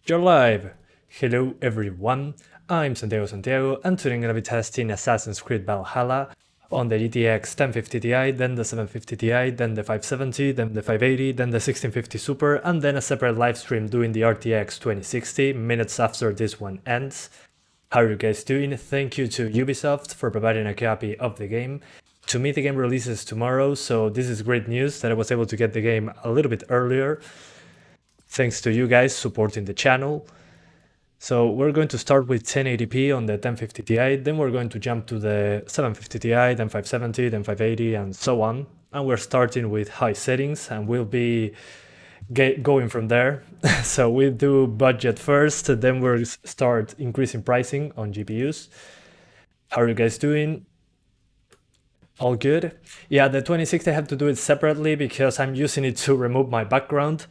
You're live! Hello everyone, I'm Santiago and today I'm gonna be testing Assassin's Creed Valhalla on the GTX 1050 Ti, then the 750 Ti, then the 570, then the 580, then the 1650 Super, and then a separate livestream doing the RTX 2060 minutes after this one ends. How are you guys doing? Thank you to Ubisoft for providing a copy of the game. To me, the game releases tomorrow, so this is great news that I was able to get the game a little bit earlier. Thanks to you guys supporting the channel. So we're going to start with 1080p on the 1050 Ti, then we're going to jump to the 750 Ti, then 570, then 580, and so on. And we're starting with high settings, and we'll be going from there. So we do budget first, then we'll start increasing pricing on GPUs. How are you guys doing? All good? Yeah, the 2060 I have to do it separately because I'm using it to remove my background.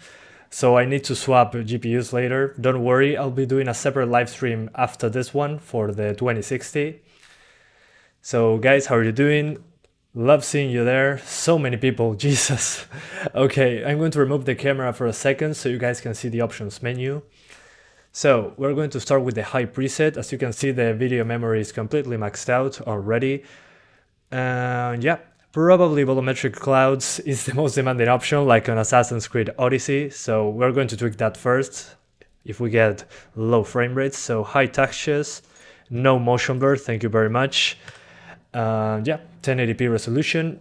So I need to swap GPUs later. Don't worry, I'll be doing a separate live stream after this one for the 2060. So guys, how are you doing? Love seeing you there. So many people, Jesus. Okay, I'm going to remove the camera for a second so you guys can see the options menu. So we're going to start with the high preset. As you can see, the video memory is completely maxed out already. And yeah, probably volumetric clouds is the most demanding option, like on Assassin's Creed Odyssey, so we're going to tweak that first if we get low frame rates. So high textures, no motion blur, thank you very much. Yeah, 1080p resolution.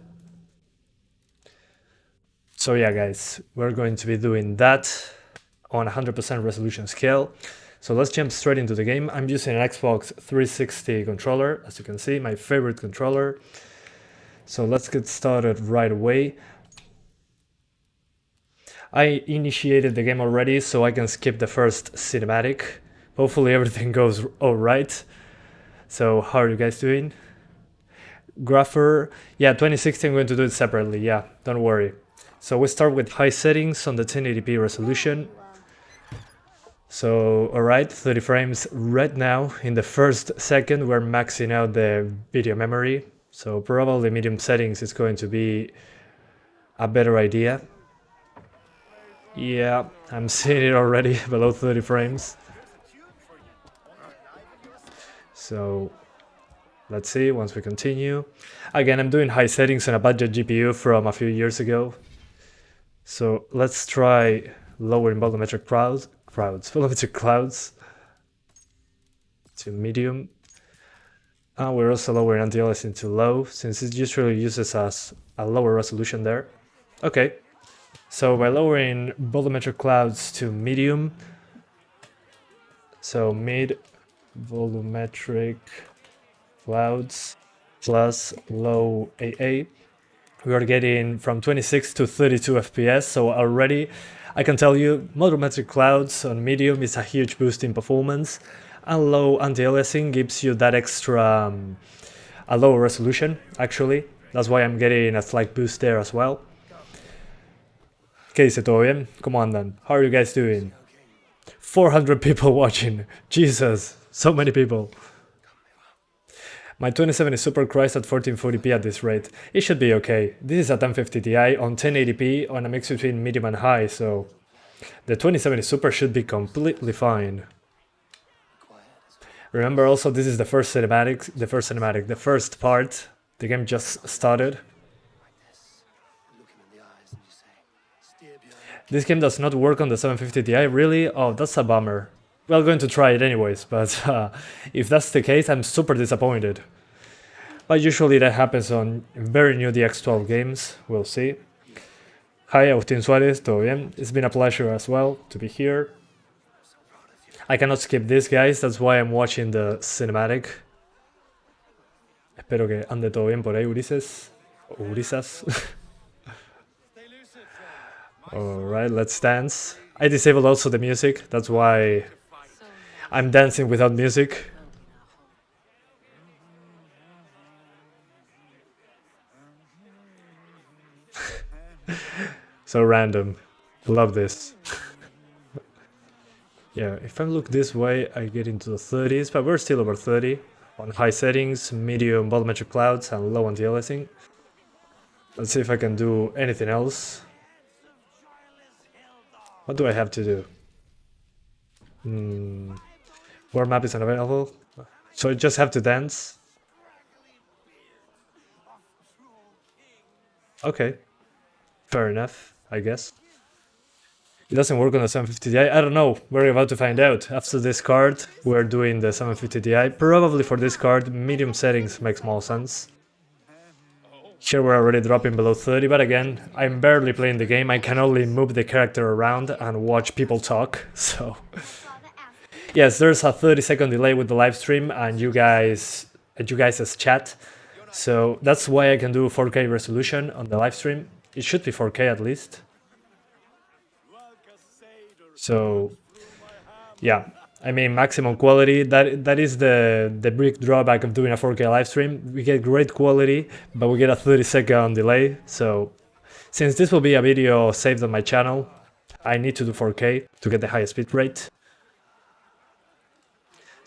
So yeah guys, we're going to be doing that on 100% resolution scale. So let's jump straight into the game. I'm using an Xbox 360 controller, as you can see, my favorite controller. So let's get started right away. I initiated the game already, so I can skip the first cinematic. Hopefully everything goes alright. So how are you guys doing? Grapher, yeah, 2060 I'm going to do it separately, yeah, don't worry. So we start with high settings on the 1080p resolution. So, alright, 30 frames right now. In the first second, we're maxing out the video memory. So probably medium settings is going to be a better idea. Yeah, I'm seeing it already below 30 frames. So let's see once we continue. Again, I'm doing high settings on a budget GPU from a few years ago. So let's try lowering volumetric volumetric clouds to medium. And we're also lowering anti-aliasing to low, since it usually uses us a lower resolution there. Okay, so by lowering volumetric clouds to medium, so mid volumetric clouds plus low AA, we are getting from 26 to 32 FPS, so already I can tell you volumetric clouds on medium is a huge boost in performance, and low anti-aliasing gives you that extra, a lower resolution actually. That's why I'm getting a slight boost there as well. ¿Qué dice? ¿Todo bien? ¿Cómo andan? How are you guys doing? 400 people watching. Jesus, so many people. My 2070 Super cries at 1440p at this rate. It should be okay. This is a 1050 Ti on 1080p on a mix between medium and high, so the 2070 Super should be completely fine. Remember also, this is the first part. The game just started. This game does not work on the 750 Ti, really? Oh, that's a bummer. We're going to try it anyways, but if that's the case, I'm super disappointed. But usually that happens on very new DX12 games, we'll see. Hi, Agustin Suarez, todo bien? It's been a pleasure as well to be here. I cannot skip this, guys, that's why I'm watching the cinematic. Espero que ande todo bien por ahí, Ulises. Ulisas. Alright, let's dance. I disabled also the music, that's why I'm dancing without music. So random. Love this. Yeah, if I look this way, I get into the 30s, but we're still over 30 on high settings, medium volumetric clouds, and low anti-aliasing. Let's see if I can do anything else. What do I have to do? World map is unavailable, so you just have to dance. Okay, fair enough, I guess. It doesn't work on the 750 Ti. I don't know. We're about to find out. After this card, we're doing the 750 Ti. Probably for this card, medium settings makes more sense. Here we're already dropping below 30, but again, I'm barely playing the game. I can only move the character around and watch people talk, so... Yes, there's a 30-second delay with the live stream and you guys' chat. So that's why I can do 4K resolution on the live stream. It should be 4K at least. So, yeah, I mean maximum quality. That is the big drawback of doing a 4K live stream. We get great quality, but we get a 30-second delay. So, since this will be a video saved on my channel, I need to do 4K to get the highest bitrate.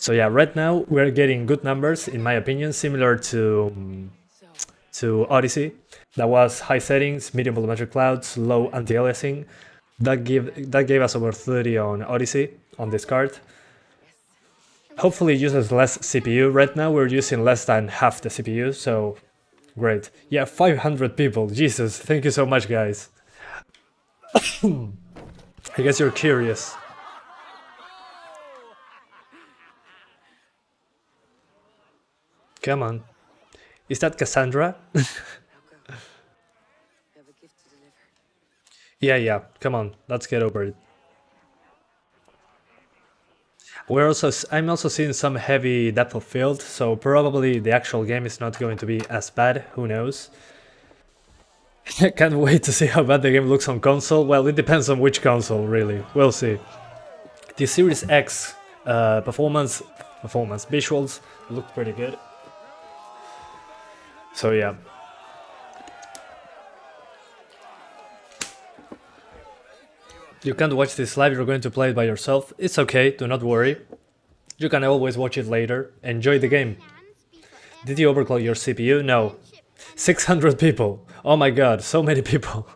So yeah, right now we're getting good numbers, in my opinion, similar to Odyssey. That was high settings, medium volumetric clouds, low anti-aliasing. That gave us over 30 on Odyssey on this card. Hopefully it uses less CPU. Right now we're using less than half the CPU, so great. Yeah, 500 people. Jesus, thank you so much, guys. I guess you're curious. Come on. Is that Cassandra? Yeah, come on, let's get over it. I'm also seeing some heavy depth of field, so probably the actual game is not going to be as bad, who knows. I can't wait to see how bad the game looks on console. Well, it depends on which console, really. We'll see. The Series X performance visuals look pretty good. So yeah. You can't watch this live, you're going to play it by yourself. It's okay, do not worry. You can always watch it later. Enjoy the game. Did you overclock your CPU? No. 600 people. Oh my god, so many people.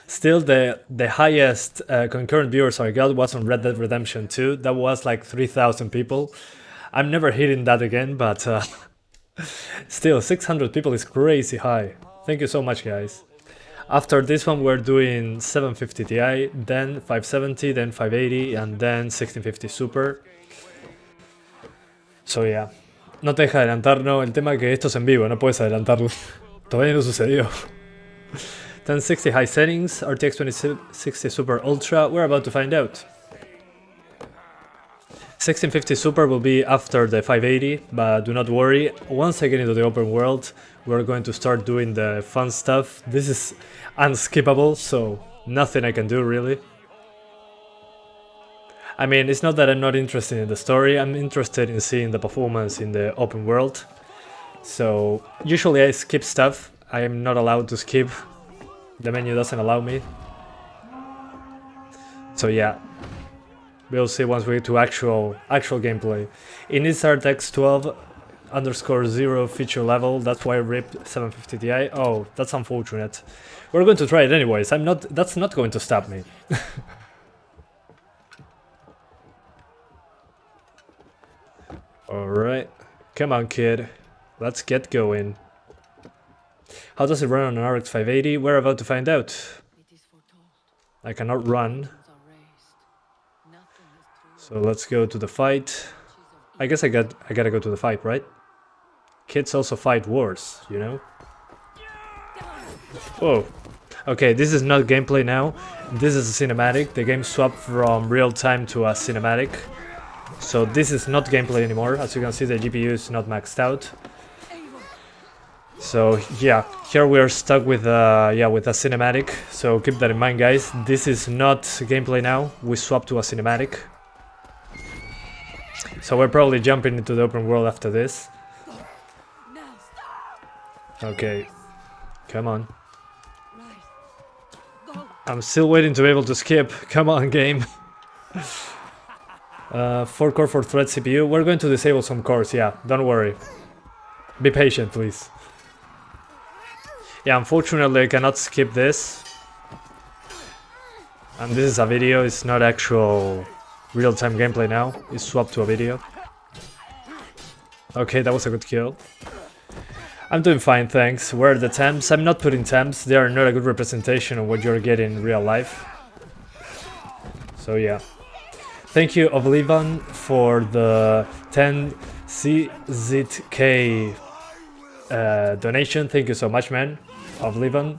Still, the highest concurrent viewers I got was on Red Dead Redemption 2. That was like 3,000 people. I'm never hitting that again, but still, 600 people is crazy high. Thank you so much, guys. After this one we're doing 750 Ti, then 570, then 580 and then 1650 Super. So yeah. No te deja adelantar, no, el tema es que esto es en vivo, no puedes adelantarlo. Todavía no sucedió. 1060 high settings, RTX 2060 Super Ultra, we're about to find out. 1650 Super will be after the 580, but do not worry, once I get into the open world, we're going to start doing the fun stuff. This is unskippable, so nothing I can do really. I mean, it's not that I'm not interested in the story, I'm interested in seeing the performance in the open world. So, usually I skip stuff, I am not allowed to skip, the menu doesn't allow me. So yeah. We'll see once we get to actual gameplay. It needs RTX 12_0 feature level, that's why I ripped 750 Ti. Oh, that's unfortunate. We're going to try it anyways, that's not going to stop me. Alright, come on kid, let's get going. How does it run on an RX 580? We're about to find out. I cannot run. So let's go to the fight. I guess I gotta go to the fight, right? Kids also fight wars, you know? Whoa. Okay, this is not gameplay now. This is a cinematic. The game swapped from real time to a cinematic. So this is not gameplay anymore. As you can see, the GPU is not maxed out. So yeah, here we are stuck with a cinematic. So keep that in mind, guys. This is not gameplay now. We swapped to a cinematic. So we're probably jumping into the open world after this. Okay, come on. I'm still waiting to be able to skip. Come on, game. 4-core 4-thread CPU. We're going to disable some cores, yeah, don't worry. Be patient, please. Yeah, unfortunately I cannot skip this. And this is a video, it's not actual real-time gameplay now is swapped to a video. Okay, that was a good kill. I'm doing fine, thanks. Where are the temps? I'm not putting temps, they are not a good representation of what you're getting in real life. So yeah. Thank you, Oblivion, for the 10 CZK donation. Thank you so much, man. Oblivion.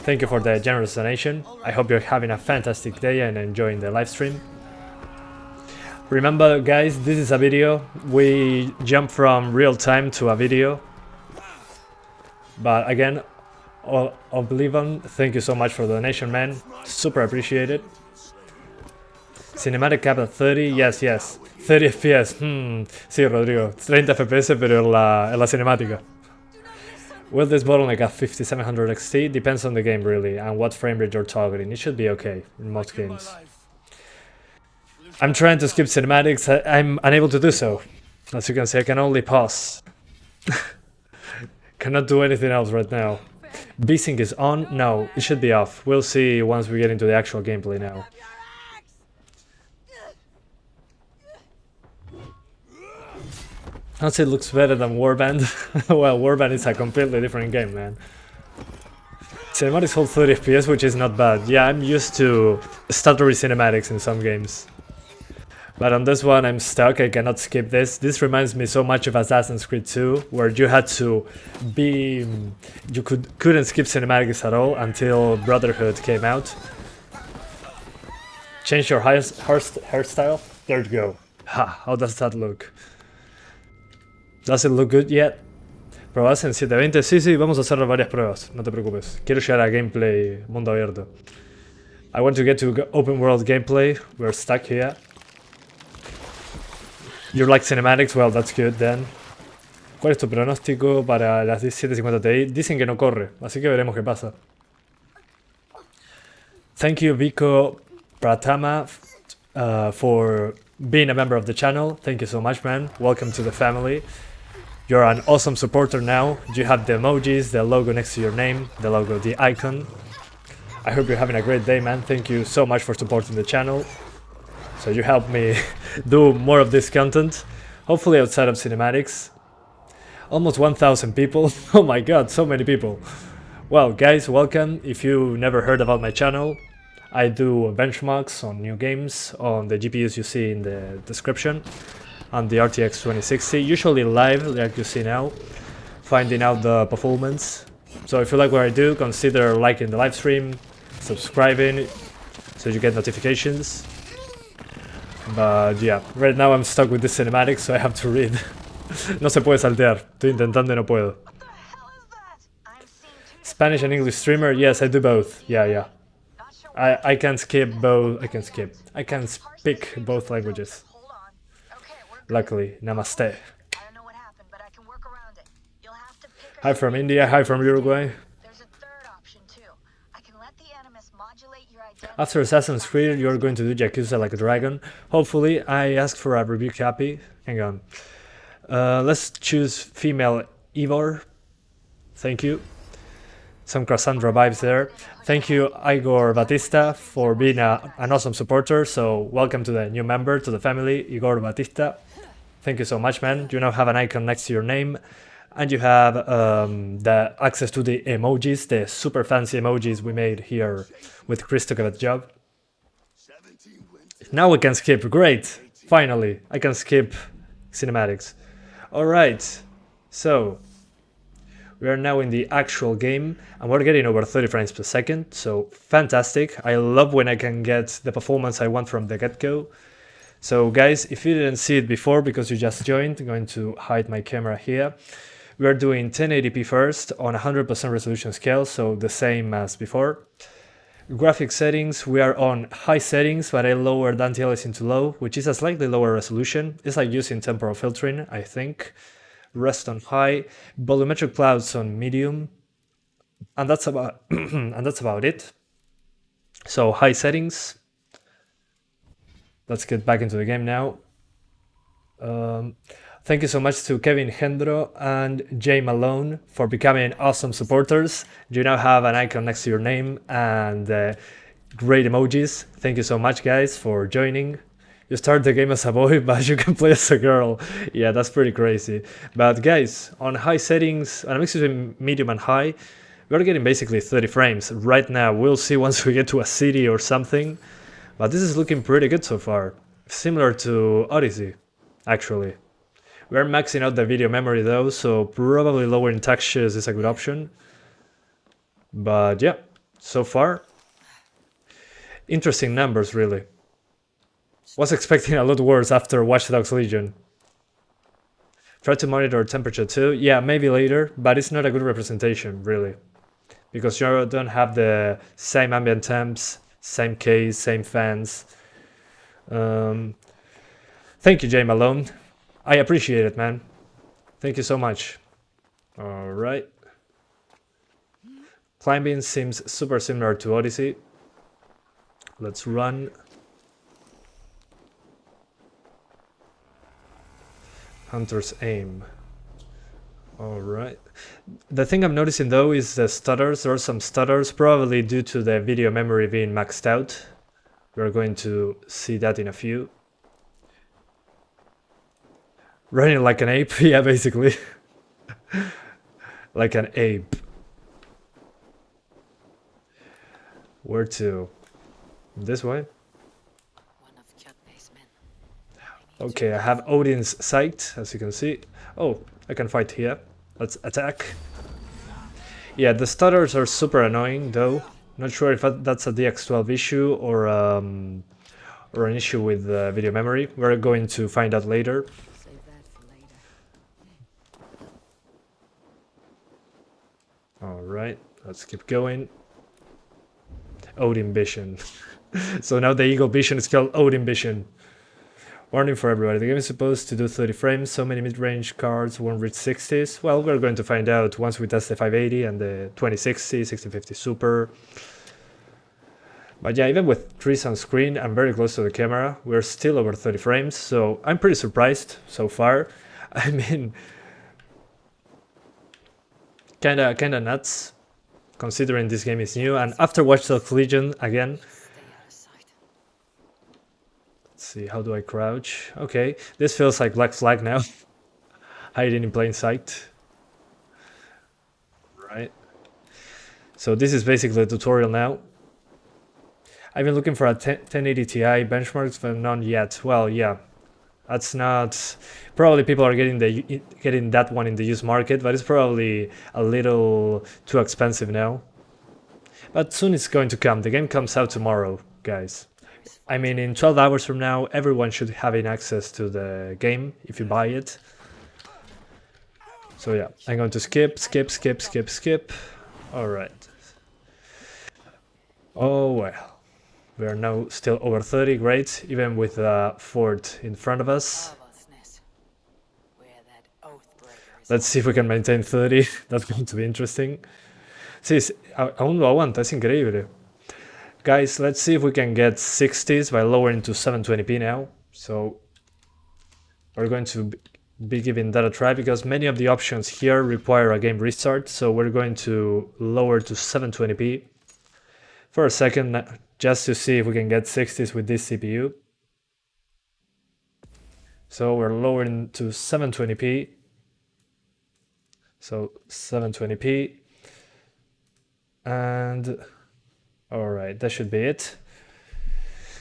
Thank you for the generous donation. I hope you're having a fantastic day and enjoying the live stream. Remember, guys, this is a video. We jump from real time to a video. But again, Oblivion, thank you so much for the donation, man. Super appreciated. Cinematic cap at 30, yes, yes. 30 FPS, sí, Rodrigo. 30 FPS, pero en la cinemática. Will this bottleneck at 5700 XT? Depends on the game, really, and what frame rate you're targeting. It should be okay in most games. I'm trying to skip cinematics. I'm unable to do so. As you can see, I can only pause. Cannot do anything else right now. V-Sync is on? No, it should be off. We'll see once we get into the actual gameplay now. Honestly, it looks better than Warband. Well, Warband is a completely different game, man. Cinematics hold 30 FPS, which is not bad. Yeah, I'm used to stuttery cinematics in some games. But on this one, I'm stuck. I cannot skip this. This reminds me so much of Assassin's Creed 2, where you had to be... You couldn't skip cinematics at all until Brotherhood came out. Change your hairstyle? There you go. Ha, how does that look? Does it look good yet? Probas en 720. Sí, vamos a hacer varias pruebas, no te preocupes. Quiero llegar a gameplay mundo abierto. I want to get to open world gameplay. We're stuck here. You like cinematics? Well, that's good then. ¿Cuál es tu pronóstico para las 1750 Ti? Dicen que no corre, así que veremos qué pasa. Thank you, Vico Pratama, for being a member of the channel. Thank you so much, man. Welcome to the family. You're an awesome supporter now. You have the emojis, the logo next to your name, the logo, the icon. I hope you're having a great day, man. Thank you so much for supporting the channel. So you help me do more of this content, hopefully outside of cinematics. Almost 1,000 people. Oh my god, so many people. Well, guys, welcome. If you never heard about my channel, I do benchmarks on new games on the GPUs you see in the description, on the RTX 2060, usually live like you see now, finding out the performance. So if you like what I do, consider liking the live stream, subscribing so you get notifications. But yeah, right now I'm stuck with this cinematic, so I have to read. No se puede saltear, estoy intentando y no puedo. Spanish and English streamer? Yes, I do both. Yeah. I can skip both. I can speak both languages. Luckily, namaste. Hi from India, hi from Uruguay. After Assassin's Creed, you're going to do Yakuza Like a Dragon. Hopefully, I asked for a review copy. Hang on. Let's choose female Ivor. Thank you. Some Cassandra vibes there. Thank you, Igor Batista, for being an awesome supporter. So welcome to the new member, to the family, Igor Batista. Thank you so much, man. You now have an icon next to your name. And you have the access to the emojis, the super fancy emojis we made here with Chris took a job. Now we can skip. Great! Finally, I can skip cinematics. Alright, so we are now in the actual game and we're getting over 30 frames per second, so fantastic. I love when I can get the performance I want from the get-go. So guys, if you didn't see it before because you just joined, I'm going to hide my camera here. We are doing 1080p first on 100% resolution scale, so the same as before. Graphic settings, we are on high settings, but I lowered anti-aliasing to low, which is a slightly lower resolution. It's like using temporal filtering, I think. Rest on high, volumetric clouds on medium, and that's about it. So high settings. Let's get back into the game now. Thank you so much to Kevin Hendro and Jay Malone for becoming awesome supporters. You now have an icon next to your name and great emojis. Thank you so much, guys, for joining. You start the game as a boy, but you can play as a girl. Yeah, that's pretty crazy. But guys, on high settings, on a mix between medium and high, we're getting basically 30 frames right now. We'll see once we get to a city or something. But this is looking pretty good so far. Similar to Odyssey, actually. We're maxing out the video memory though, so probably lowering textures is a good option. But yeah, so far, interesting numbers really. Was expecting a lot worse after Watch Dogs Legion. Try to monitor temperature too. Yeah, maybe later, but it's not a good representation really. Because you don't have the same ambient temps, same case, same fans. Thank you, Jay Malone. I appreciate it, man. Thank you so much. Alright. Climbing seems super similar to Odyssey. Let's run. Hunter's aim. Alright. The thing I'm noticing though is the stutters. There are some stutters, probably due to the video memory being maxed out. We're going to see that in a few. Running like an ape, yeah, basically. Like an ape. Where to? This way? Okay, I have Odin's sight, as you can see. Oh, I can fight here. Let's attack. Yeah, the stutters are super annoying, though. Not sure if that's a DX12 issue or an issue with video memory. We're going to find out later. Alright, let's keep going. Odin Vision. So now the Eagle Vision is called Odin Vision. Warning for everybody, the game is supposed to do 30 frames, so many mid-range cards won't reach 60s. Well, we're going to find out once we test the 580 and the 2060, 1650 Super. But yeah, even with trees on screen and very close to the camera, we're still over 30 frames, so I'm pretty surprised so far. I mean, kinda nuts, considering this game is new, and after Watch Dogs Legion again. Let's see, how do I crouch? Okay, this feels like Black Flag now. Hiding in plain sight. Right. So this is basically the tutorial now. I've been looking for a 1080 Ti benchmarks, but none yet. Well, yeah, that's not. Probably people are getting that one in the used market, but it's probably a little too expensive now. But soon it's going to come. The game comes out tomorrow, guys. I mean, in 12 hours from now, everyone should have access to the game if you buy it. So yeah, I'm going to skip. Alright. Oh well. We are now still over 30, great, even with a fort in front of us. Let's see if we can maintain 30, that's going to be interesting. Sí, aún lo aguanta, es increíble. Guys, let's see if we can get 60s by lowering to 720p now. So we're going to be giving that a try because many of the options here require a game restart. So we're going to lower to 720p for a second, just to see if we can get 60s with this CPU. So we're lowering to 720p. So 720p. And alright, that should be it.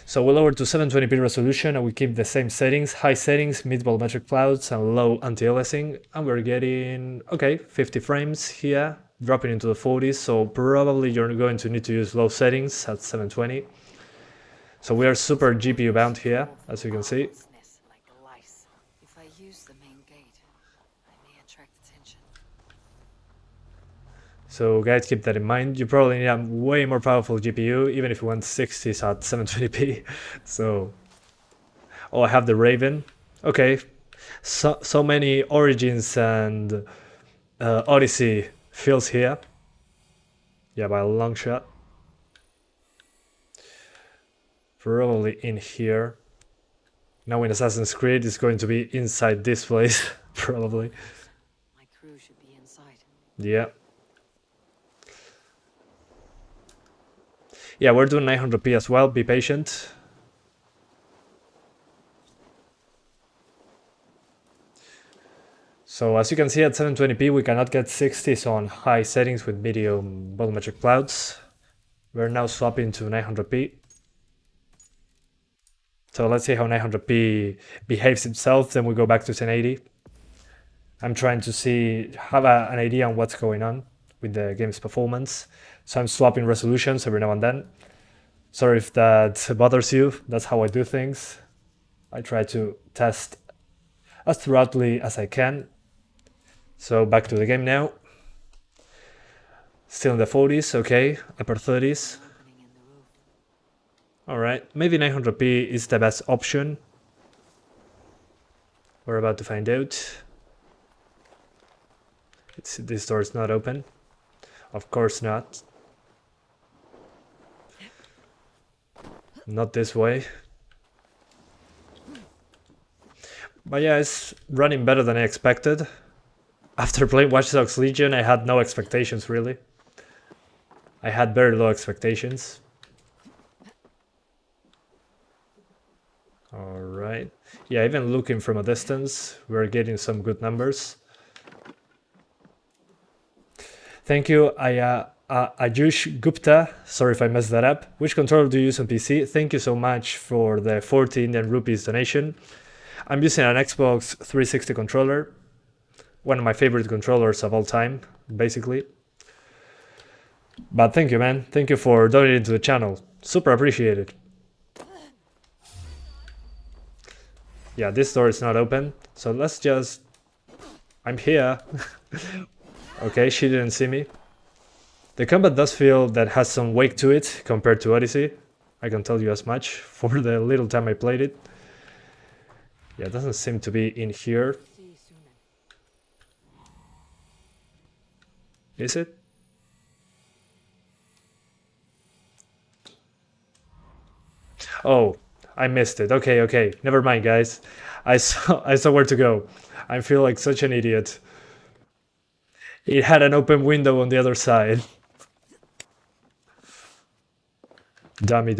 So we lower to 720p resolution and we keep the same settings, high settings, mid volumetric clouds and low anti-aliasing, and we're getting, okay, 50 frames here, dropping into the 40s, so probably you're going to need to use low settings at 720. So we are super GPU bound here, as you can see. So guys, keep that in mind. You probably need a way more powerful GPU, even if you want 60s at 720p. So, oh, I have the Raven. Okay, so many Origins and Odyssey feels here. Yeah, by a long shot. Probably in here. Now in Assassin's Creed, it's going to be inside this place, probably. My crew should be inside. Yeah. Yeah, we're doing 900p as well, be patient. So as you can see at 720p we cannot get 60s on high settings with medium volumetric clouds. We're now swapping to 900p. So let's see how 900p behaves itself, then we go back to 1080. I'm trying to have an idea on what's going on with the game's performance. So I'm swapping resolutions every now and then. Sorry if that bothers you, that's how I do things. I try to test as thoroughly as I can. So back to the game now. Still in the 40s, okay, upper 30s. Opening in the roof. Alright, maybe 900p is the best option. We're about to find out. This door is not open. Of course not. Not this way. But yeah, it's running better than I expected. After playing Watch Dogs Legion, I had no expectations really. I had very low expectations. Alright. Yeah, even looking from a distance, we're getting some good numbers. Thank you, Ayush Gupta. Sorry if I messed that up. Which controller do you use on PC? Thank you so much for the 40 Indian rupees donation. I'm using an Xbox 360 controller. One of my favorite controllers of all time, basically. But thank you, man. Thank you for donating to the channel. Super appreciated. Yeah, this door is not open. So let's just... I'm here. Okay, she didn't see me. The combat does feel that has some weight to it compared to Odyssey. I can tell you as much for the little time I played it. Yeah, it doesn't seem to be in here. See you soon. Is it? Oh, I missed it. Okay. Never mind, guys. I saw where to go. I feel like such an idiot. It had an open window on the other side. Dummy.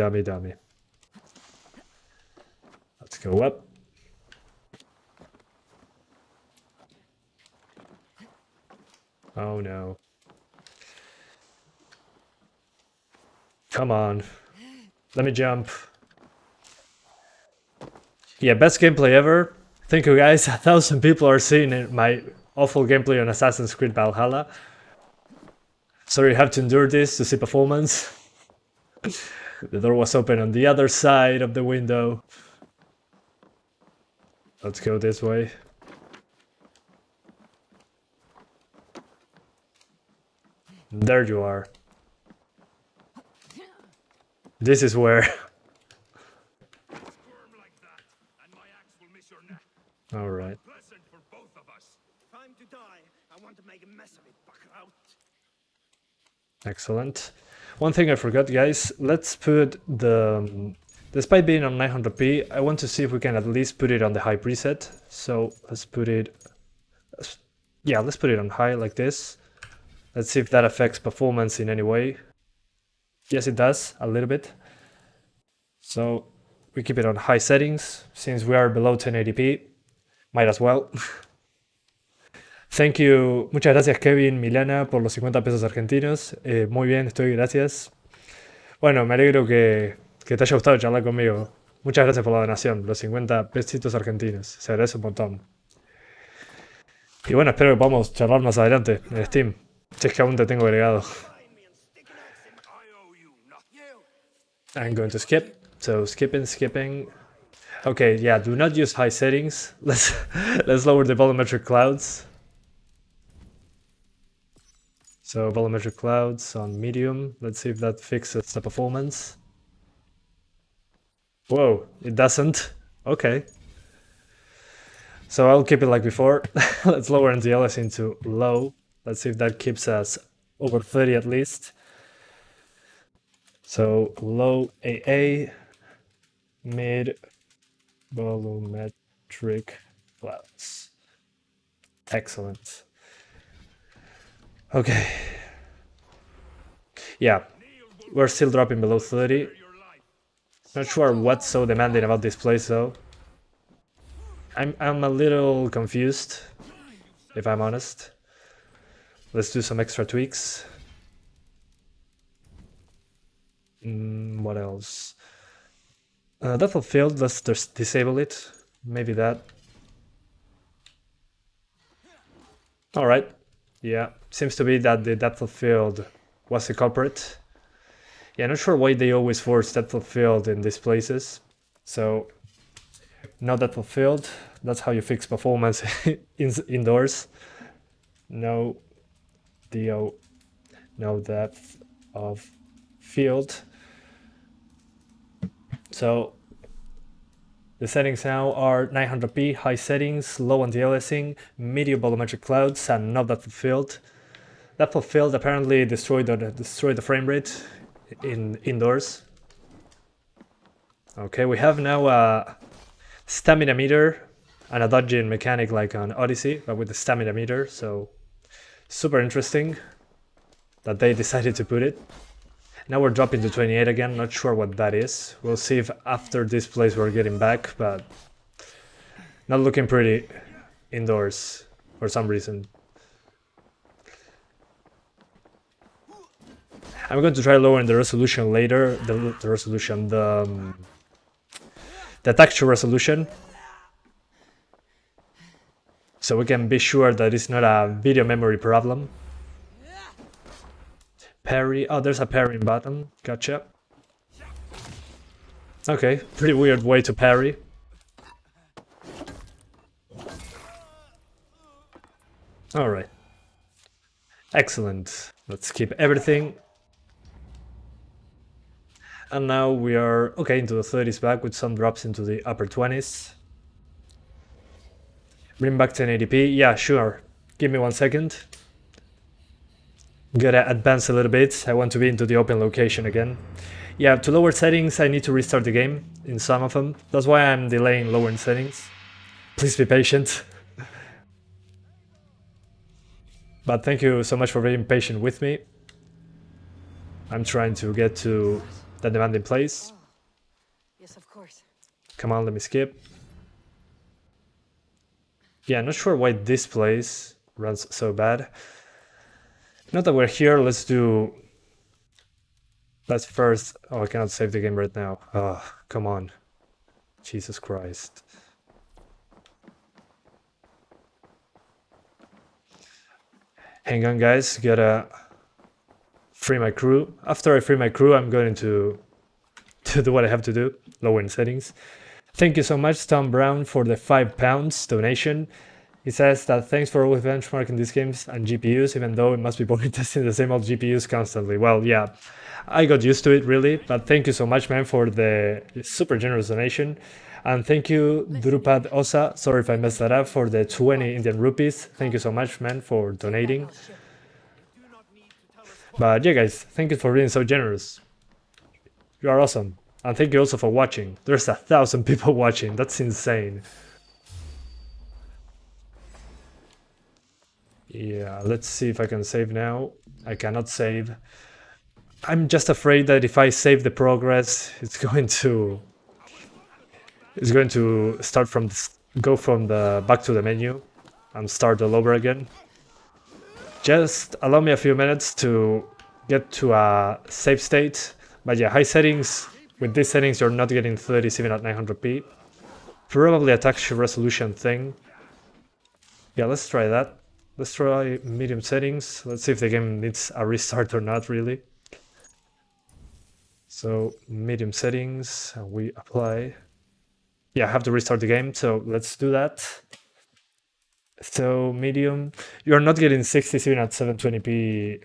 Let's go up. Oh no. Come on. Let me jump. Yeah, best gameplay ever. Thank you guys. 1,000 people are seeing my awful gameplay on Assassin's Creed Valhalla. Sorry you have to endure this to see performance. The door was open on the other side of the window. Let's go this way. There you are. This is where. All right. Time to die. I want to make a mess of it, Buckout. Excellent. One thing I forgot, guys. Let's put the... Despite being on 900p, I want to see if we can at least put it on the high preset. So let's put it... Yeah, let's put it on high like this. Let's see if that affects performance in any way. Yes, it does, a little bit. So we keep it on high settings. Since we are below 1080p, might as well. Thank you. Muchas gracias, Kevin, Milana, por los 50 pesos argentinos. Muy bien, estoy, gracias. Bueno, me alegro que te haya gustado charlar conmigo. Muchas gracias por la donación, los 50 pesitos argentinos. Se agradece un montón. Y bueno, espero que podamos charlar más adelante en Steam. Si es que aún te tengo agregado. I'm going to skip. So skipping. Okay, yeah, do not use high settings. Let's lower the volumetric clouds. So volumetric clouds on medium. Let's see if that fixes the performance. Whoa, it doesn't. Okay. So I'll keep it like before. Let's lower NTLS into low. Let's see if that keeps us over 30 at least. So low AA, mid volumetric clouds. Excellent. Okay. Yeah, we're still dropping below 30. Not sure what's so demanding about this place though. I'm a little confused. if I'm honest. Let's do some extra tweaks. What else? Depth of field, let's just disable it. Maybe that. Alright. Yeah, seems to be that the depth of field was the culprit. Yeah, not sure why they always force depth of field in these places. So, no depth of field. That's how you fix performance indoors. No DO, no depth of field. So, the settings now are 900p, high settings, low anti-aliasing, medium volumetric clouds, and no depth of field. Depth of field apparently destroyed the frame rate indoors. Okay, we have now a stamina meter and a dodging mechanic like on Odyssey, but with the stamina meter, so super interesting that they decided to put it. Now we're dropping to 28 again, not sure what that is. We'll see if after this place we're getting back, but not looking pretty indoors for some reason. I'm going to try lowering the resolution later, the texture resolution, so we can be sure that it's not a video memory problem. Parry, oh, there's a parrying button, gotcha. Okay, pretty weird way to parry. Alright. Excellent. Let's keep everything. And now we are, okay, into the 30s back with some drops into the upper 20s. Bring back 1080p, yeah, sure. Give me 1 second. Gotta advance a little bit, I want to be into the open location again. Yeah, to lower settings I need to restart the game in some of them. That's why I'm delaying lowering settings. Please be patient. But thank you so much for being patient with me. I'm trying to get to the demanding place. Yes, of course. Come on, let me skip. Yeah, not sure why this place runs so bad. Now that we're here, let's first... Oh, I cannot save the game right now. Oh, come on. Jesus Christ. Hang on, guys. Gotta free my crew. After I free my crew, I'm going to do what I have to do. Lower in settings. Thank you so much, Tom Brown, for the £5 donation. He says that thanks for always benchmarking these games and GPUs, even though it must be boring testing the same old GPUs constantly. Well, yeah, I got used to it, really. But thank you so much, man, for the super generous donation. And thank you, Drupad Osa, sorry if I messed that up, for the 20 Indian rupees. Thank you so much, man, for donating. But yeah, guys, thank you for being so generous. You are awesome. And thank you also for watching. There's 1,000 people watching. That's insane. Yeah, let's see if I can save now. I cannot save. I'm just afraid that if I save the progress, it's going to start from go from the back to the menu and start all over again. Just allow me a few minutes to get to a safe state. But yeah, high settings. With these settings, you're not getting 30s even at 900p. Probably a texture resolution thing. Yeah, let's try that. Let's try medium settings. Let's see if the game needs a restart or not, really. So, medium settings, we apply. Yeah, I have to restart the game, so let's do that. So, medium. You're not getting 60s even at 720p.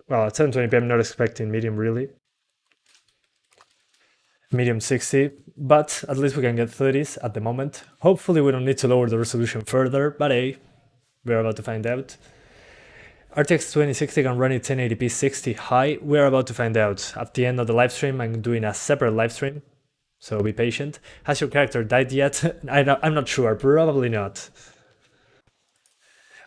Well, at 720p, I'm not expecting medium, really. Medium 60, but at least we can get 30s at the moment. Hopefully we don't need to lower the resolution further, but hey, we're about to find out. RTX 2060 can run at 1080p 60 high. We're about to find out. At the end of the live stream, I'm doing a separate live stream, so be patient. Has your character died yet? I'm not sure, probably not.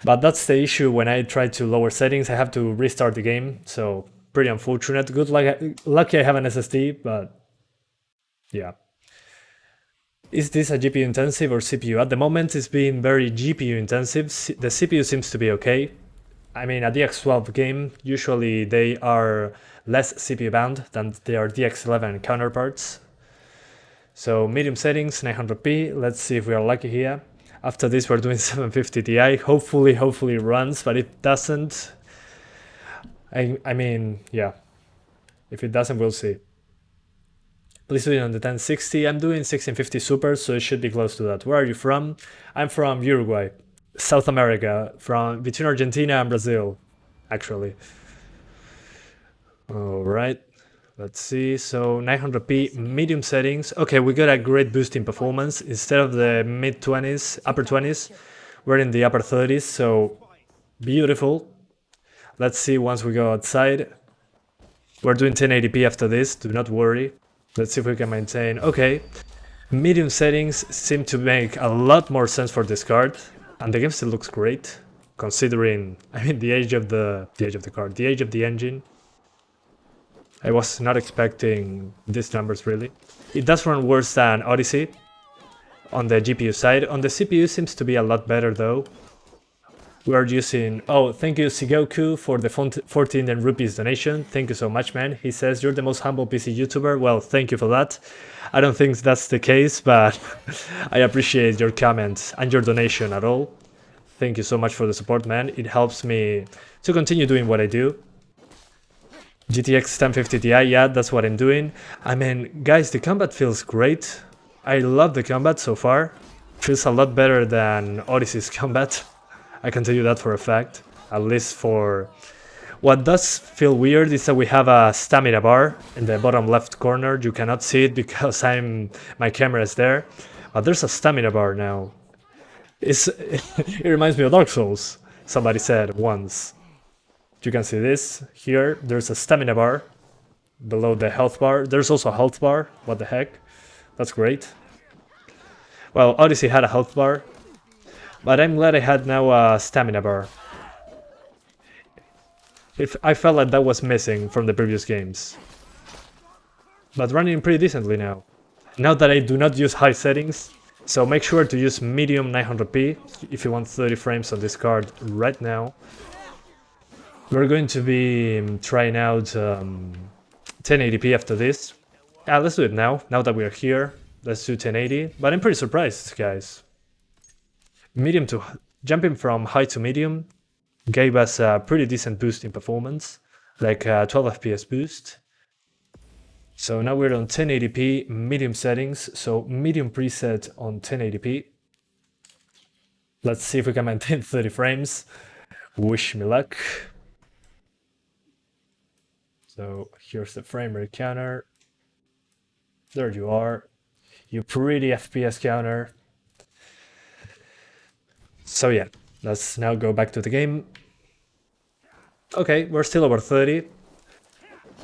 But that's the issue when I try to lower settings. I have to restart the game, so pretty unfortunate. Good luck. Lucky I have an SSD, but yeah. Is this a GPU intensive or CPU? At the moment it's being very GPU intensive. The CPU seems to be okay. I mean, a DX12 game, usually they are less CPU bound than their DX11 counterparts. So medium settings, 900p, let's see if we are lucky here. After this we're doing 750 Ti, hopefully it runs, but if it doesn't, I mean, yeah, if it doesn't we'll see. Please do it on the 1060, I'm doing 1650 Super, so it should be close to that. Where are you from? I'm from Uruguay, South America, from between Argentina and Brazil, actually. Alright, let's see, so 900p, medium settings. Okay, we got a great boost in performance. Instead of the mid-20s, upper 20s, we're in the upper 30s, so beautiful. Let's see once we go outside. We're doing 1080p after this, do not worry. Let's see if we can maintain. Okay, medium settings seem to make a lot more sense for this card, and the game still looks great, considering, I mean, the age of the card, the age of the engine. I was not expecting these numbers really. It does run worse than Odyssey on the GPU side. On the CPU seems to be a lot better though. We are using, oh, thank you Sigoku for the 14 rupees donation. Thank you so much, man. He says, you're the most humble PC YouTuber. Well, thank you for that. I don't think that's the case, but I appreciate your comment and your donation at all. Thank you so much for the support, man. It helps me to continue doing what I do. GTX 1050 Ti, yeah, that's what I'm doing. I mean, guys, the combat feels great. I love the combat so far. Feels a lot better than Odyssey's combat. I can tell you that for a fact, at least for... What does feel weird is that we have a stamina bar in the bottom left corner. You cannot see it because my camera is there, but there's a stamina bar now. It reminds me of Dark Souls, somebody said once. You can see this here. There's a stamina bar below the health bar. There's also a health bar. What the heck? That's great. Well, Odyssey had a health bar, but I'm glad I had now a stamina bar. I felt like that was missing from the previous games. But running pretty decently now. Now that I do not use high settings, so make sure to use medium 900p if you want 30 frames on this card right now. We're going to be trying out 1080p after this. Yeah, let's do it now that we are here. Let's do 1080, but I'm pretty surprised, guys. Jumping from high to medium gave us a pretty decent boost in performance, like a 12 FPS boost. So now we're on 1080p, medium settings, so medium preset on 1080p. Let's see if we can maintain 30 frames. Wish me luck. So here's the frame rate counter. There you are. You pretty FPS counter. So yeah, let's now go back to the game. Okay, we're still over 30.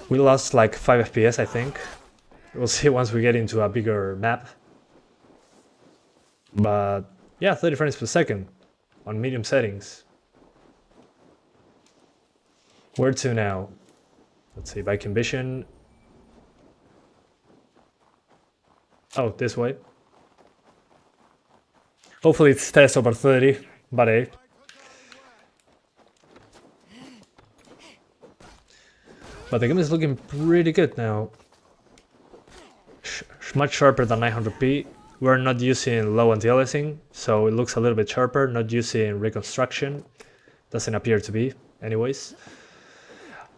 We lost like 5 FPS, I think. We'll see once we get into a bigger map. But yeah, 30 frames per second on medium settings. Where to now? Let's see, bike ambition. Oh, this way. Hopefully it stays over 30, but hey. But the game is looking pretty good now. Much sharper than 900p. We're not using low anti-aliasing, so it looks a little bit sharper. Not using reconstruction. Doesn't appear to be, anyways.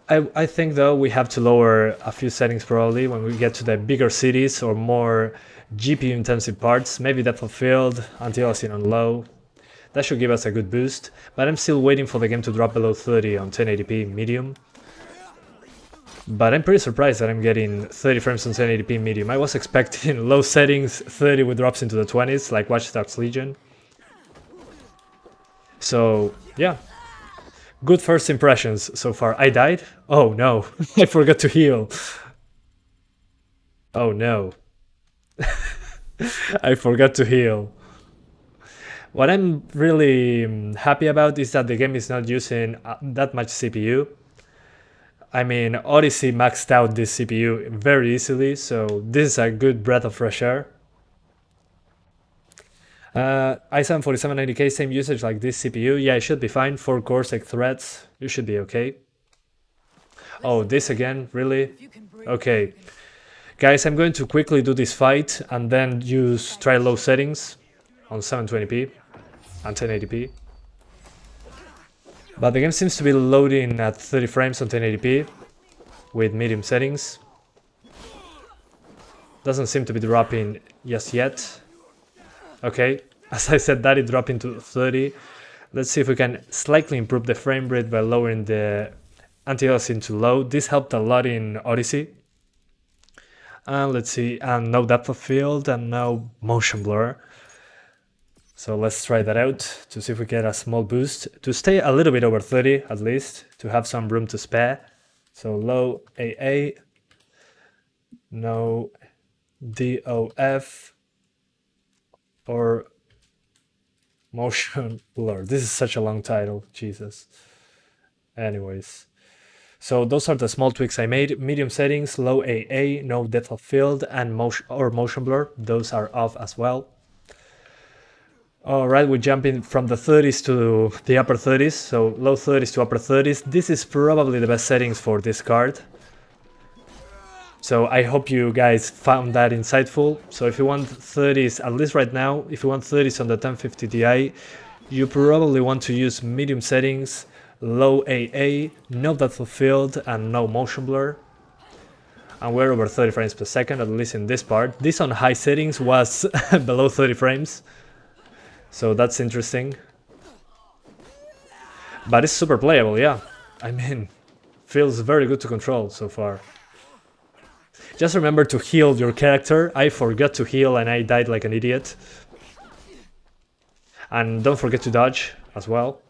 I think though we have to lower a few settings probably when we get to the bigger cities or more GPU intensive parts. Maybe depth of field, anti-aliasing on low. That should give us a good boost, but I'm still waiting for the game to drop below 30 on 1080p medium. But I'm pretty surprised that I'm getting 30 frames on 1080p medium. I was expecting low settings, 30 with drops into the 20s, like Watch Dogs Legion. So, yeah. Good first impressions so far. I died? Oh no, I forgot to heal. Oh no. I forgot to heal. What I'm really happy about is that the game is not using that much CPU. I mean, Odyssey maxed out this CPU very easily, so this is a good breath of fresh air. i7 4790K, same usage like this CPU. Yeah, it should be fine. 4 cores, 8 threads. You should be okay. Oh, this again, really? If you can breathe, Okay. Guys, I'm going to quickly do this fight and then try low settings on 720p and 1080p. But the game seems to be loading at 30 frames on 1080p with medium settings. Doesn't seem to be dropping just yet. Okay, as I said, that is dropping to 30. Let's see if we can slightly improve the frame rate by lowering the anti-aliasing to low. This helped a lot in Odyssey. And let's see, and no depth of field and no motion blur. So let's try that out to see if we get a small boost to stay a little bit over 30 at least, to have some room to spare. So low AA, no DOF or motion blur. This is such a long title, Jesus. Anyways, so those are the small tweaks I made. Medium settings, low AA, no depth of field, and motion blur. Those are off as well. Alright, we jump in from the 30s to the upper 30s, so low 30s to upper 30s. This is probably the best settings for this card. So I hope you guys found that insightful. So if you want 30s, at least right now, if you want 30s on the 1050 Ti, you probably want to use medium settings, low AA, no depth of field, and no motion blur. And we're over 30 frames per second, at least in this part. This on high settings was below 30 frames. So that's interesting. But it's super playable, yeah. I mean, feels very good to control so far. Just remember to heal your character. I forgot to heal and I died like an idiot. And don't forget to dodge as well.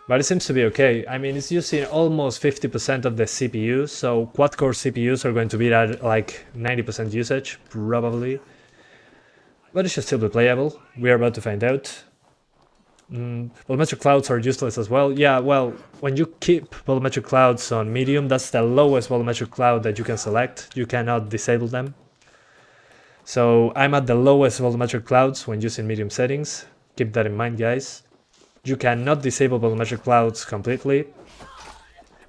But it seems to be okay. I mean, it's using almost 50% of the CPU, so quad-core CPUs are going to be at like 90% usage, probably. But it should still be playable. We are about to find out. Volumetric clouds are useless as well. Yeah, well, when you keep volumetric clouds on medium, that's the lowest volumetric cloud that you can select. You cannot disable them. So I'm at the lowest volumetric clouds when using medium settings. Keep that in mind, guys. You cannot disable volumetric clouds completely.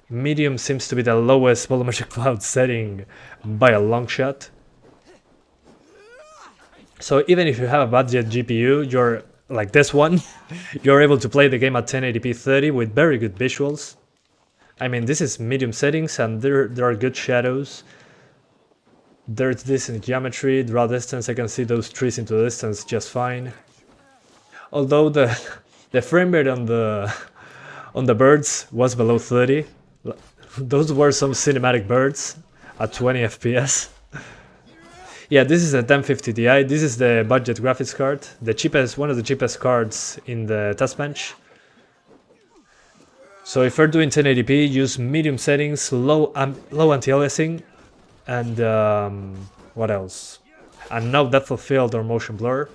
Medium seems to be the lowest volumetric cloud setting by a long shot. So even if you have a budget GPU, you're like this one, you're able to play the game at 1080p 30 with very good visuals. I mean, this is medium settings and there are good shadows. There's decent geometry, draw distance, I can see those trees into the distance just fine. Although the frame rate on the birds was below 30. Those were some cinematic birds at 20 FPS. Yeah, this is a 1050 Ti. This is the budget graphics card, the cheapest, one of the cheapest cards in the test bench. So if you're doing 1080p, use medium settings, low anti-aliasing, and what else? And no depth of field or motion blur.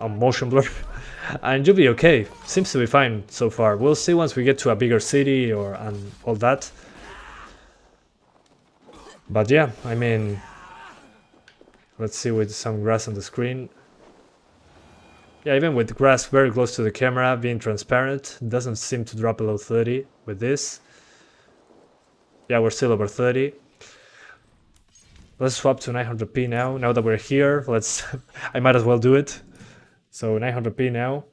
And you'll be okay. Seems to be fine so far. We'll see once we get to a bigger city and all that. But yeah, I mean, let's see with some grass on the screen. Yeah, even with grass very close to the camera, being transparent, doesn't seem to drop below 30 with this. Yeah, we're still over 30. Let's swap to 900p now. Now that we're here, I might as well do it. So 900p now.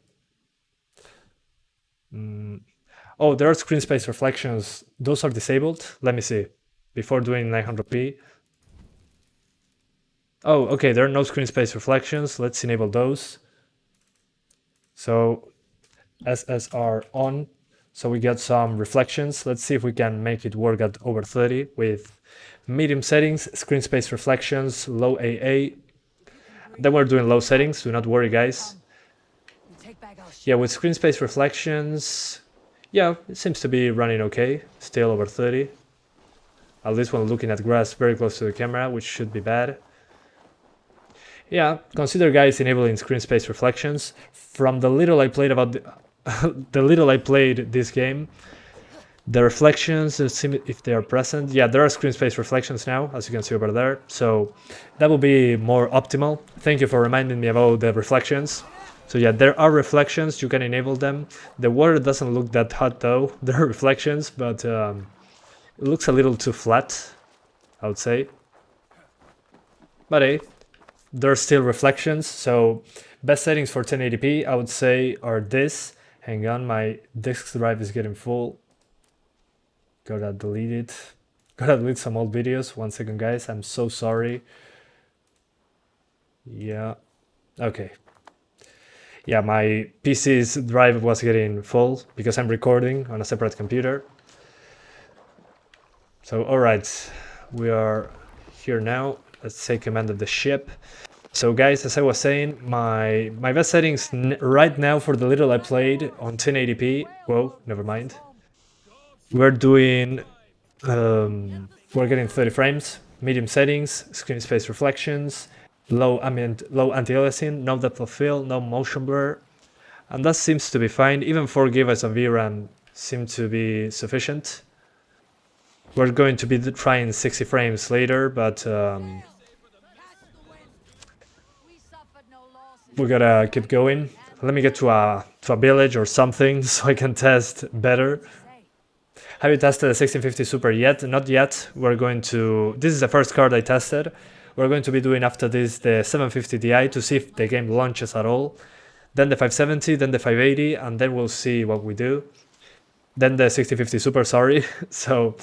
Oh, there are screen space reflections. Those are disabled. Let me see. Before doing 900p. Oh, okay, there are no screen space reflections. Let's enable those. So SSR on. So we get some reflections. Let's see if we can make it work at over 30 with medium settings, screen space reflections, low AA. Then we're doing low settings. Do not worry, guys. Yeah, with screen space reflections, yeah, it seems to be running okay. Still over 30. At least when looking at grass very close to the camera, which should be bad. Yeah, consider, guys, enabling screen space reflections. From the little I played about the little I played this game, The reflections, let's see if they are present. Yeah, there are screen space reflections now, as you can see over there. So that will be more optimal. Thank you for reminding me about the reflections. So yeah, there are reflections, you can enable them. The water doesn't look that hot though. There are reflections, but it looks a little too flat, I would say. But hey, there are still reflections. So best settings for 1080p, I would say, are this. Hang on, my disk drive is getting full. Gotta delete it. Gotta delete some old videos. 1 second, guys. I'm so sorry. Yeah. Okay. Yeah, my PC's drive was getting full because I'm recording on a separate computer. So, alright. We are here now. Let's take command of the ship. So guys, as I was saying, my best settings right now for the little I played on 1080p. Whoa, never mind. We're doing, we're getting 30 frames, medium settings, screen space reflections, low ambient, low anti-aliasing, no depth of field, no motion blur, and that seems to be fine. Even 4 GB of VRAM seem to be sufficient. We're going to be trying 60 frames later, but we gotta keep going. Let me get to a village or something so I can test better. Have you tested the 1650 Super yet? Not yet. We're going to... This is the first card I tested. We're going to be doing after this the 750 Ti to see if the game launches at all. Then the 570, then the 580, and then we'll see what we do. Then the 1650 Super, sorry. So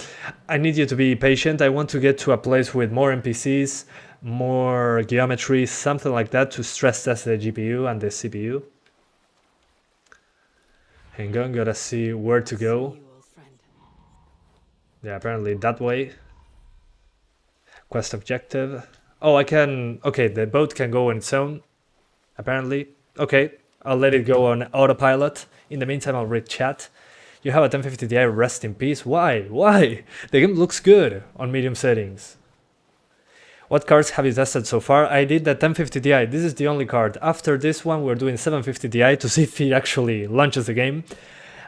I need you to be patient. I want to get to a place with more NPCs, more geometry, something like that to stress test the GPU and the CPU. Hang on, gotta see where to go. Yeah, apparently that way. Quest objective. Oh, I can... Okay, the boat can go on its own, apparently. Okay, I'll let it go on autopilot. In the meantime, I'll read chat. You have a 1050 Ti, rest in peace. Why? Why? The game looks good on medium settings. What cards have you tested so far? I did the 1050 Ti. This is the only card. After this one, we're doing 750 Ti to see if it actually launches the game.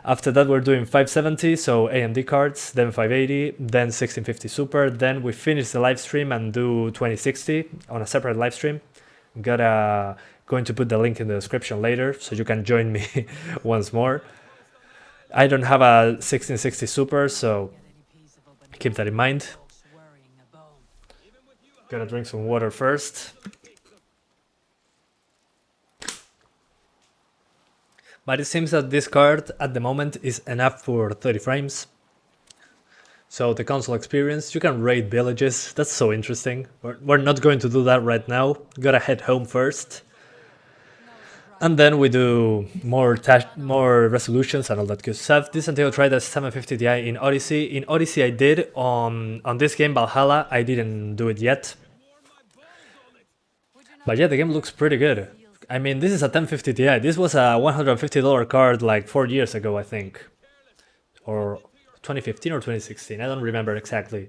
After that, we're doing 570, so AMD cards, then 580, then 1650 Super, then we finish the live stream and do 2060 on a separate live stream. Going to put the link in the description later, so you can join me once more. I don't have a 1660 Super, so keep that in mind. Gotta drink some water first. But it seems that this card at the moment is enough for 30 frames. So the console experience, you can raid villages, that's so interesting. We're not going to do that right now, gotta head home first. And then we do more resolutions and all that good stuff. This Santiago tried the 750 Ti in Odyssey. In Odyssey I did, on this game Valhalla I didn't do it yet. But yeah, the game looks pretty good. I mean, this is a 1050 Ti. This was a $150 card like 4 years ago, I think. Or 2015 or 2016, I don't remember exactly.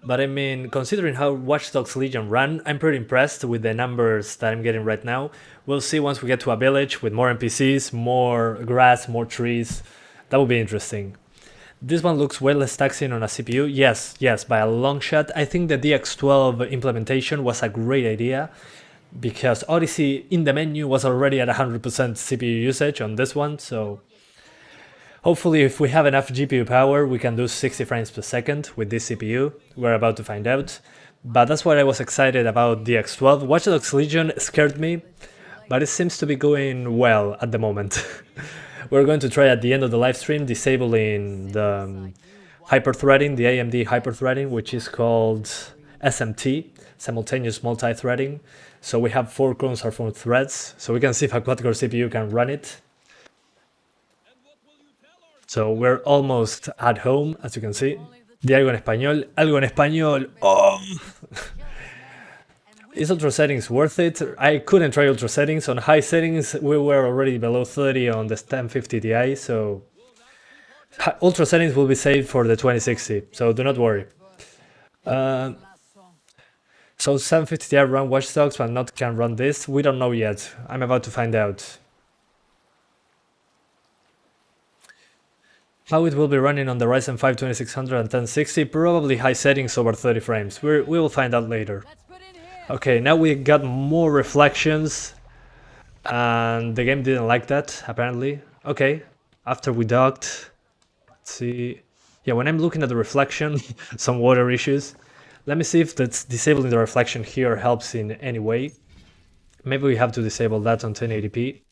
But I mean, considering how Watch Dogs Legion ran, I'm pretty impressed with the numbers that I'm getting right now. We'll see once we get to a village with more NPCs, more grass, more trees. That will be interesting. This one looks way less taxing on a CPU. Yes, by a long shot. I think the DX12 implementation was a great idea, because Odyssey in the menu was already at 100% CPU usage on this one, so hopefully if we have enough GPU power we can do 60 frames per second with this CPU. We're about to find out, but that's why I was excited about DX12. Watch Dogs Legion scared me, but it seems to be going well at the moment. We're going to try at the end of the live stream disabling the hyperthreading, the AMD hyperthreading, which is called SMT, simultaneous multi-threading. So we have 4 Chrome 4 threads, so we can see if a quad-core CPU can run it. So we're almost at home, as you can see. Di algo en español, algo en español. Oh! Is ultra settings worth it? I couldn't try ultra settings. On high settings, we were already below 30 on the 1050 Ti, so ultra settings will be saved for the 2060, so do not worry. So 750 Ti run Watch Dogs, but not can run this. We don't know yet. I'm about to find out. How it will be running on the Ryzen 5 2600 and 1060, probably high settings over 30 frames. We will find out later. Okay, now we got more reflections, and the game didn't like that, apparently. Okay, after we docked, let's see. Yeah, when I'm looking at the reflection, some water issues. Let me see if that's disabling the reflection here helps in any way. Maybe we have to disable that on 1080p.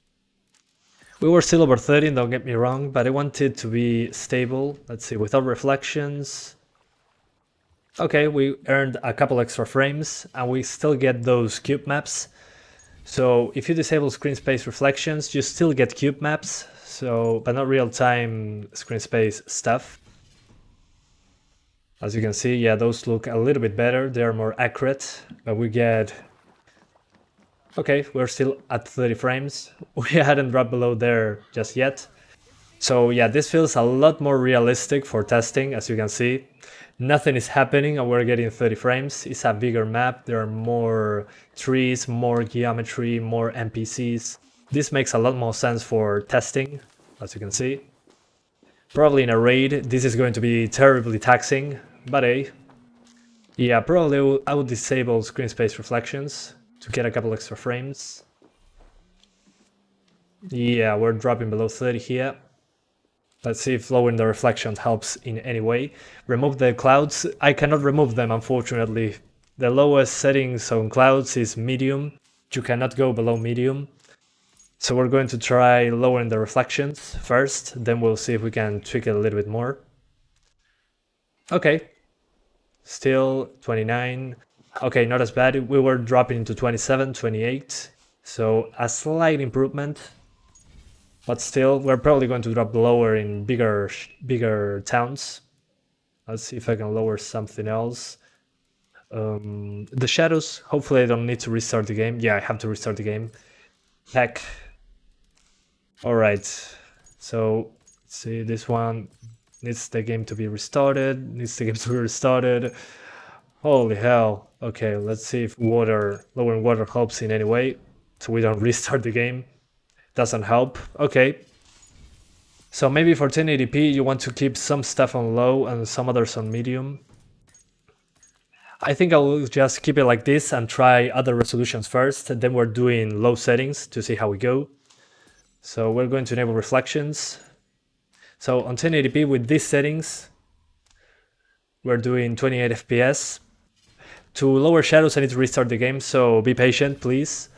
We were still over 30, don't get me wrong, but I want it to be stable. Let's see, without reflections. Okay, we earned a couple extra frames, and we still get those cube maps. So if you disable screen space reflections, you still get cube maps, so but not real-time screen space stuff. As you can see, yeah, those look a little bit better. They are more accurate, but we get... Okay, we're still at 30 frames. We hadn't dropped below there just yet. So yeah, this feels a lot more realistic for testing, as you can see. Nothing is happening and we're getting 30 frames. It's a bigger map, there are more trees, more geometry, more NPCs. This makes a lot more sense for testing, as you can see. Probably in a raid, this is going to be terribly taxing, but hey. Yeah, probably I would disable screen space reflections to get a couple extra frames. Yeah, we're dropping below 30 here. Let's see if lowering the reflection helps in any way. Remove the clouds. I cannot remove them, unfortunately. The lowest settings on clouds is medium. You cannot go below medium. So we're going to try lowering the reflections first, then we'll see if we can tweak it a little bit more. Okay. Still 29. Okay, not as bad. We were dropping to 27, 28. So a slight improvement. But still, we're probably going to drop lower in bigger towns. Let's see if I can lower something else. The shadows, hopefully I don't need to restart the game. Yeah, I have to restart the game. Heck. Alright, so let's see, this one needs the game to be restarted. Holy hell. Okay, let's see if lowering water helps in any way. So we don't restart the game. Doesn't help. Okay. So maybe for 1080p you want to keep some stuff on low and some others on medium. I think I will just keep it like this and try other resolutions first, and then we're doing low settings to see how we go. So we're going to enable reflections. So on 1080p with these settings, we're doing 28 FPS. To lower shadows I need to restart the game, so be patient please.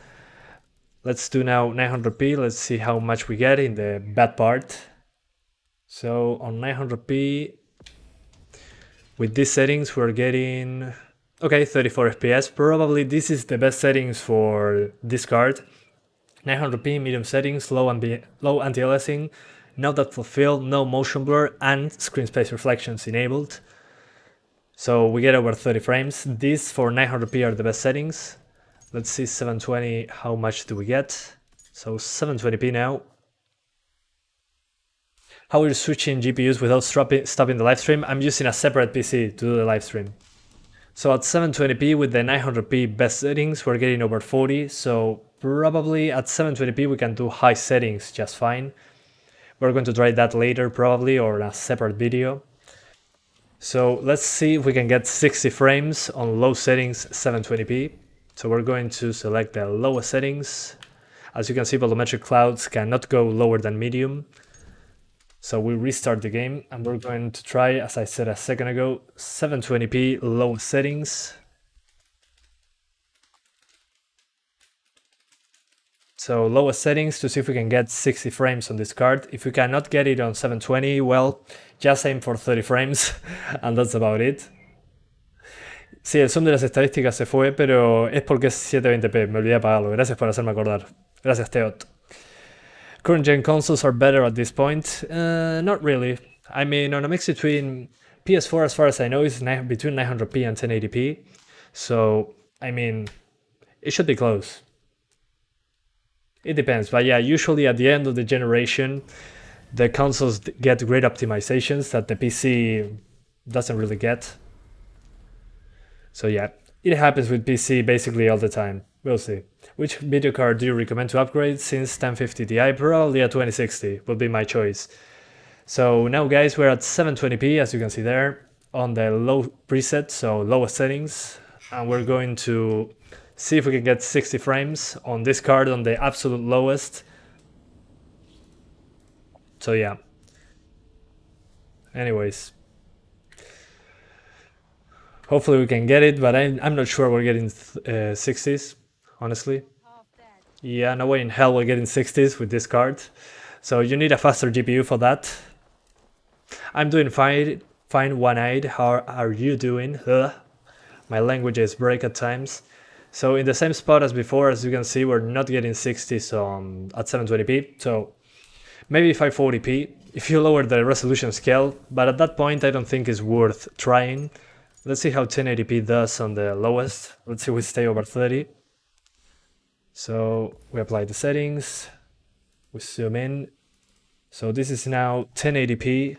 Let's do now 900p, let's see how much we get in the bad part. So on 900p, with these settings we're getting, okay, 34 FPS. Probably this is the best settings for this card. 900p, medium settings, low anti-aliasing, no depth of field, no motion blur, and screen space reflections enabled. So we get over 30 frames. These for 900p are the best settings. Let's see 720, how much do we get? So 720p now. How are you switching GPUs without stopping the live stream? I'm using a separate PC to do the live stream. So at 720p with the 900p best settings, we're getting over 40. So probably at 720p we can do high settings just fine. We're going to try that later probably, or in a separate video. So let's see if we can get 60 frames on low settings 720p. So we're going to select the lowest settings. As you can see, volumetric clouds cannot go lower than medium. So we restart the game and we're going to try, as I said a second ago, 720p low settings. So lowest settings to see if we can get 60 frames on this card. If we cannot get it on 720, well, just aim for 30 frames and that's about it. Sí, el zoom de las estadísticas se fue, pero es porque es 720p, me olvidé apagarlo. Gracias por hacerme acordar. Gracias, Teot. Current gen consoles are better at this point? Not really. I mean, on a mix between PS4, as far as I know, is between 900p and 1080p. So, I mean, it should be close. It depends, but yeah, usually at the end of the generation, the consoles get great optimizations that the PC doesn't really get. So yeah, it happens with PC basically all the time. We'll see. Which video card do you recommend to upgrade? Since 1050 Ti, probably a 2060 would be my choice. So now guys, we're at 720p as you can see there on the low preset, so lowest settings, and we're going to see if we can get 60 frames on this card on the absolute lowest. So yeah. Anyways. Hopefully we can get it, but I'm not sure we're getting 60s, honestly. Yeah, no way in hell we're getting 60s with this card. So you need a faster GPU for that. I'm doing fine, one-eyed. How are you doing? My languages break at times. So in the same spot as before, as you can see, we're not getting 60s at 720p. So maybe 540p if you lower the resolution scale, but at that point I don't think it's worth trying. Let's see how 1080p does on the lowest. Let's see if we stay over 30. So we apply the settings, we zoom in. So this is now 1080p,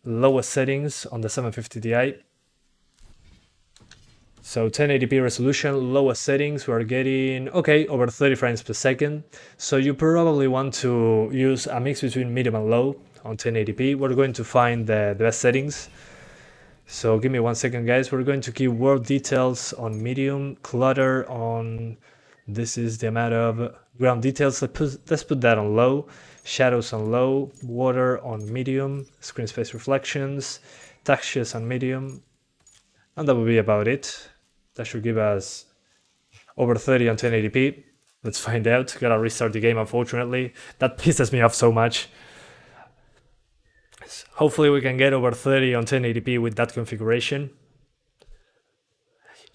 lowest settings on the 750 Ti. So 1080p resolution, lowest settings, we're getting, okay, over 30 frames per second. So you probably want to use a mix between medium and low on 1080p. We're going to find the best settings. So give me 1 second guys, we're going to keep world details on medium, clutter on, this is the amount of ground details, let's put that on low, shadows on low, water on medium, screen space reflections, textures on medium, and that will be about it. That should give us over 30 on 1080p. Let's find out, gotta restart the game unfortunately, that pisses me off so much. Hopefully we can get over 30 on 1080p with that configuration.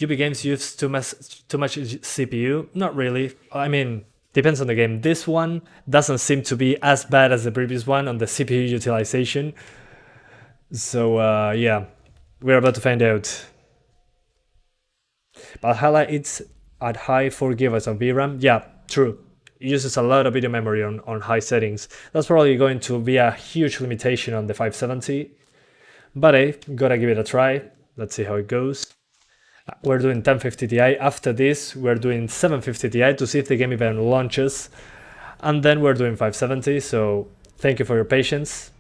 UB games use too much CPU? Not really. I mean, depends on the game. This one doesn't seem to be as bad as the previous one on the CPU utilization. So yeah, we're about to find out. Valhalla, it's at high 4 GB of VRAM. Yeah, true. It uses a lot of video memory on high settings. That's probably going to be a huge limitation on the 570. But hey, gotta give it a try. Let's see how it goes. We're doing 1050 Ti. After this, we're doing 750 Ti to see if the game even launches. And then we're doing 570, so thank you for your patience.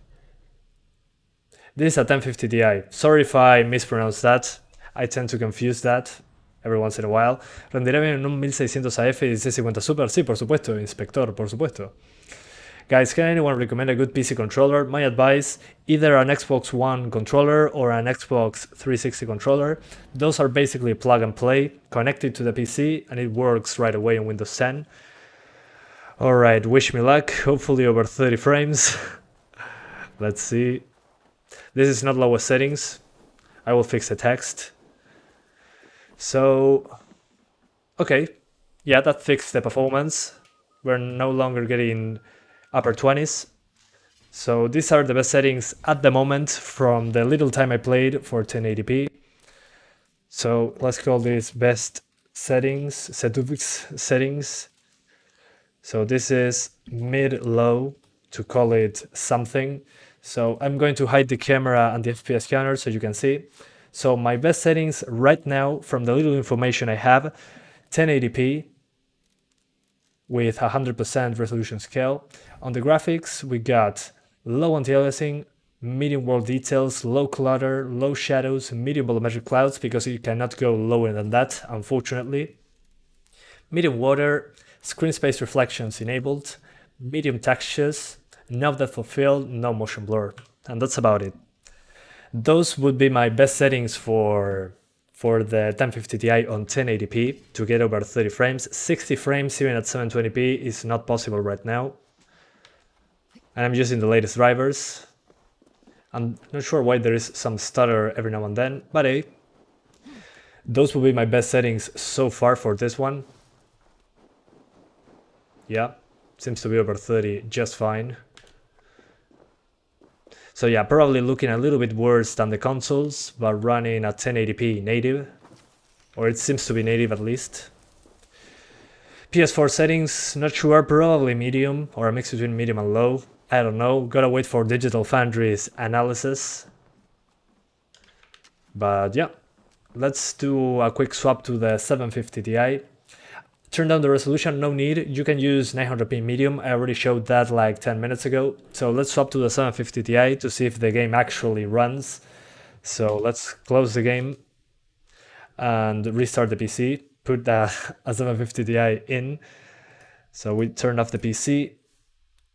This is a 1050 Ti. Sorry if I mispronounced that. I tend to confuse that every once in a while. ¿Rendirá bien en un 1600 AF y 1650 Super? Sí, por supuesto, inspector, por supuesto. Guys, can anyone recommend a good PC controller? My advice, either an Xbox One controller or an Xbox 360 controller. Those are basically plug and play, connected to the PC, and it works right away in Windows 10. Alright, wish me luck, hopefully over 30 frames. Let's see. This is not lowest settings. I will fix the text. So, okay, yeah, that fixed the performance. We're no longer getting upper 20s. So these are the best settings at the moment from the little time I played for 1080p. So let's call this best settings, settings. So this is mid-low to call it something. So I'm going to hide the camera and the FPS counter so you can see. So my best settings right now, from the little information I have, 1080p with 100% resolution scale. On the graphics, we got low anti-aliasing, medium world details, low clutter, low shadows, medium volumetric clouds, because you cannot go lower than that, unfortunately. Medium water, screen space reflections enabled, medium textures, no depth of field, no motion blur, and that's about it. Those would be my best settings for the 1050 Ti on 1080p to get over 30 frames. 60 frames even at 720p is not possible right now. And I'm using the latest drivers. I'm not sure why there is some stutter every now and then, but hey, those will be my best settings so far for this one. Yeah, seems to be over 30 just fine. So yeah, probably looking a little bit worse than the consoles, but running at 1080p native, or it seems to be native at least. PS4 settings, not sure, probably medium, or a mix between medium and low. I don't know, gotta wait for Digital Foundry's analysis. But yeah, let's do a quick swap to the 750 Ti. Turn down the resolution, no need. You can use 900p medium. I already showed that like 10 minutes ago. So let's swap to the 750 Ti to see if the game actually runs. So let's close the game and restart the PC. Put a 750 Ti in. So we turn off the PC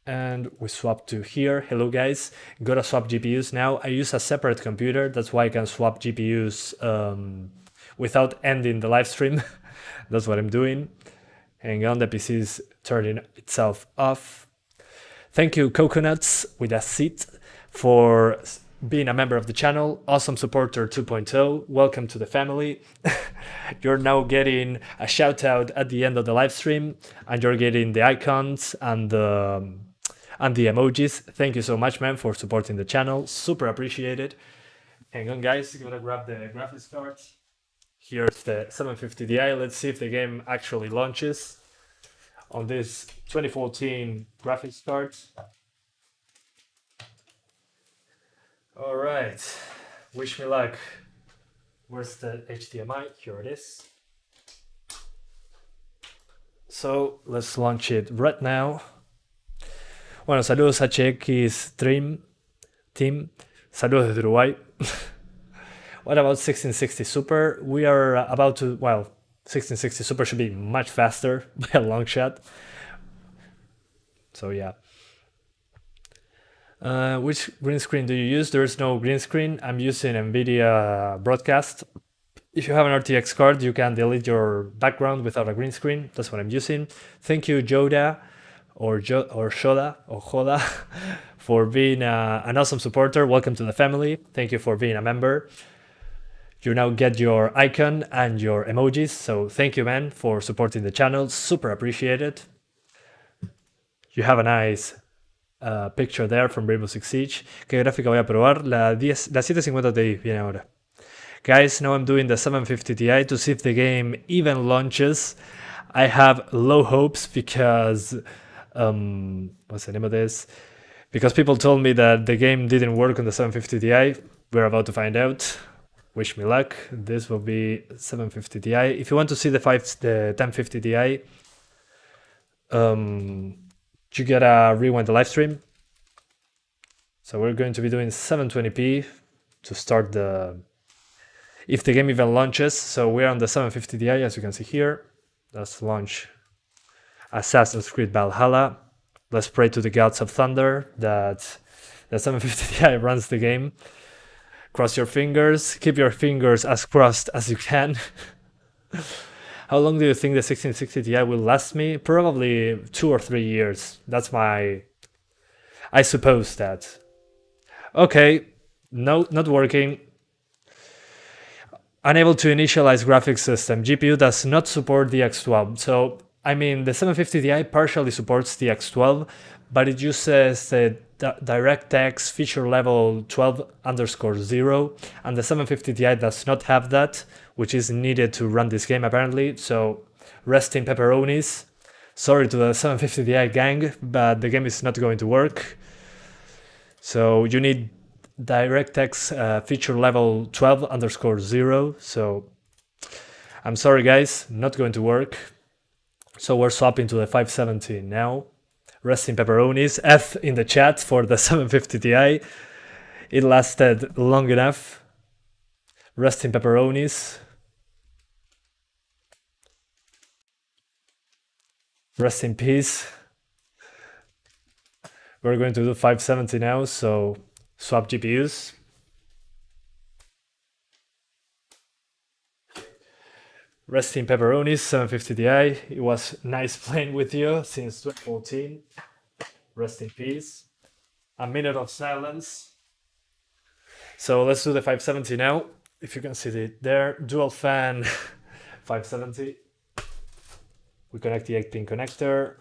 and we swap to here. Hello guys, gotta swap GPUs now. I use a separate computer, that's why I can swap GPUs without ending the live stream. That's what I'm doing. Hang on, the PC is turning itself off. Thank you, Coconuts with a seat, for being a member of the channel. Awesome Supporter 2.0. Welcome to the family. You're now getting a shout out at the end of the live stream, and you're getting the icons and the emojis. Thank you so much, man, for supporting the channel. Super appreciated. Hang on, guys. Gonna grab the graphics card. Here's the 750 Ti. Let's see if the game actually launches on this 2014 graphics card. All right. Wish me luck. Where's the HDMI? Here it is. So let's launch it right now. Bueno, saludos HX Team. Saludos desde Uruguay. What about 1660 Super? We are about to, well, 1660 Super should be much faster by a long shot. So yeah. Which green screen do you use? There is no green screen. I'm using NVIDIA Broadcast. If you have an RTX card, you can delete your background without a green screen. That's what I'm using. Thank you, Joda or Joda for being an awesome supporter. Welcome to the family. Thank you for being a member. You now get your icon and your emojis. So thank you, man, for supporting the channel. Super appreciated. You have a nice picture there from Rainbow Six Siege. ¿Qué gráfica voy a probar? La 750 Ti viene ahora. Guys, now I'm doing the 750 Ti to see if the game even launches. I have low hopes because what's the name of this? Because people told me that the game didn't work on the 750 Ti. We're about to find out. Wish me luck. This will be 750 Ti. If you want to see the 1050 Ti, you gotta rewind the live stream. So we're going to be doing 720p to start if the game even launches. So we're on the 750 Ti, as you can see here. Let's launch Assassin's Creed Valhalla. Let's pray to the gods of thunder that the 750 Ti runs the game. Cross your fingers. Keep your fingers as crossed as you can. How long do you think the 1660 Ti will last me? Probably 2 or 3 years. That's my... I suppose that. Okay. No, not working. Unable to initialize graphics system. GPU does not support the X12. So, I mean, the 750 Ti partially supports the X12, but it uses the DirectX feature level 12_0, and the 750 Ti does not have that, which is needed to run this game apparently. So, rest in pepperonis. Sorry to the 750 Ti gang, but the game is not going to work. So, you need DirectX feature level 12_0. So, I'm sorry guys, not going to work. So we're swapping to the 570 now. Rest in pepperonis. F in the chat for the 750 Ti. It lasted long enough. Rest in pepperonis. Rest in peace. We're going to do 570 now, so swap GPUs. Rest in pepperonis, 750 Ti. It was nice playing with you since 2014. Rest in peace. A minute of silence. So let's do the 570 now. If you can see it there, dual fan 570. We connect the 8-pin connector.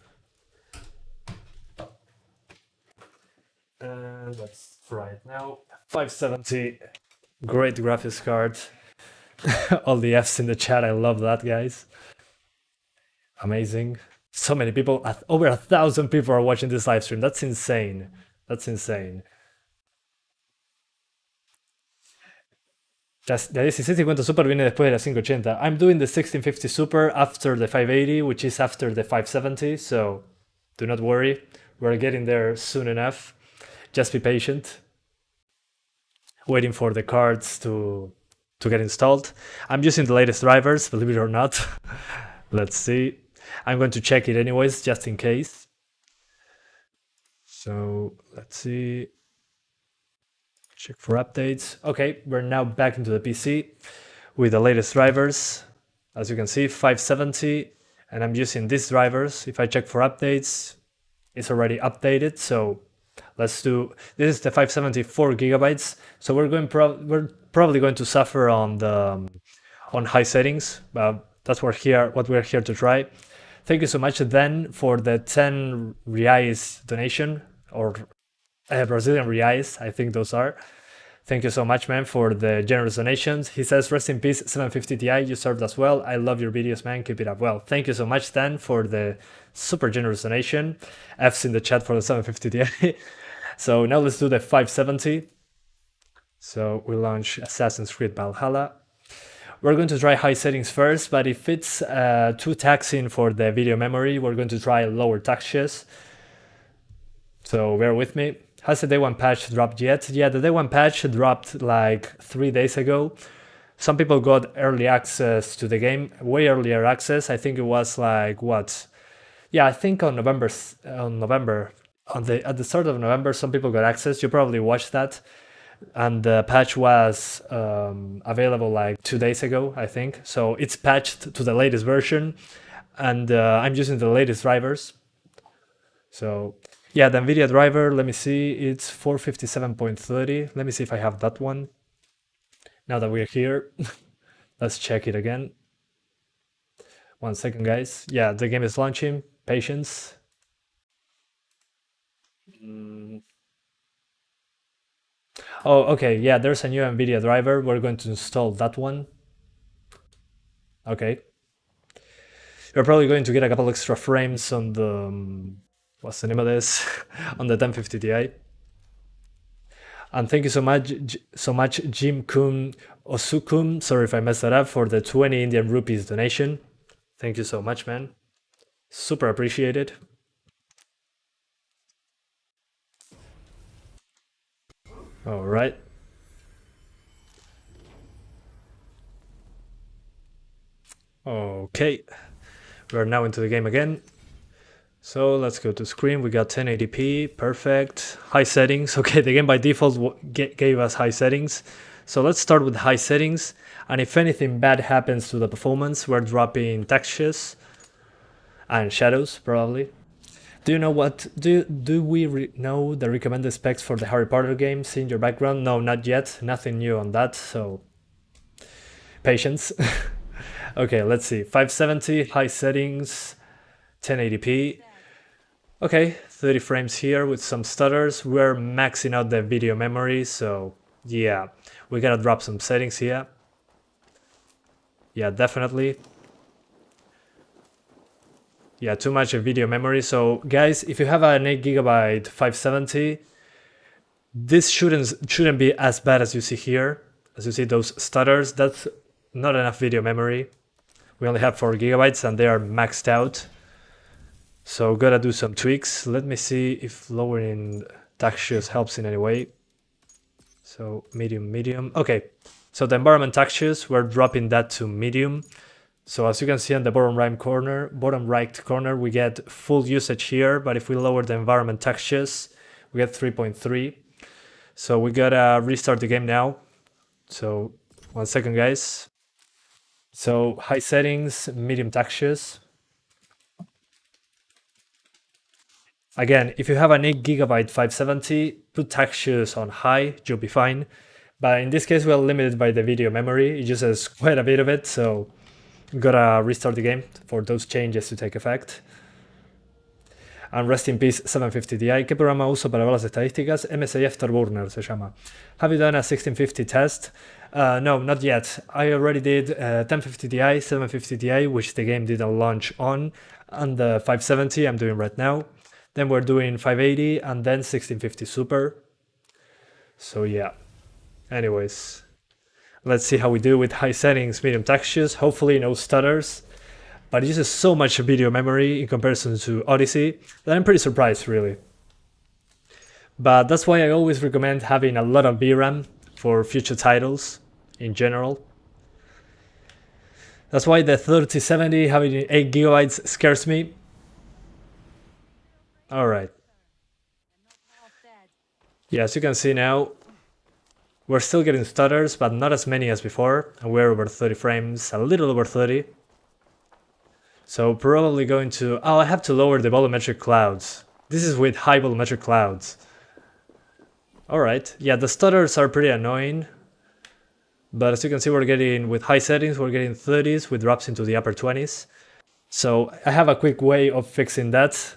And let's try it now. 570, great graphics card. All the Fs in the chat, I love that, guys. Amazing. So many people, over 1,000 people are watching this live stream. That's insane. That's insane. La 1650 Super viene después de la 580. I'm doing the 1650 Super after the 580, which is after the 570, so do not worry. We're getting there soon enough. Just be patient. Waiting for the cards to get installed. I'm using the latest drivers, believe it or not. Let's see. I'm going to check it anyways, just in case. So let's see. Check for updates. Okay, we're now back into the PC with the latest drivers. As you can see, 570, and I'm using these drivers. If I check for updates, it's already updated. So let's do. This is the 574 gigabytes. So we're probably going to suffer on the on high settings. That's what we're here to try. Thank you so much, then, for the 10 reais donation, or Brazilian reais, I think those are. Thank you so much, man, for the generous donations. He says, rest in peace, 750 Ti, you served us well. I love your videos, man, keep it up. Well, thank you so much, Dan, for the super generous donation. F's in the chat for the 750 Ti. So now let's do the 570. So we launch Assassin's Creed Valhalla. We're going to try high settings first, but if it's too taxing for the video memory, we're going to try lower textures. So bear with me. Has the day one patch dropped yet? Yeah, the day one patch dropped like 3 days ago. Some people got early access to the game, way earlier access. I think it was like what? Yeah, I think at the start of November, some people got access. You probably watched that. And the patch was available like 2 days ago, I think. So it's patched to the latest version, and I'm using the latest drivers. So yeah, the NVIDIA driver, let me see, it's 457.30. Let me see if I have that one. Now that we're here, let's check it again. 1 second, guys. Yeah, the game is launching. Patience. Oh, okay, yeah, there's a new NVIDIA driver. We're going to install that one. Okay. You're probably going to get a couple extra frames on the, what's the name of this? On the 1050 Ti. And thank you so much, Jim Kun Osukum, sorry if I messed that up, for the 20 Indian rupees donation. Thank you so much, man. Super appreciated. All right. Okay, we're now into the game again. So let's go to screen. We got 1080p, perfect. High settings. Okay, the game by default gave us high settings. So let's start with high settings. And if anything bad happens to the performance, we're dropping textures and shadows probably. Do you know what? Do we know the recommended specs for the Harry Potter games in your background? No, not yet. Nothing new on that. So patience. Okay, let's see. 570 high settings, 1080p. Okay, 30 frames here with some stutters. We're maxing out the video memory, so yeah, we gotta drop some settings here. Yeah, definitely. Yeah, too much of video memory. So guys, if you have an 8GB 570, this shouldn't be as bad as you see here. As you see those stutters, that's not enough video memory. We only have 4 GB and they are maxed out. So gotta do some tweaks. Let me see if lowering textures helps in any way. So medium. Okay, so the environment textures, we're dropping that to medium. So as you can see on the bottom right corner, we get full usage here, but if we lower the environment textures, we get 3.3. So we gotta restart the game now. So 1 second, guys. So high settings, medium textures. Again, if you have an 8GB 570, put textures on high, you'll be fine. But in this case, we're limited by the video memory. It uses quite a bit of it, so we gotta restart the game for those changes to take effect. And rest in peace 750 Ti. ¿Qué programa uso para ver las estadísticas? MSI Afterburner se llama. Have you done a 1650 test? No, not yet. I already did 1050 Ti, 750 Ti, which the game didn't launch on, and the 570 I'm doing right now. Then we're doing 580 and then 1650 Super. So yeah. Anyways, Let's see how we do with high settings, medium textures, hopefully no stutters. But it uses so much video memory in comparison to Odyssey that I'm pretty surprised, really. But that's why I always recommend having a lot of VRAM for future titles in general. That's why the 3070 having 8 GB scares me. Alright. Yeah, as you can see now, we're still getting stutters, but not as many as before, and we're over 30 frames, a little over 30. So probably going to... Oh, I have to lower the volumetric clouds. This is with high volumetric clouds. Alright, yeah, the stutters are pretty annoying. But as you can see, we're getting, with high settings, we're getting 30s with drops into the upper 20s. So I have a quick way of fixing that.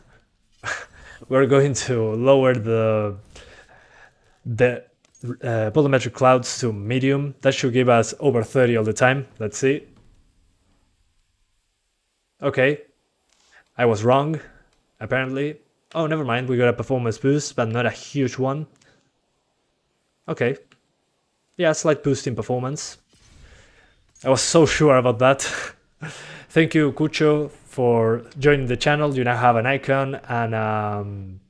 We're going to lower the volumetric clouds to medium. That should give us over 30 all the time. Let's see. Okay, I was wrong, apparently. Oh, never mind, we got a performance boost, but not a huge one. Okay. Yeah, a slight boost in performance. I was so sure about that. Thank you, Cucho, for joining the channel. You now have an icon and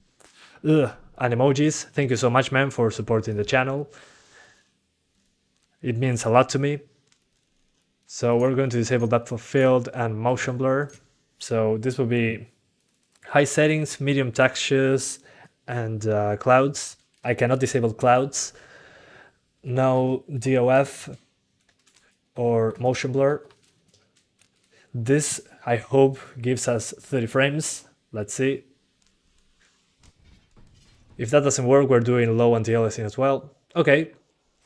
emojis. Thank you so much, man, for supporting the channel. It means a lot to me. So we're going to disable depth of field and motion blur. So this will be high settings, medium textures, and clouds. I cannot disable clouds. No DOF or motion blur. This, I hope, gives us 30 frames. Let's see. If that doesn't work, we're doing low anti-aliasing as well. Okay,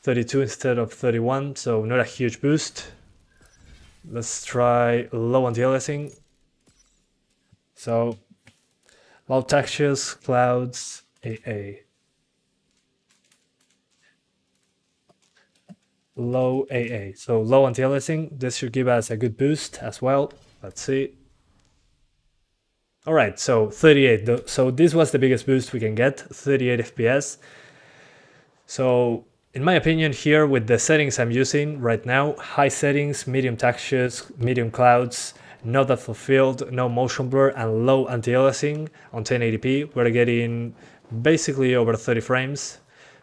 32 instead of 31, so not a huge boost. Let's try low anti-aliasing. So, low textures, clouds, AA. Low AA. So low anti-aliasing. This should give us a good boost as well. Let's see. Alright, so 38. So this was the biggest boost we can get, 38 FPS. So in my opinion here with the settings I'm using right now, high settings, medium textures, medium clouds, no depth of field, no motion blur, and low anti-aliasing on 1080p, we're getting basically over 30 frames.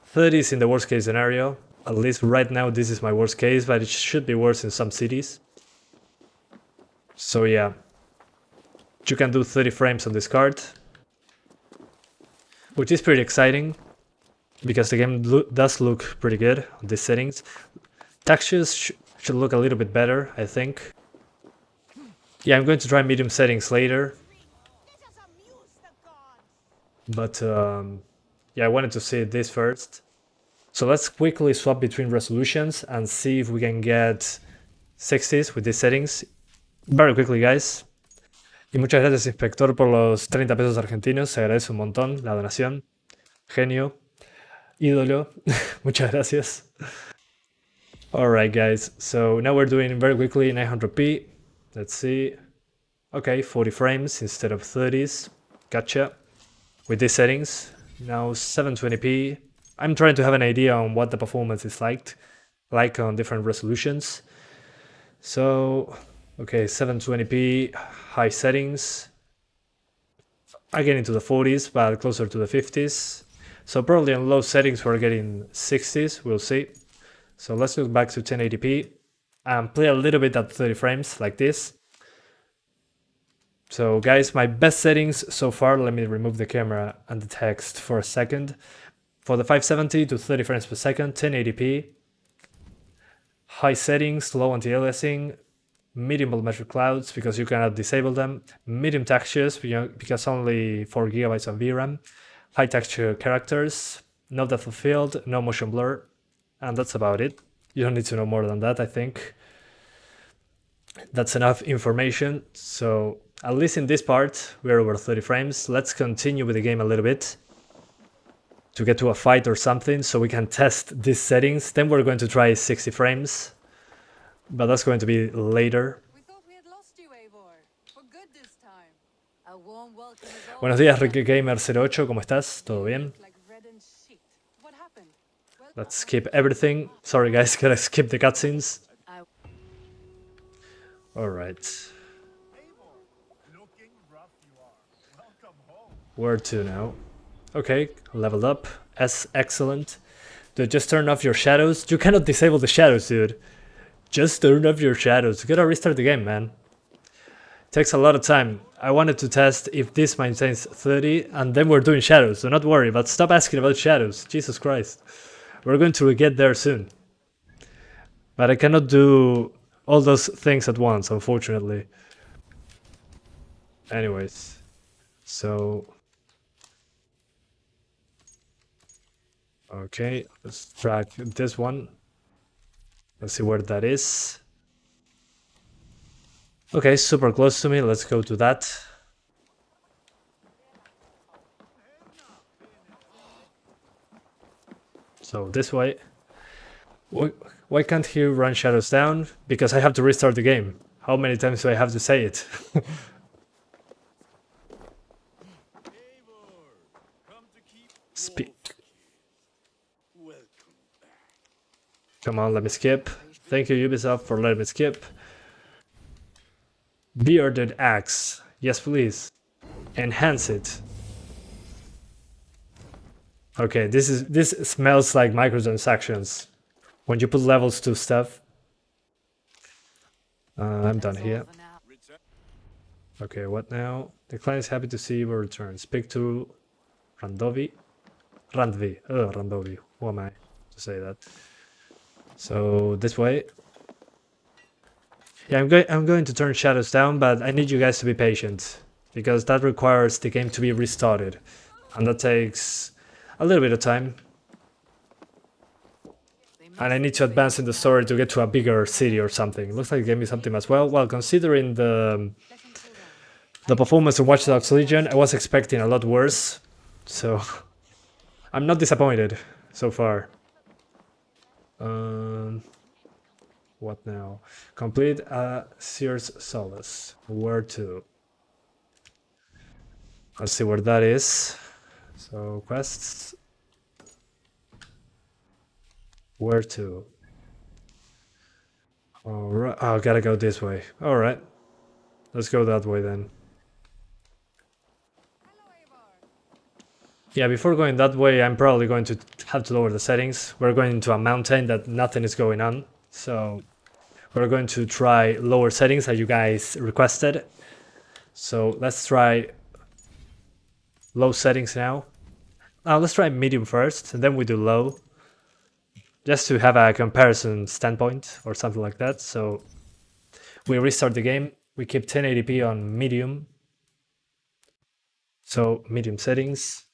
30 is in the worst case scenario. At least right now this is my worst case, but it should be worse in some cities. So yeah, you can do 30 frames on this card, which is pretty exciting because the game does look pretty good on these settings. Textures should look a little bit better, I think. Yeah, I'm going to try medium settings later. But yeah, I wanted to see this first. So let's quickly swap between resolutions and see if we can get 60s with these settings. Very quickly, guys. Y muchas gracias, Inspector, por los 30 pesos argentinos. Se agradece un montón la donación. Genio. Ídolo. Muchas gracias. Alright, guys. So now we're doing very quickly 900p. Let's see. Okay, 40 frames instead of 30s. Gotcha. With these settings. Now 720p. I'm trying to have an idea on what the performance is like on different resolutions. So, okay, 720p, high settings. I get into the 40s, but closer to the 50s. So probably on low settings we're getting 60s, we'll see. So let's look back to 1080p and play a little bit at 30 frames like this. So guys, my best settings so far, let me remove the camera and the text for a second. For the 570 to 30 frames per second, 1080p, high settings, low anti-aliasing, medium volumetric clouds because you cannot disable them, medium textures because only 4 GB of VRAM, high texture characters, no depth of field, no motion blur, and that's about it. You don't need to know more than that, I think. That's enough information. So at least in this part, we're over 30 frames. Let's continue with the game a little bit to get to a fight or something so we can test these settings. Then we're going to try 60 frames, but that's going to be later. We thought we had lost you, Eivor. For good this time. A warm welcome is all. Buenos días, Ricky Gamer 08, ¿cómo estás? ¿Todo bien? Like red and shit. What happened? Well, Let's skip everything. Sorry guys, gotta skip the cutscenes. Alright. Where to now? Okay, leveled up. Excellent. Dude, just turn off your shadows. You cannot disable the shadows, dude. Just turn off your shadows. You gotta restart the game, man. Takes a lot of time. I wanted to test if this maintains 30 and then we're doing shadows, so not worry, but stop asking about shadows. Jesus Christ. We're going to get there soon. But I cannot do all those things at once, unfortunately. Anyways. So... okay, let's track this one. Let's see where that is. Okay, super close to me. Let's go to that. So this way. Why can't he run shadows down? Because I have to restart the game. How many times do I have to say it? Speak. Come on, let me skip. Thank you, Ubisoft, for letting me skip. Bearded axe. Yes, please. Enhance it. Okay, this smells like microtransactions. When you put levels to stuff. I'm done here. Okay, what now? The client is happy to see your return. Speak to Randvi. Randvi. Who am I to say that? So this way. Yeah, I'm going to turn shadows down, but I need you guys to be patient because that requires the game to be restarted, and that takes a little bit of time. And I need to advance in the story to get to a bigger city or something. Looks like the game is optimal as well. Well, considering the performance of Watch Dogs Legion, I was expecting a lot worse, so I'm not disappointed so far. What now? Complete Sears Solace. Where to? Let's see where that is. So quests. Where to? Alright. Oh, gotta go this way. Alright. Let's go that way then. Yeah, before going that way, I'm probably going to have to lower the settings. We're going into a mountain that nothing is going on. So we're going to try lower settings that you guys requested. So let's try low settings now. Let's try medium first, and then we do low. Just to have a comparison standpoint or something like that. So we restart the game. We keep 1080p on medium. So medium settings.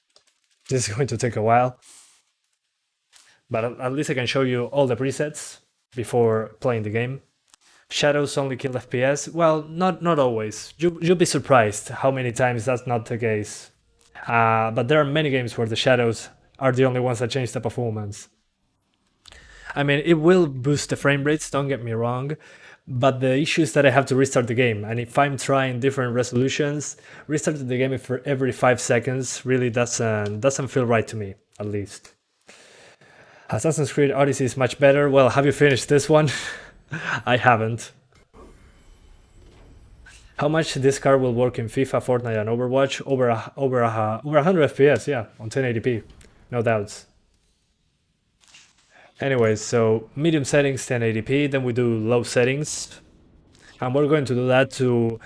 This is going to take a while. But at least I can show you all the presets before playing the game. Shadows only kill FPS. Well, not always. You'll be surprised how many times that's not the case. But there are many games where the shadows are the only ones that change the performance. I mean, it will boost the frame rates, don't get me wrong, but the issue is that I have to restart the game, and if I'm trying different resolutions, restarting the game for every 5 seconds really doesn't feel right to me, at least. Assassin's Creed Odyssey is much better. Well, have you finished this one? I haven't. How much this card will work in FIFA, Fortnite, and Overwatch? Over 100 FPS, yeah, on 1080p, no doubts. Anyway, so medium settings 1080p, then we do low settings. And we're going to do that to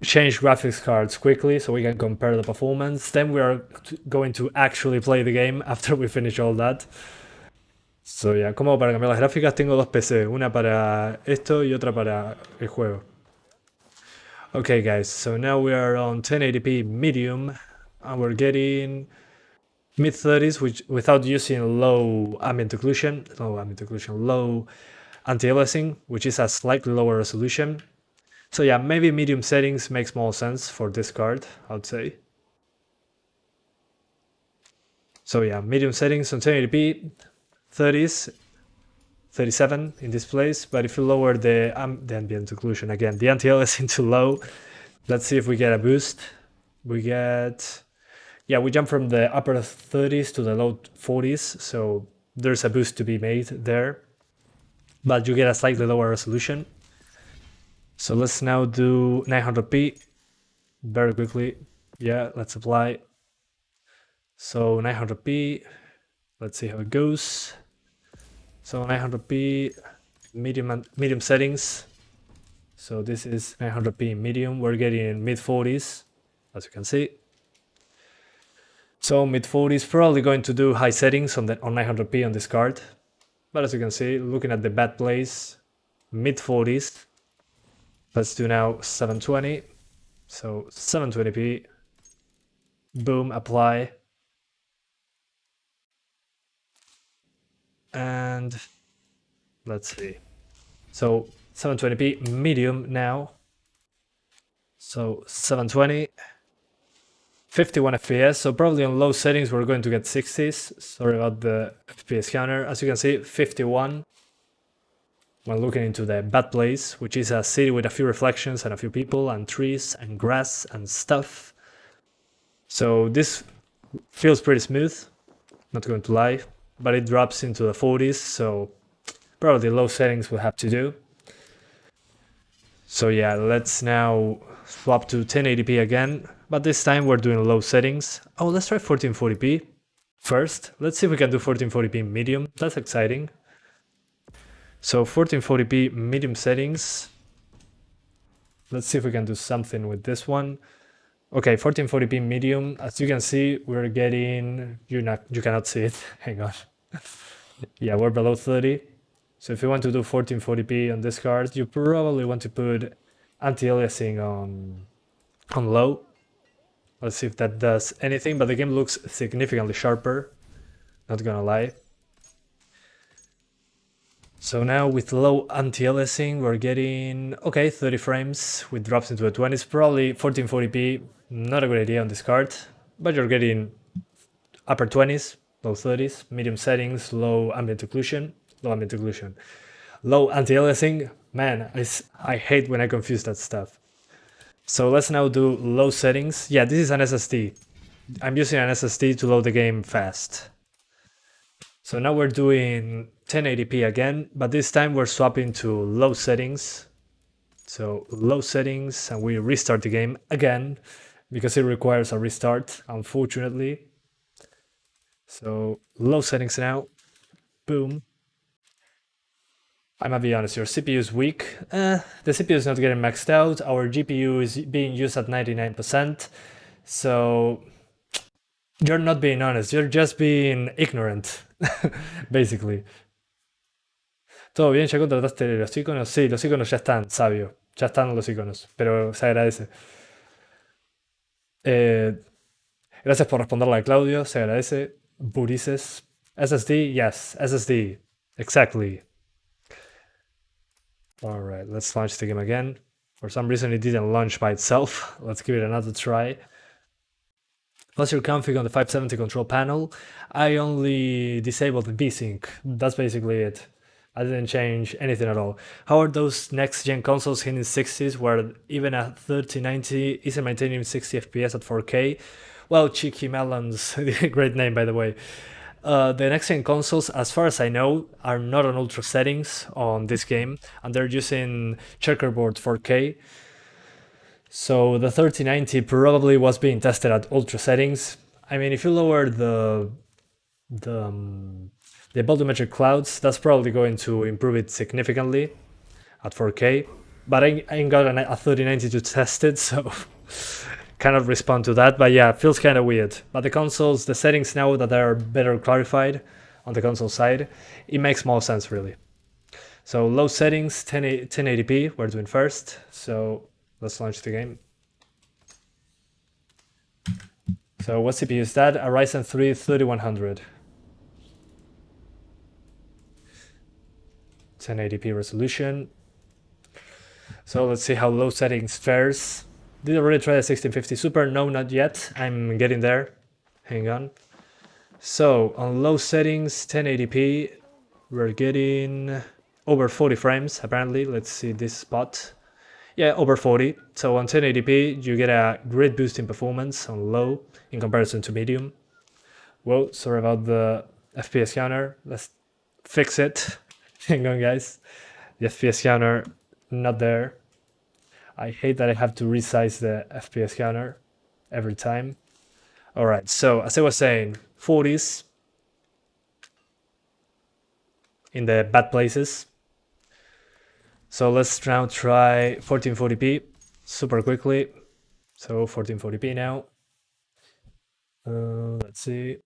change graphics cards quickly so we can compare the performance. Then we are going to actually play the game after we finish all that. So yeah, como para cambiar las gráficas tengo dos PC, una para esto y otra para el juego. Okay guys, so now we are on 1080p medium and we're getting mid-30s without using low ambient occlusion, low anti-aliasing, which is a slightly lower resolution. So yeah, maybe medium settings makes more sense for this card, I would say. So yeah, medium settings on 1080p, 30s, 37 in this place, but if you lower the ambient occlusion again, the anti-aliasing to low, let's see if we get a boost. Yeah, we jump from the upper 30s to the low 40s, so there's a boost to be made there, but you get a slightly lower resolution. So let's now do 900p very quickly. Yeah, let's apply. So 900p, let's see how it goes. So 900p, medium settings. So this is 900p medium. We're getting mid 40s, as you can see. So mid 40s, probably going to do high settings on 900p on this card. But as you can see, looking at the bad plays, mid 40s. Let's do now 720. So 720p. Boom, apply. And let's see. So 720p medium now. So 720. 51 FPS, so probably on low settings we're going to get 60s. Sorry about the FPS counter. As you can see, 51 when looking into the bad place, which is a city with a few reflections and a few people and trees and grass and stuff. So this feels pretty smooth, not going to lie, but it drops into the 40s, so probably low settings will have to do. So yeah, let's now swap to 1080p again, but this time we're doing low settings. Oh, let's try 1440p first. Let's see if we can do 1440p medium. That's exciting. So 1440p medium settings. Let's see if we can do something with this one. Okay, 1440p medium. As you can see, we're getting, you cannot see it. Hang on. Yeah, we're below 30. So if you want to do 1440p on this card, you probably want to put anti-aliasing on low. Let's see if that does anything, but the game looks significantly sharper, not gonna lie. So now with low anti-aliasing, we're getting, okay, 30 frames with drops into the 20s, probably 1440p, not a good idea on this card, but you're getting upper 20s, low 30s, medium settings, low ambient occlusion, low anti-aliasing. Man, I hate when I confuse that stuff. So let's now do low settings. Yeah, this is an SSD. I'm using an SSD to load the game fast. So now we're doing 1080p again, but this time we're swapping to low settings. So low settings, and we restart the game again because it requires a restart, unfortunately. So low settings now. Boom. I'm gonna be honest, your CPU is weak. The CPU is not getting maxed out. Our GPU is being used at 99%. So you're not being honest, you're just being ignorant, basically. ¿Todo bien? ¿Ya contrataste los iconos? Sí, los iconos ya están, sabio. Ya están los iconos, pero se agradece. Gracias por responderle a Claudio, se agradece. Burises. SSD? Yes, SSD. Exactly. Alright, let's launch the game again. For some reason it didn't launch by itself. Let's give it another try. What's your config on the 570 control panel? I only disabled the VSync. That's basically it. I didn't change anything at all. How are those next-gen consoles hitting 60s where even a 3090 isn't maintaining 60 FPS at 4K? Well, Cheeky Melons, great name by the way. The next-gen consoles, as far as I know, are not on ultra settings on this game, and they're using checkerboard 4K. So the 3090 probably was being tested at ultra settings. I mean, if you lower the volumetric clouds, that's probably going to improve it significantly at 4K. But I ain't got a 3090 to test it, so cannot respond to that. But yeah, it feels kind of weird. But the consoles, the settings now that are better clarified on the console side, it makes more sense really. So low settings, 1080p, we're doing first. So let's launch the game. So what CPU is that? A Ryzen 3 3100. 1080p resolution. So let's see how low settings fares. Did I already try the 1650 Super? No, not yet. I'm getting there. Hang on. So on low settings, 1080p, we're getting over 40 frames apparently. Let's see this spot. Yeah, over 40. So on 1080p, you get a great boost in performance on low in comparison to medium. Whoa, sorry about the FPS counter. Let's fix it. Hang on, guys. The FPS counter, not there. I hate that I have to resize the FPS counter every time. All right, so as I was saying, 40s in the bad places. So let's now try 1440p super quickly. So 1440p now. Let's see.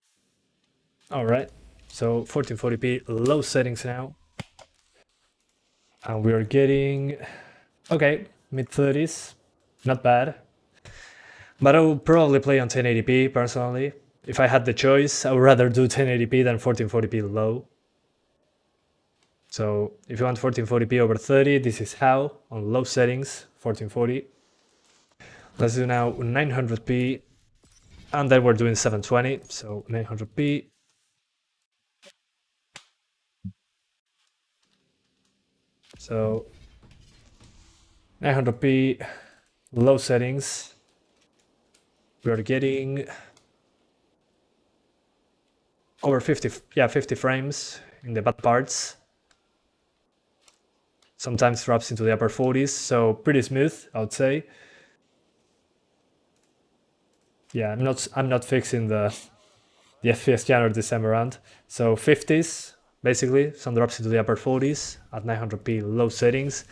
All right, so 1440p low settings now. And we're getting, okay, mid 30s, not bad. But I would probably play on 1080p personally. If I had the choice, I would rather do 1080p than 1440p low. So if you want 1440p over 30, this is how, on low settings, 1440. Let's do now 900p, and then we're doing 720, so 900p. So 900p, low settings. We're getting over 50 frames in the bad parts. Sometimes drops into the upper 40s, so pretty smooth, I would say. Yeah, I'm not fixing the FPS counter this time around. So 50s, basically, some drops into the upper 40s at 900p low settings.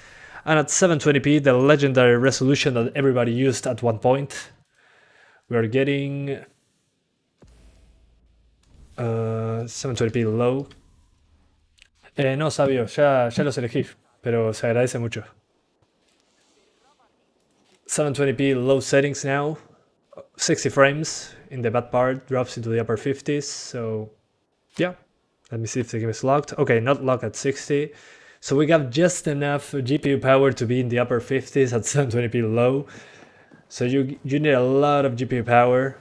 And at 720p, the legendary resolution that everybody used at one point, we are getting 720p low. No, Sabio, ya los elegí, pero se agradece mucho. 720p low settings now, 60 frames in the bad part, drops into the upper 50s, so yeah. Let me see if the game is locked. Okay, not locked at 60. So we got just enough GPU power to be in the upper 50s at 720p low. So you need a lot of GPU power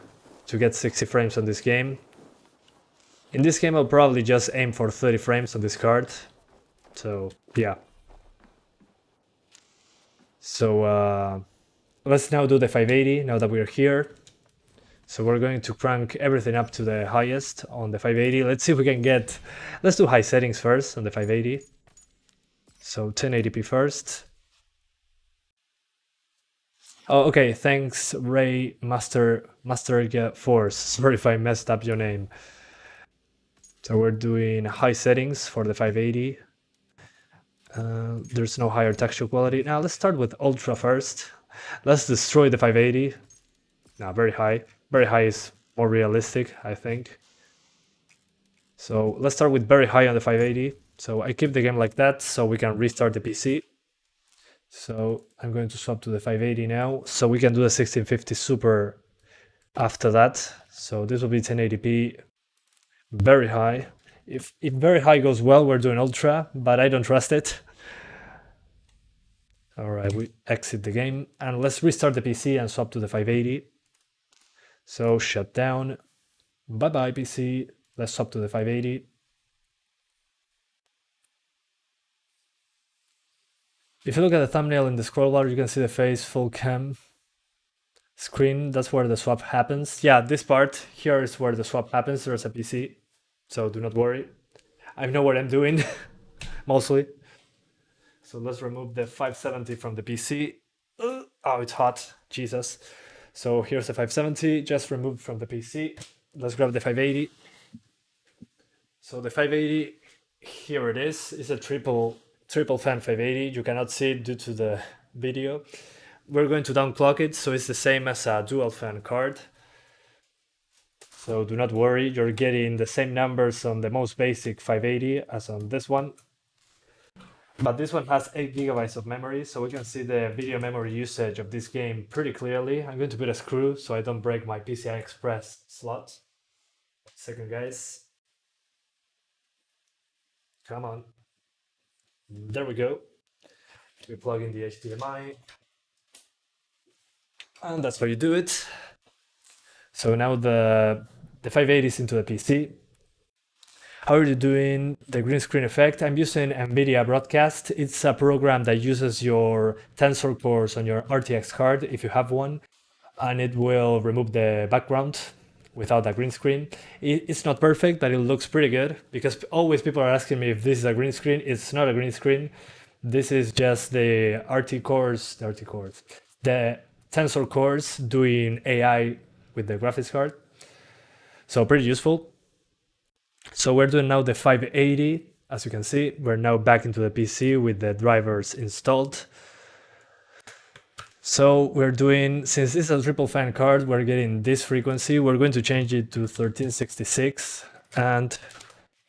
to get 60 frames on this game. In this game, I'll probably just aim for 30 frames on this card. So yeah. So let's now do the 580 now that we're here. So we're going to crank everything up to the highest on the 580. Let's see if we can get, let's do high settings first on the 580. So 1080p first. Oh, okay, thanks Ray Master Force. Sorry if I messed up your name. So we're doing high settings for the 580. There's no higher texture quality. Now let's start with Ultra first. Let's destroy the 580. Now very high. Very high is more realistic, I think. So let's start with very high on the 580. So I keep the game like that so we can restart the PC. So I'm going to swap to the 580 now, so we can do the 1650 Super after that. So this will be 1080p, very high. If very high goes well, we're doing Ultra, but I don't trust it. All right, we exit the game and let's restart the PC and swap to the 580. So shut down. Bye-bye PC. Let's swap to the 580. If you look at the thumbnail in the scroll bar, you can see the face full cam screen. That's where the swap happens. Yeah, this part here is where the swap happens. There's a PC, so do not worry. I know what I'm doing, mostly. So let's remove the 570 from the PC. Oh, it's hot, Jesus. So here's the 570, just removed from the PC. Let's grab the 580. So the 580, here it is. It's a triple fan 580. You cannot see it due to the video. We're going to downclock it, so it's the same as a dual fan card. So do not worry, you're getting the same numbers on the most basic 580 as on this one. But this one has 8 GB of memory, so we can see the video memory usage of this game pretty clearly. I'm going to put a screw so I don't break my PCI Express slot. Second, guys. Come on. There we go. We plug in the HDMI. And that's how you do it. So now the 580 is into the PC. How are you doing the green screen effect? I'm using NVIDIA Broadcast. It's a program that uses your Tensor cores on your RTX card, if you have one, and it will remove the background without that green screen. It's not perfect, but it looks pretty good, because always people are asking me if this is a green screen. It's not a green screen. This is just the the Tensor cores doing AI with the graphics card. So pretty useful. So we're doing now the 580. As you can see, we're now back into the PC with the drivers installed. So we're doing, since it's a triple fan card, we're getting this frequency. We're going to change it to 1366 and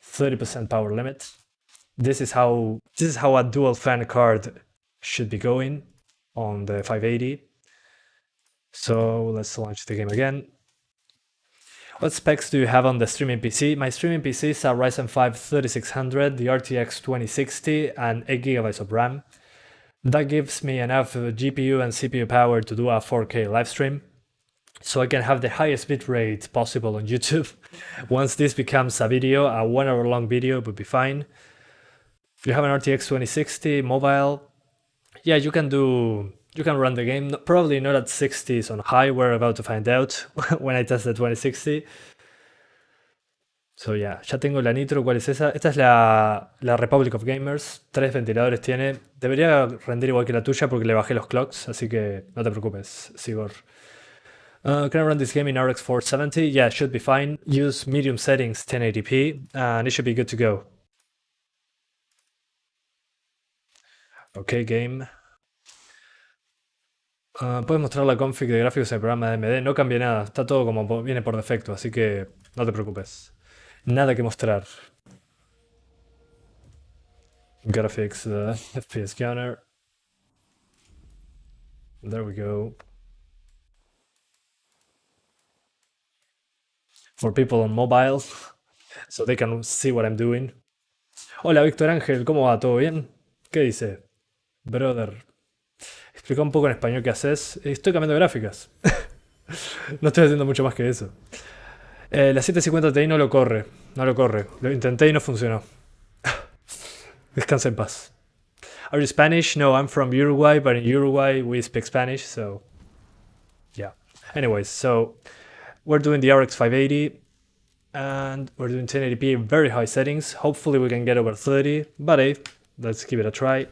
30% power limit. This is how a dual fan card should be going on the 580. So let's launch the game again. What specs do you have on the streaming PC? My streaming PC is a Ryzen 5 3600, the RTX 2060, and 8GB of RAM. That gives me enough GPU and CPU power to do a 4K livestream, so I can have the highest bitrate possible on YouTube. Once this becomes a video, a 1 hour long video would be fine. If you have an RTX 2060 mobile, yeah, you can run the game, probably not at 60s on high, we're about to find out when I test the 2060. So yeah, ya tengo la Nitro. ¿Cuál es esa? Esta es la Republic of Gamers. 3 ventiladores tiene. Debería rendir igual que la tuya porque le bajé los clocks, así que no te preocupes, Sigor. Can I run this game in RX 470? Yeah, it should be fine. Use medium settings 1080p and it should be good to go. Okay, game. Puedes mostrar la config de gráficos en el programa de AMD. No cambié nada, está todo como viene por defecto, así que no te preocupes. Nada que mostrar. Gotta fix the FPS counter. There we go. For people on mobile, so they can see what I'm doing. Hola, Víctor Ángel, ¿cómo va? ¿Todo bien? ¿Qué dice? Brother, explica un poco en español qué haces. Estoy cambiando gráficas. No estoy haciendo mucho más que eso. La 750 Ti no lo corre. Lo intenté y no funcionó. Descansa en paz. Are you Spanish? No, I'm from Uruguay, but in Uruguay we speak Spanish, so yeah. Anyways, so we're doing the RX 580 and we're doing 1080p in very high settings. Hopefully we can get over 30, but hey, let's give it a try.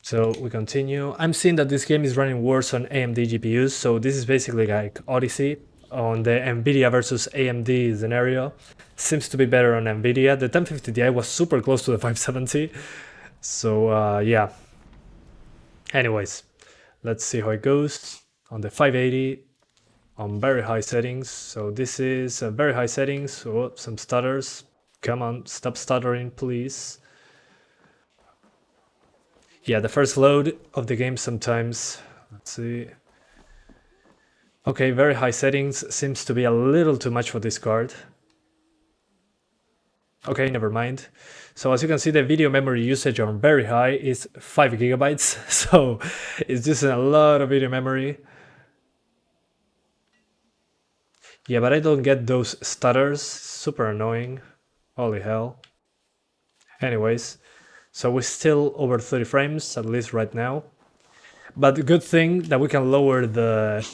So we continue. I'm seeing that this game is running worse on AMD GPUs, so this is basically like Odyssey on the Nvidia versus AMD scenario. Seems to be better on Nvidia. The 1050 Ti was super close to the 570, so yeah. Anyways, let's see how it goes on the 580 on very high settings. So this is very high settings, so some stutters. Come on, stop stuttering, please. Yeah, the first load of the game sometimes. Let's see. Okay, very high settings. Seems to be a little too much for this card. Okay, never mind. So as you can see, the video memory usage on very high is 5 gigabytes. So it's using a lot of video memory. Yeah, but I don't get those stutters. Super annoying. Holy hell. Anyways, so we're still over 30 frames, at least right now. But the good thing that we can lower the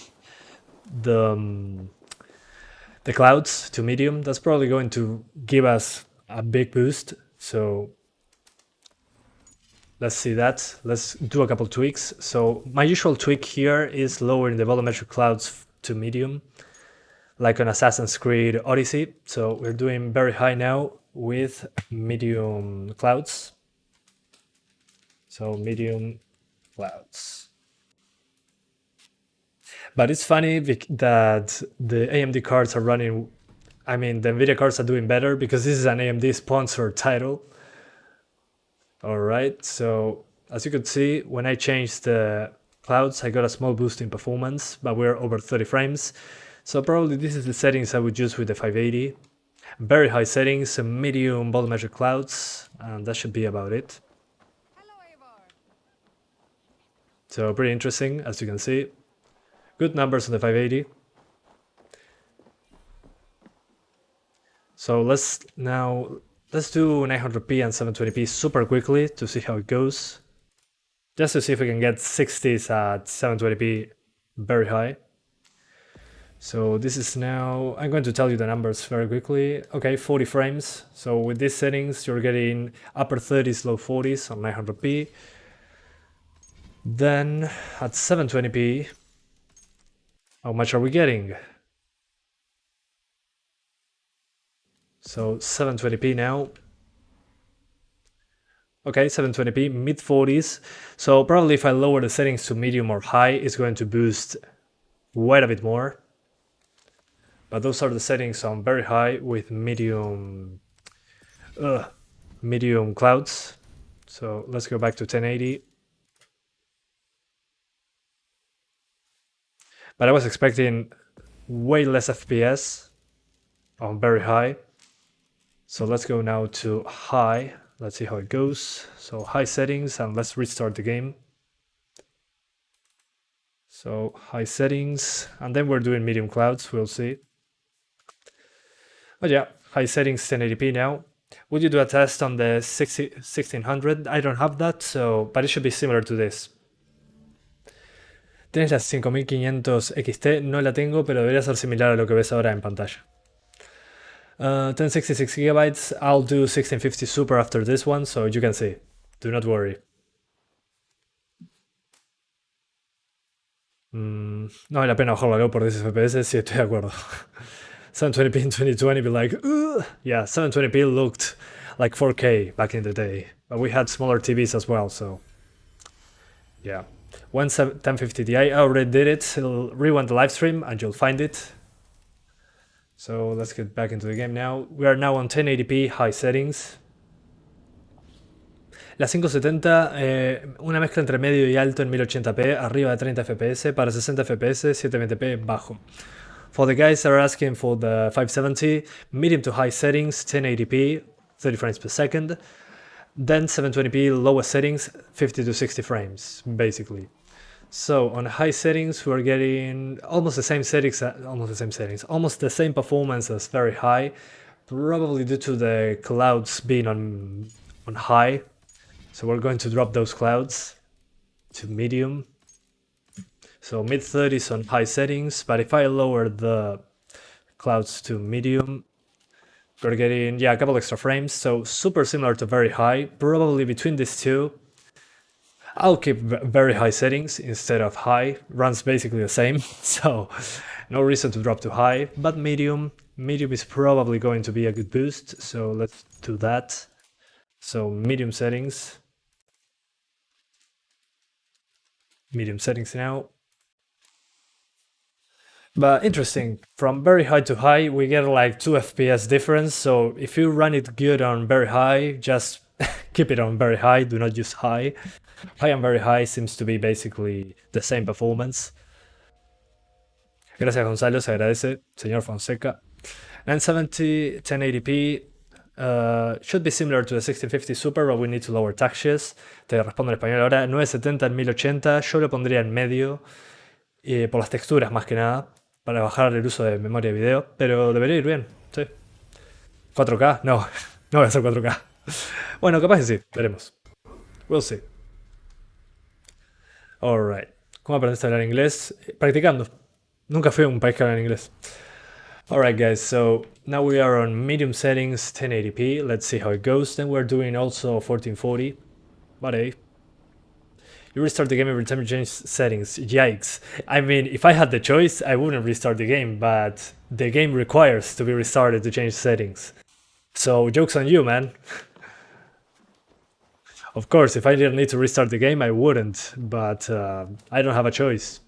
clouds to medium. That's probably going to give us a big boost. So let's see that. Let's do a couple tweaks. So my usual tweak here is lowering the volumetric clouds to medium, like on Assassin's Creed Odyssey. So we're doing very high now with medium clouds. So medium clouds. But it's funny that the AMD cards are running, I mean, the NVIDIA cards are doing better because this is an AMD sponsored title. All right, so as you could see, when I changed the clouds, I got a small boost in performance, but we're over 30 frames. So probably this is the settings I would use with the 580. Very high settings, medium volumetric clouds, and that should be about it. Hello, Eivor. So pretty interesting, as you can see. Good numbers on the 580. So let's do 900p and 720p super quickly to see how it goes. Just to see if we can get 60s at 720p very high. So this is now, I'm going to tell you the numbers very quickly. Okay, 40 frames. So with these settings, you're getting upper 30s, low 40s on 900p. Then at 720p, how much are we getting? So 720p now. Okay, 720p, mid 40s. So probably if I lower the settings to medium or high, it's going to boost quite a bit more. But those are the settings on very high with medium clouds. So let's go back to 1080. But I was expecting way less FPS on very high. So let's go now to high. Let's see how it goes. So high settings, and let's restart the game. So high settings, and then we're doing medium clouds, we'll see. But yeah, high settings 1080p now. Would you do a test on the 1600? I don't have that, but it should be similar to this. Tienes la 5500 XT, no la tengo, pero debería ser similar a lo que ves ahora en pantalla. 1066 gigabytes, I'll do 1650 Super after this one, so you can see. Do not worry. No vale la pena bajarlo por 10 FPS, sí, estoy de acuerdo. 720p in 2020, be like, ugh. Yeah, 720p looked like 4K back in the day, but we had smaller TVs as well, so yeah. 1050 Ti, I already did it. I'll rewind the live stream and you'll find it. So let's get back into the game now. We are now on 1080p high settings. La 570, una mezcla entre medio y alto en 1080p, arriba de 30 fps, para 60 fps, 720p bajo. For the guys that are asking for the 570, medium to high settings, 1080p, 30 frames per second. Then 720p lowest settings, 50 to 60 frames, basically. So on high settings, we're getting almost the same settings, almost the same performance as very high, probably due to the clouds being on high. So we're going to drop those clouds to medium. So mid 30s on high settings, but if I lower the clouds to medium, we're getting, a couple extra frames. So super similar to very high, probably between these two. I'll keep very high settings instead of high, runs basically the same, so no reason to drop to high, but medium is probably going to be a good boost, so let's do that. So medium settings now. But interesting, from very high to high, we get like 2 FPS difference, so if you run it good on very high, just keep it on very high, do not use high. High and very high seems to be basically the same performance. Gracias Gonzalo, se agradece, señor Fonseca. 970, 1080p, should be similar to the 1650 Super, but we need to lower touches. Te respondo en español ahora. 970 en 1080, yo lo pondría en medio, por las texturas más que nada, para bajar el uso de memoria de video, pero debería ir bien, sí. 4K, no voy a hacer 4K. Bueno, capaz que sí, veremos. We'll see. Alright. ¿Cómo aprendiste a hablar inglés? Practicando. Nunca fui a un país que habla inglés. Alright guys, so now we are on medium settings, 1080p. Let's see how it goes. Then we're doing also 1440. But hey. You restart the game every time you change settings. Yikes. I mean, if I had the choice, I wouldn't restart the game, but the game requires to be restarted to change settings. So, joke's on you, man. Of course, if I didn't need to restart the game, I wouldn't, but I don't have a choice.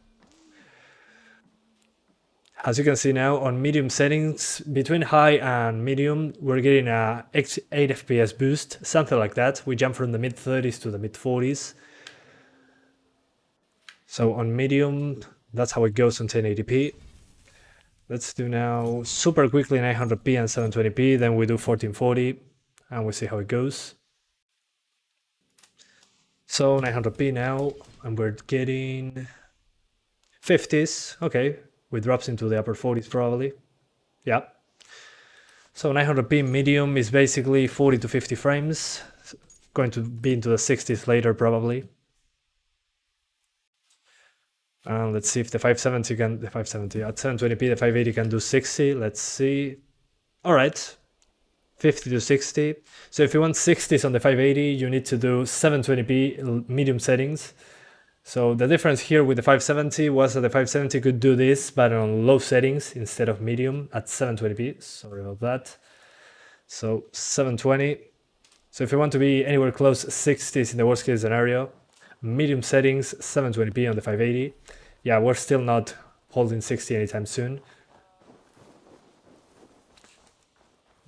As you can see now, on medium settings, between high and medium, we're getting a 8 FPS boost, something like that. We jump from the mid 30s to the mid 40s. So on medium, that's how it goes on 1080p. Let's do now super quickly 900p and 720p, then we do 1440, and we see how it goes. So 900p now, and we're getting 50s, okay, we drops into the upper 40s probably, yeah. So 900p medium is basically 40 to 50 frames, going to be into the 60s later probably. Let's see if the 570 can, the 570 at 720p, the 580 can do 60. Let's see. All right, 50 to 60. So if you want 60s on the 580, you need to do 720p medium settings. So the difference here with the 570 was that the 570 could do this, but on low settings instead of medium at 720p. Sorry about that. So 720. So if you want to be anywhere close 60s in the worst case scenario, medium settings, 720p on the 580. Yeah, we're still not holding 60 anytime soon.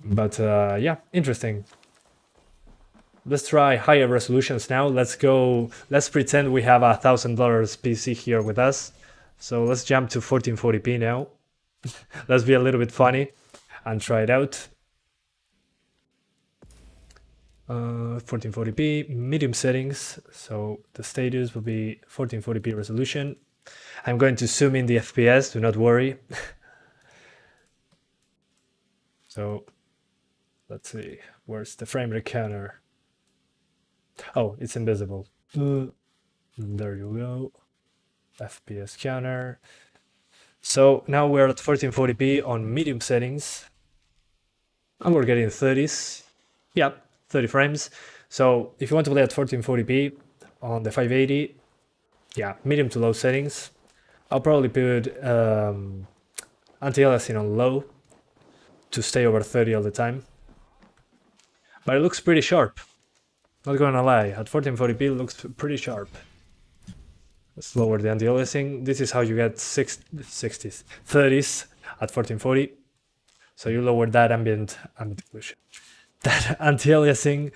But yeah, interesting. Let's try higher resolutions now. Let's pretend we have $1,000 PC here with us. So let's jump to 1440p now. Let's be a little bit funny and try it out. 1440p, medium settings. So the status will be 1440p resolution. I'm going to zoom in the FPS, do not worry. So let's see, where's the frame rate counter? Oh, it's invisible. There you go. FPS counter. So now we're at 1440p on medium settings. And we're getting 30s. Yep, 30 frames. So if you want to play at 1440p on the 580, yeah, medium to low settings. I'll probably put anti-aliasing on low to stay over 30 all the time. But it looks pretty sharp. Not gonna lie, at 1440p it looks pretty sharp. Let's lower the anti-aliasing. This is how you get 60s, 30s at 1440. So you lower that ambient occlusion, that anti-aliasing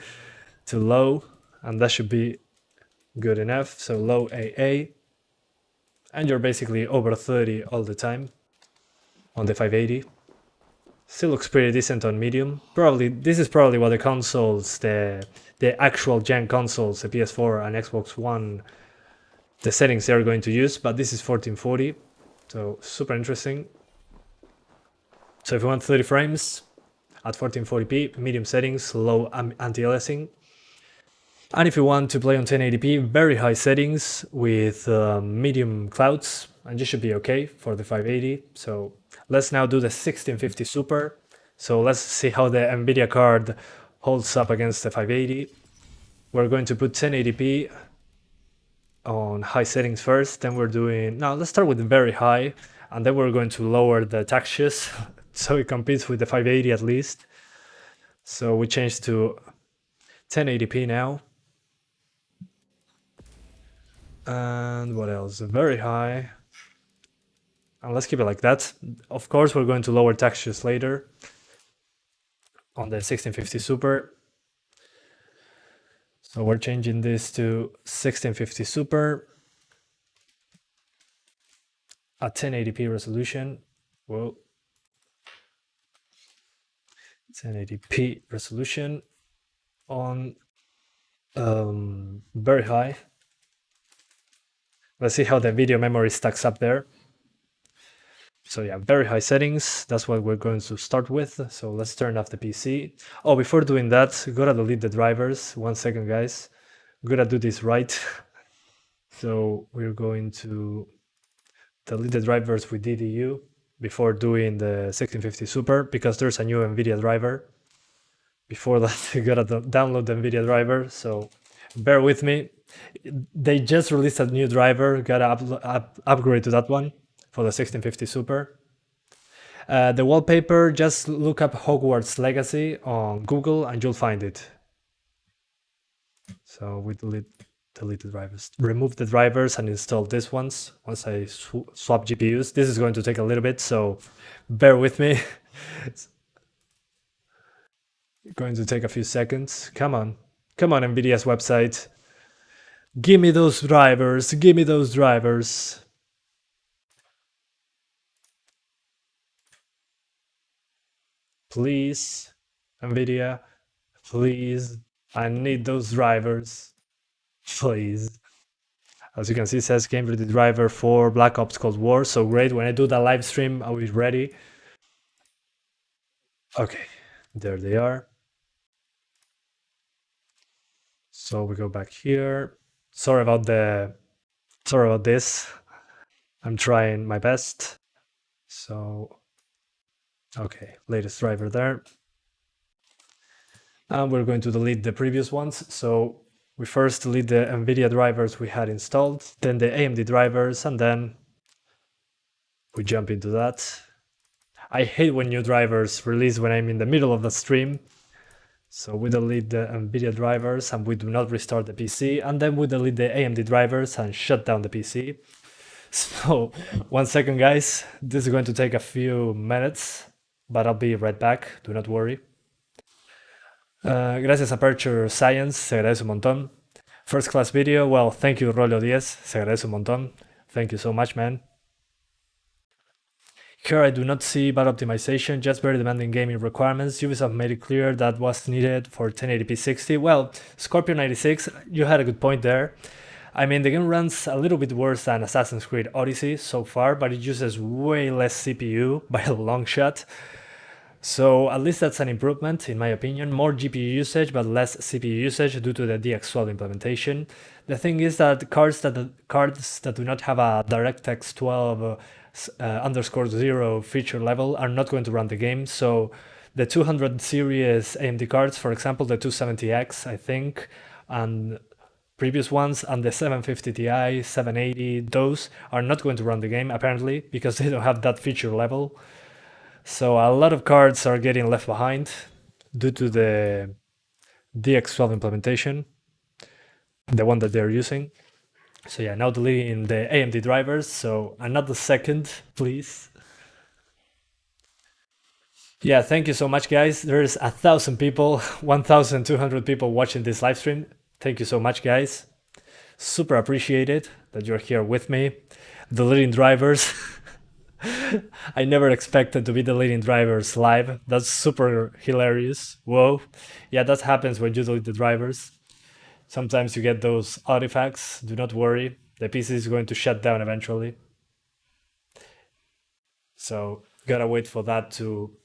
to low, and that should be good enough. So low AA, and you're basically over 30 all the time on the 580. Still looks pretty decent on medium. This is probably what the consoles, the actual gen consoles, the PS4 and Xbox One, the settings they are going to use, but this is 1440, so super interesting. So if you want 30 frames at 1440p, medium settings, low anti-aliasing. And if you want to play on 1080p, very high settings with medium clouds, and you should be okay for the 580. So let's now do the 1650 Super. So let's see how the NVIDIA card holds up against the 580. We're going to put 1080p on high settings first, then let's start with very high, and then we're going to lower the textures so it competes with the 580 at least. So we changed to 1080p now. And what else? Very high. And let's keep it like that. Of course, we're going to lower textures later on the 1650 Super. So we're changing this to 1650 Super at 1080p resolution. Whoa. 1080p resolution on very high. Let's see how the video memory stacks up there. So yeah, very high settings. That's what we're going to start with. So let's turn off the PC. Oh, before doing that, gotta delete the drivers. 1 second, guys. Gotta do this right. So we're going to delete the drivers with DDU before doing the 1650 Super, because there's a new NVIDIA driver. Before that, you gotta download the NVIDIA driver. So bear with me. They just released a new driver. Gotta upgrade to that one for the 1650 Super. The wallpaper, just look up Hogwarts Legacy on Google and you'll find it. So we delete the drivers. Remove the drivers and install these ones once I swap GPUs. This is going to take a little bit, so bear with me. It's going to take a few seconds. Come on, NVIDIA's website. Give me those drivers, give me those drivers. Please, NVIDIA, please, I need those drivers, please. As you can see, it says game ready driver for Black Ops Cold War, so great. When I do the live stream, I'll be ready. Okay, there they are. So we go back here. Sorry about this. I'm trying my best. So, okay, latest driver there. And we're going to delete the previous ones. So we first delete the NVIDIA drivers we had installed, then the AMD drivers, and then we jump into that. I hate when new drivers release when I'm in the middle of the stream. So we delete the NVIDIA drivers and we do not restart the PC, and then we delete the AMD drivers and shut down the PC. So 1 second, guys, this is going to take a few minutes, but I'll be right back, do not worry. Gracias Aperture Science, se agradece un montón. First class video, well, thank you Rollo 10, se agradece un montón. Thank you so much, man. Here I do not see bad optimization, just very demanding gaming requirements. Ubisoft made it clear that was needed for 1080p 60. Well, Scorpio 96, you had a good point there. I mean, the game runs a little bit worse than Assassin's Creed Odyssey so far, but it uses way less CPU by a long shot. So at least that's an improvement, in my opinion. More GPU usage, but less CPU usage due to the DX12 implementation. The thing is that cards that do not have a DirectX 12 underscore 0 feature level are not going to run the game. So the 200 series AMD cards, for example, the 270X, I think, and previous ones, and the 750 Ti, 780, those are not going to run the game, apparently, because they don't have that feature level. So a lot of cards are getting left behind due to the DX12 implementation, the one that they're using. So yeah, now deleting the AMD drivers, so another second, please. Yeah, thank you so much, guys. There's 1,000 people, 1,200 people watching this live stream. Thank you so much, guys. Super appreciated that you're here with me. Deleting drivers. I never expected to be deleting drivers live. That's super hilarious. Whoa. Yeah, that happens when you delete the drivers. Sometimes you get those artifacts. Do not worry. The PC is going to shut down eventually. So, gotta wait for that to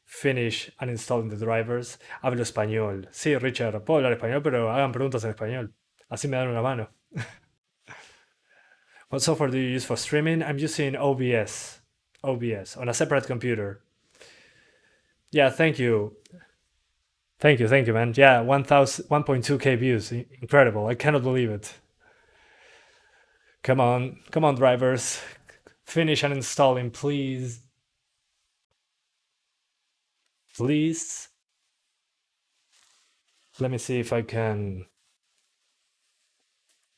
finish uninstalling the drivers. Hablo español. Sí, Richard, puedo hablar español, pero hagan preguntas en español. Así me dan una mano. What software do you use for streaming? I'm using OBS. OBS on a separate computer. Yeah, thank you. Thank you, man. Yeah, 1.2k views. Incredible. I cannot believe it. Come on, drivers. Finish uninstalling, please. Please. Let me see if I can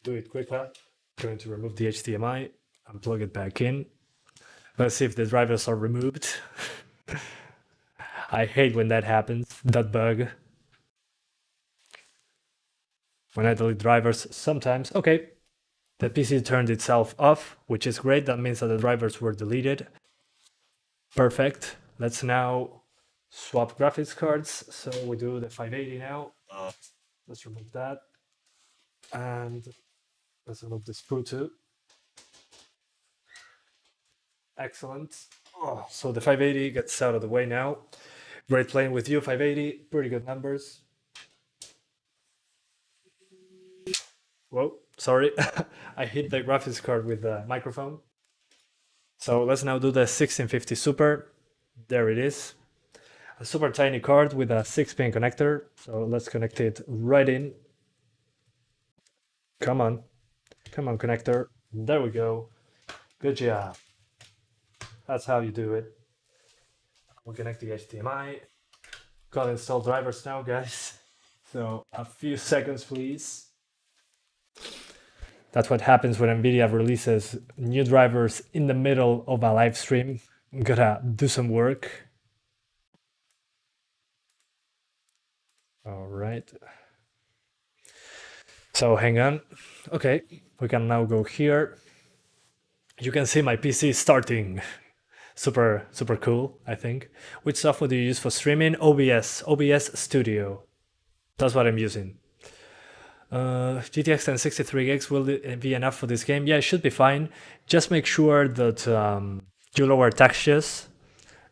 do it quicker. I'm going to remove the HDMI and plug it back in. Let's see if the drivers are removed. I hate when that happens, that bug. When I delete drivers, sometimes, okay, the PC turned itself off, which is great. That means that the drivers were deleted. Perfect. Let's now swap graphics cards. So we do the 580 now. Let's remove that. And let's remove the screw too. Excellent. Oh, so the 580 gets out of the way now. Great playing with you, 580. Pretty good numbers. Whoa, sorry. I hit the graphics card with the microphone. So let's now do the 1650 Super. There it is. A super tiny card with a 6-pin connector. So let's connect it right in. Come on, connector. There we go. Good job. That's how you do it. We'll connect the HDMI. Got installed drivers now, guys. So a few seconds, please. That's what happens when NVIDIA releases new drivers in the middle of a live stream. I'm gonna do some work. All right. So hang on. Okay, we can now go here. You can see my PC starting. Super cool, I think. Which software do you use for streaming? OBS Studio. That's what I'm using. GTX 1063 gigs will be enough for this game? Yeah, it should be fine. Just make sure that you lower textures.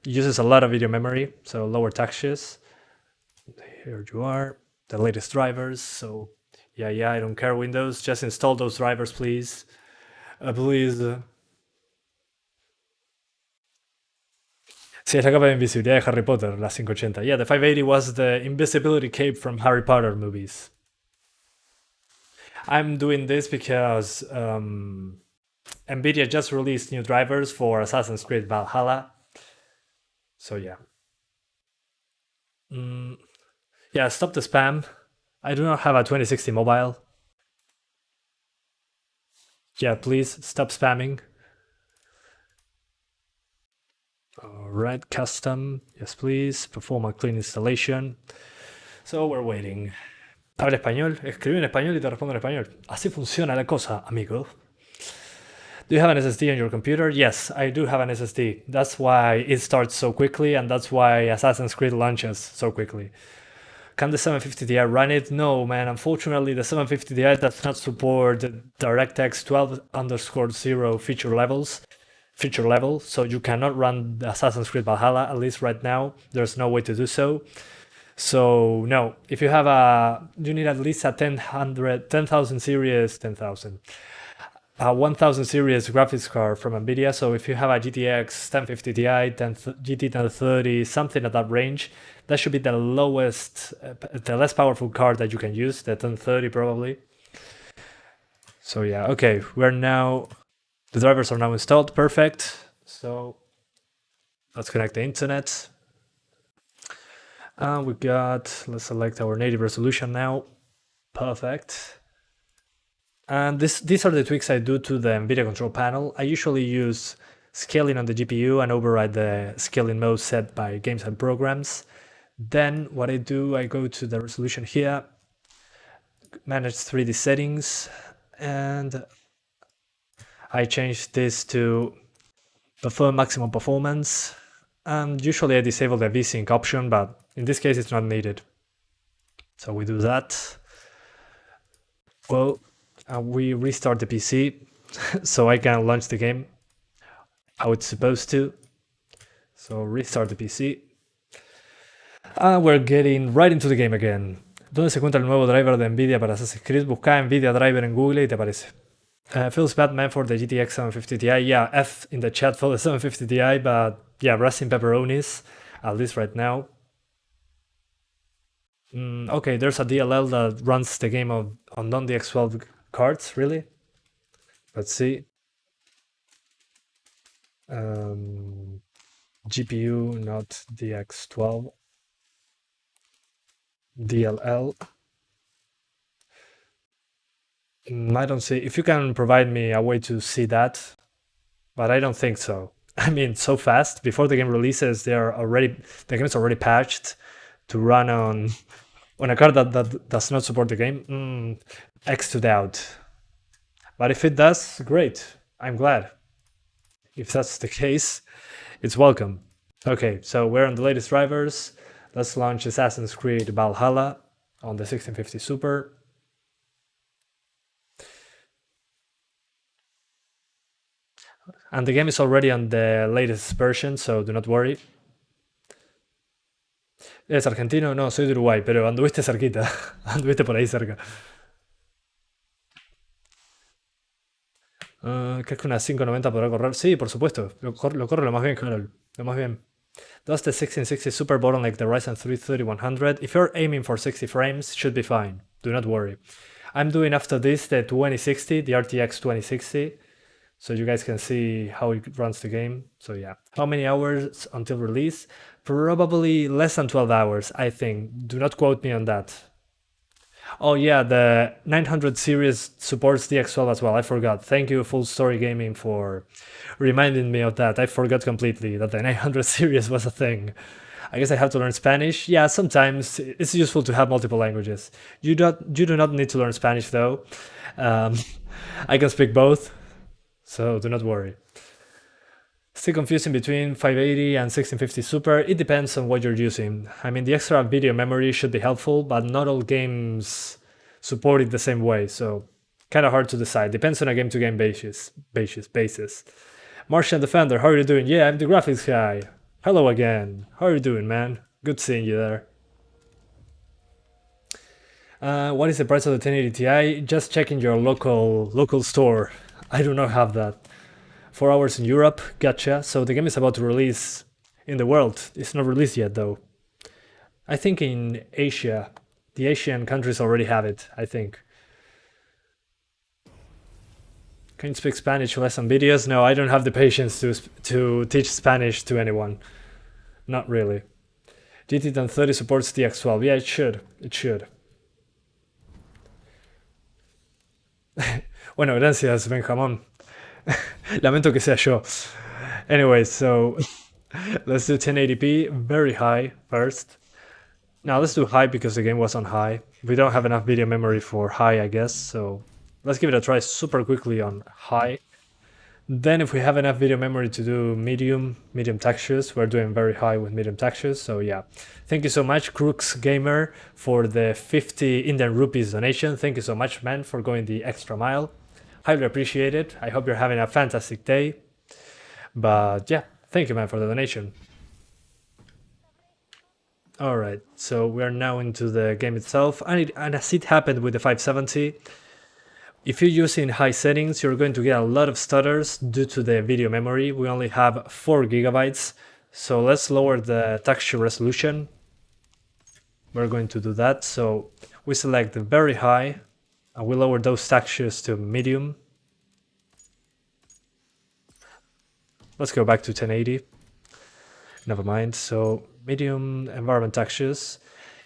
It uses a lot of video memory, so lower textures. Here you are, the latest drivers. So yeah, I don't care Windows. Just install those drivers, please. Please. Sí, es la capa de invisibilidad de Harry Potter, la 580. Yeah, the 580 was the invisibility cape from Harry Potter movies. I'm doing this because NVIDIA just released new drivers for Assassin's Creed Valhalla. So yeah. Yeah, stop the spam. I do not have a 2060 mobile. Yeah, please stop spamming. Alright, custom. Yes, please. Perform a clean installation. So we're waiting. Habla español, escribí en español y te respondo en español. Así funciona la cosa, amigo. Do you have an SSD on your computer? Yes, I do have an SSD. That's why it starts so quickly, and that's why Assassin's Creed launches so quickly. Can the 750 Ti run it? No, man. Unfortunately, the 750 Ti does not support DirectX 12_0 feature level, so you cannot run the Assassin's Creed Valhalla, at least right now. There's no way to do so. So no, if you have you need at least a 10,000 series, 10,000. A 1000 series graphics card from NVIDIA. So if you have a GTX 1050 Ti, GT 1030, something at that range, that should be the lowest, the less powerful card that you can use, the 1030 probably. So yeah, okay, the drivers are now installed, perfect. So let's connect the internet. Let's select our native resolution now. Perfect. And these are the tweaks I do to the NVIDIA control panel. I usually use scaling on the GPU and override the scaling mode set by games and programs. Then what I do, I go to the resolution here, manage 3D settings, and I change this to prefer maximum performance. And usually I disable the VSync option, but in this case it's not needed. So we do that. Well, we restart the PC so I can launch the game how it's supposed to. So restart the PC. We're getting right into the game again. ¿Dónde se encuentra el nuevo driver de NVIDIA para Assassin's Creed? Busca NVIDIA driver en Google y te aparece. Feels bad, man, for the GTX 750 Ti. Yeah, F in the chat for the 750 Ti, but yeah, rest in pepperonis, at least right now. Okay, there's a DLL that runs the game on non-DX12 cards, really? Let's see. GPU, not DX12. DLL. I don't see, if you can provide me a way to see that, but I don't think so. I mean, so fast, before the game releases, the game is already patched to run on a card that does not support the game. X to doubt. But if it does, great. I'm glad. If that's the case, it's welcome. Okay, so we're on the latest drivers. Let's launch Assassin's Creed Valhalla on the 1650 Super. And the game is already on the latest version, so do not worry. ¿Eres argentino? No, soy de Uruguay, pero anduviste cerquita. Anduviste por ahí cerca. ¿Crees que una 590 podrá correr? Sí, por supuesto. Lo corre lo más bien, Carol. Lo más bien. Does the 1660 Super bottleneck the Ryzen 3 3100? If you're aiming for 60 frames, should be fine. Do not worry. I'm doing after this the 2060, the RTX 2060. So you guys can see how it runs the game. So yeah. How many hours until release? Probably less than 12 hours, I think. Do not quote me on that. Oh yeah, the 900 series supports DX12 as well. I forgot. Thank you, Full Story Gaming, for reminding me of that. I forgot completely that the 900 series was a thing. I guess I have to learn Spanish. Yeah, sometimes it's useful to have multiple languages. You do not need to learn Spanish though. I can speak both. So do not worry. Still confusing between 580 and 1650 Super. It depends on what you're using. I mean, the extra video memory should be helpful, but not all games support it the same way, so kind of hard to decide. Depends on a game-to-game basis. Martian Defender, how are you doing? Yeah, I'm the graphics guy. Hello again. How are you doing, man? Good seeing you there. What is the price of the 1080 Ti? Just checking your local store. I do not have that. 4 hours in Europe, gotcha. So the game is about to release in the world. It's not released yet though. I think in Asia, the Asian countries already have it, I think. Can you speak Spanish lesson videos? No, I don't have the patience to teach Spanish to anyone. Not really. GT 1030 supports DX12. Yeah, it should. It should. Bueno, gracias, Benjamón. Lamento que sea yo. Anyway, so let's do 1080p, very high first. Now let's do high because the game was on high. We don't have enough video memory for high, I guess, so let's give it a try super quickly on high. Then if we have enough video memory to do medium textures, we're doing very high with medium textures, so yeah. Thank you so much, Crooks Gamer, for the 50 Indian rupees donation. Thank you so much, man, for going the extra mile. Highly appreciate it. I hope you're having a fantastic day. But yeah, thank you, man, for the donation. Alright, so we're now into the game itself, and as it happened with the 570, if you're using high settings, you're going to get a lot of stutters due to the video memory. We only have 4 gigabytes, so let's lower the texture resolution. We're going to do that, so we select very high, and we lower those textures to medium. Let's go back to 1080. Never mind, so medium environment textures.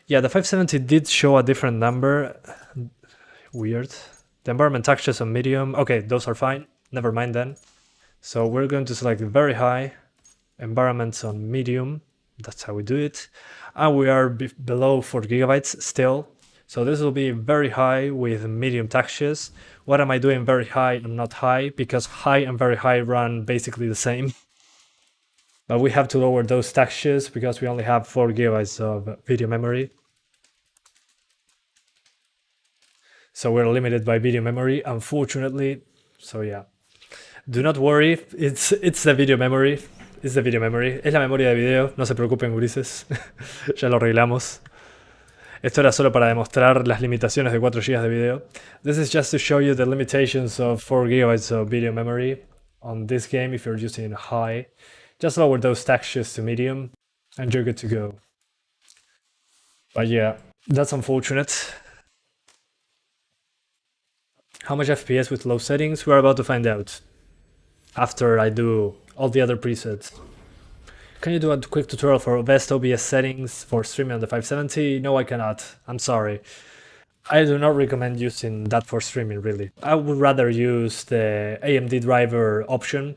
Yeah, the 570 did show a different number. Weird. The environment textures on medium. Okay, those are fine. Never mind then. So we're going to select very high, environments on medium. That's how we do it. And we are below 4 gigabytes still. So this will be very high with medium textures. What am I doing very high and not high? Because high and very high run basically the same. But we have to lower those textures because we only have 4 gigabytes of video memory. So we're limited by video memory, unfortunately. So yeah. Do not worry, it's the video memory. It's the video memory. Es la memoria de video, no se preocupen, gurises. Ya lo arreglamos. Esto era solo para demostrar las limitaciones de 4 GB de video. This is just to show you the limitations of 4 gigabytes of video memory on this game if you're using high. Just lower those textures to medium and you're good to go. But yeah, that's unfortunate. How much FPS with low settings? We're about to find out after I do all the other presets. Can you do a quick tutorial for best OBS settings for streaming on the 570? No, I cannot. I'm sorry. I do not recommend using that for streaming, really. I would rather use the AMD driver option.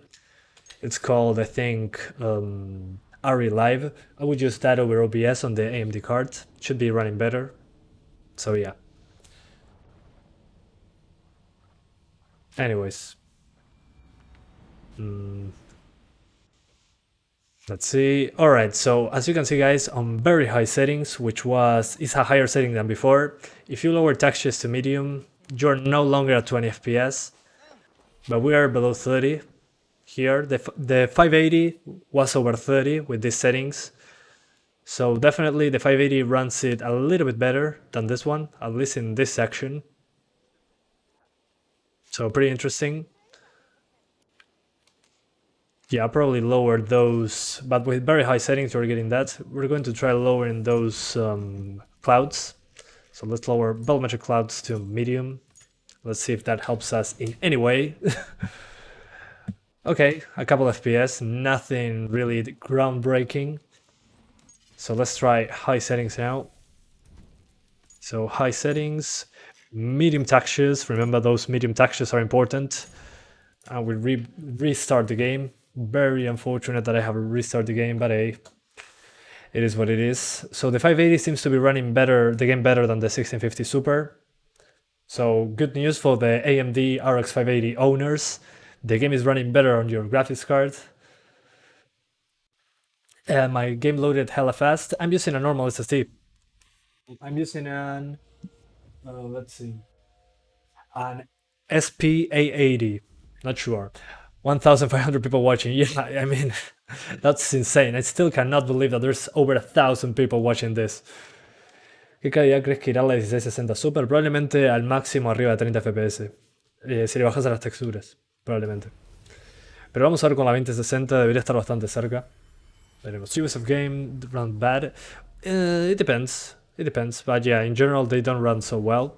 It's called, I think, ARRI Live. I would use that over OBS on the AMD card. It should be running better. So yeah. Anyways. Let's see. Alright, so as you can see, guys, on very high settings, which is a higher setting than before, if you lower textures to medium, you're no longer at 20 FPS, but we are below 30 here. The 580 was over 30 with these settings, so definitely the 580 runs it a little bit better than this one, at least in this section. So pretty interesting. Yeah, I'll probably lower those, but with very high settings we're getting that. We're going to try lowering those clouds. So let's lower volumetric clouds to medium. Let's see if that helps us in any way. Okay, a couple FPS, nothing really groundbreaking. So let's try high settings now. So high settings, medium textures. Remember, those medium textures are important. And we restart the game. Very unfortunate that I have to restart the game, but hey, it is what it is. So the 580 seems to be running the game better than the 1650 Super. So good news for the AMD RX 580 owners. The game is running better on your graphics card. My game loaded hella fast. I'm using a normal SSD. I'm using an SPA80. Not sure. 1,500 people watching. Yeah, I mean, that's insane. I still cannot believe that there's over 1,000 people watching this. ¿Qué calidad crees que irá la 1660 Super? Probablemente al máximo arriba de 30 FPS. Si le bajas a las texturas, probablemente. Pero vamos a ver con la 2060, debería estar bastante cerca. Then it was Ubisoft game run bad. It depends. It depends. But yeah, in general, they don't run so well.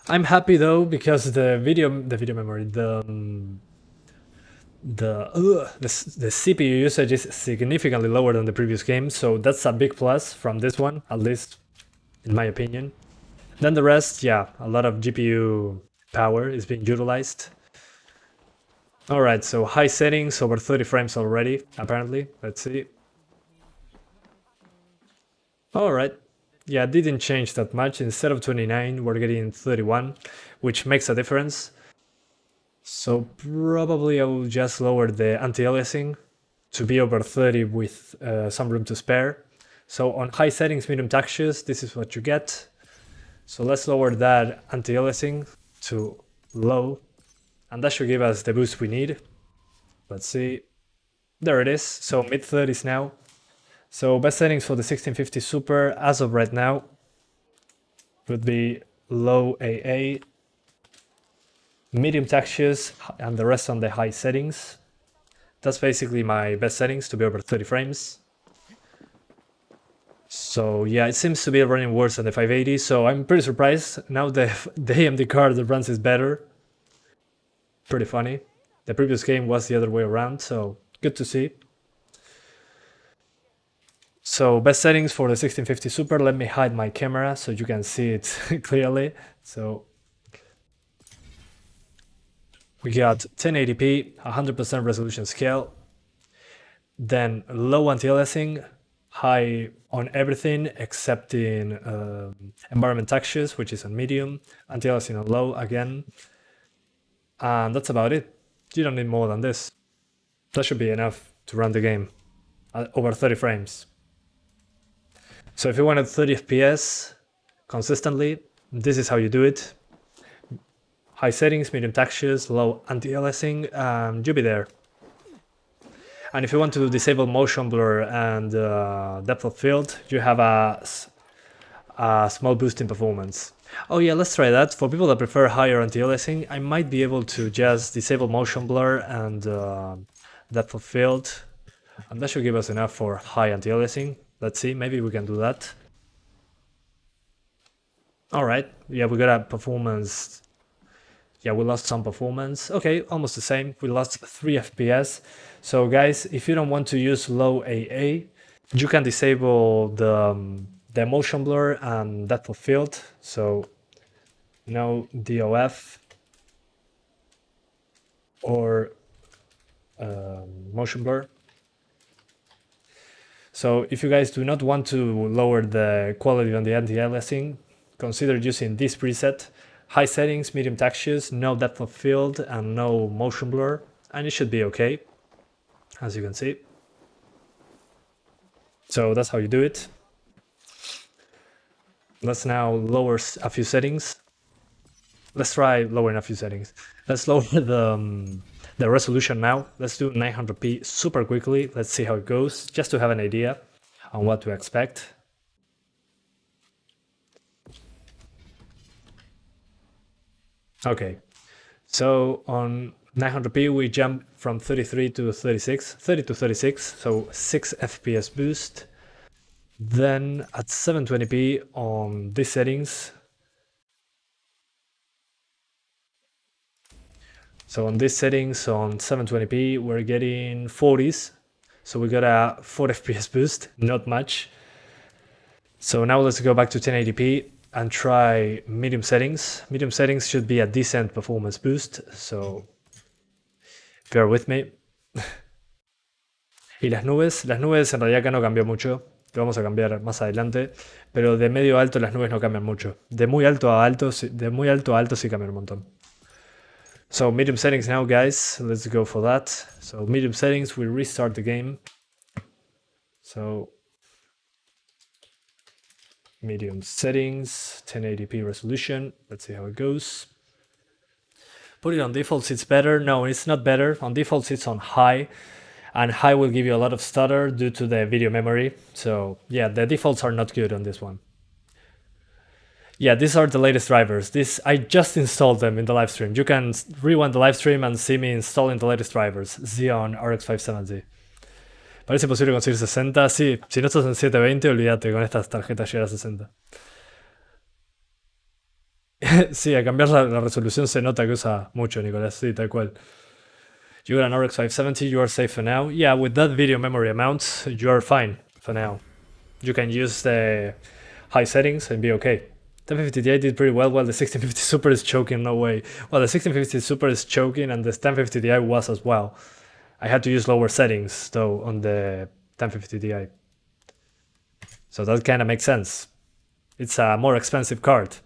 I'm happy though because the video memory, the CPU usage is significantly lower than the previous game, so that's a big plus from this one, at least in my opinion. Then the rest, yeah, a lot of GPU power is being utilized. Alright, so high settings, over 30 frames already, apparently. Let's see. Alright. Yeah, it didn't change that much. Instead of 29, we're getting 31, which makes a difference. So probably I will just lower the anti-aliasing to be over 30 with some room to spare. So on high settings, medium textures, this is what you get. So let's lower that anti-aliasing to low, and that should give us the boost we need. Let's see. There it is. So mid 30s now. So best settings for the 1650 Super as of right now would be low AA, medium textures, and the rest on the high settings. That's basically my best settings, to be over 30 frames. So yeah, it seems to be running worse than the 580, so I'm pretty surprised. Now the AMD card that runs is better. Pretty funny. The previous game was the other way around, so good to see. So best settings for the 1650 Super, let me hide my camera so you can see it clearly. So we got 1080p, 100% resolution scale, then low anti-aliasing, high on everything except in environment textures, which is on medium, anti-aliasing on low again, and that's about it. You don't need more than this. That should be enough to run the game at over 30 frames. So if you wanted 30 FPS consistently, this is how you do it. High settings, medium textures, low anti-aliasing, you'll be there. And if you want to disable motion blur and depth of field, you have a small boost in performance. Oh yeah, let's try that. For people that prefer higher anti-aliasing, I might be able to just disable motion blur and depth of field, and that should give us enough for high anti-aliasing. Let's see, maybe we can do that. Alright, yeah, we got a performance. Yeah, we lost some performance. Okay, almost the same. We lost 3 FPS. So guys, if you don't want to use low AA, you can disable the motion blur and depth of field. So no DOF or motion blur. So if you guys do not want to lower the quality on the anti-aliasing, consider using this preset. High settings, medium textures, no depth of field, and no motion blur, and it should be okay, as you can see. So that's how you do it. Let's now lower a few settings. Let's try lowering a few settings. Let's lower the resolution now. Let's do 900p super quickly. Let's see how it goes, just to have an idea on what to expect. Okay, so on 900p we jump from 33 to 36, 30 to 36, so 6 FPS boost. Then at 720p on these settings, so on these settings on 720p we're getting 40s, so we got a 4 FPS boost, not much. So now let's go back to 1080p and try medium settings. Medium settings should be a decent performance boost, so bear with me. Y las nubes en realidad acá no cambió mucho, lo vamos a cambiar más adelante, pero de medio a alto las nubes no cambian mucho. De muy alto a alto sí cambian un montón. So medium settings now, guys, let's go for that. So medium settings, we restart the game. So medium settings, 1080p resolution. Let's see how it goes. Put it on defaults, it's better. No, it's not better. On defaults, it's on high. And high will give you a lot of stutter due to the video memory. So yeah, the defaults are not good on this one. Yeah, these are the latest drivers. I just installed them in the live stream. You can rewind the live stream and see me installing the latest drivers, Xeon RX 570. Parece posible conseguir 60. Sí, si no estás en 720, olvídate, con estas tarjetas llegar a 60. Sí, a cambiar la resolución se nota que usa mucho, Nicolás. Sí, tal cual. You got an RX 570, you are safe for now. Yeah, with that video memory amount, you are fine for now. You can use the high settings and be okay. 1050 Ti did pretty well, while the 1650 Super is choking, no way. Well, the 1650 Super is choking and the 1050 Ti was as well. I had to use lower settings, though, on the 1050 Ti. So that kind of makes sense. It's a more expensive card.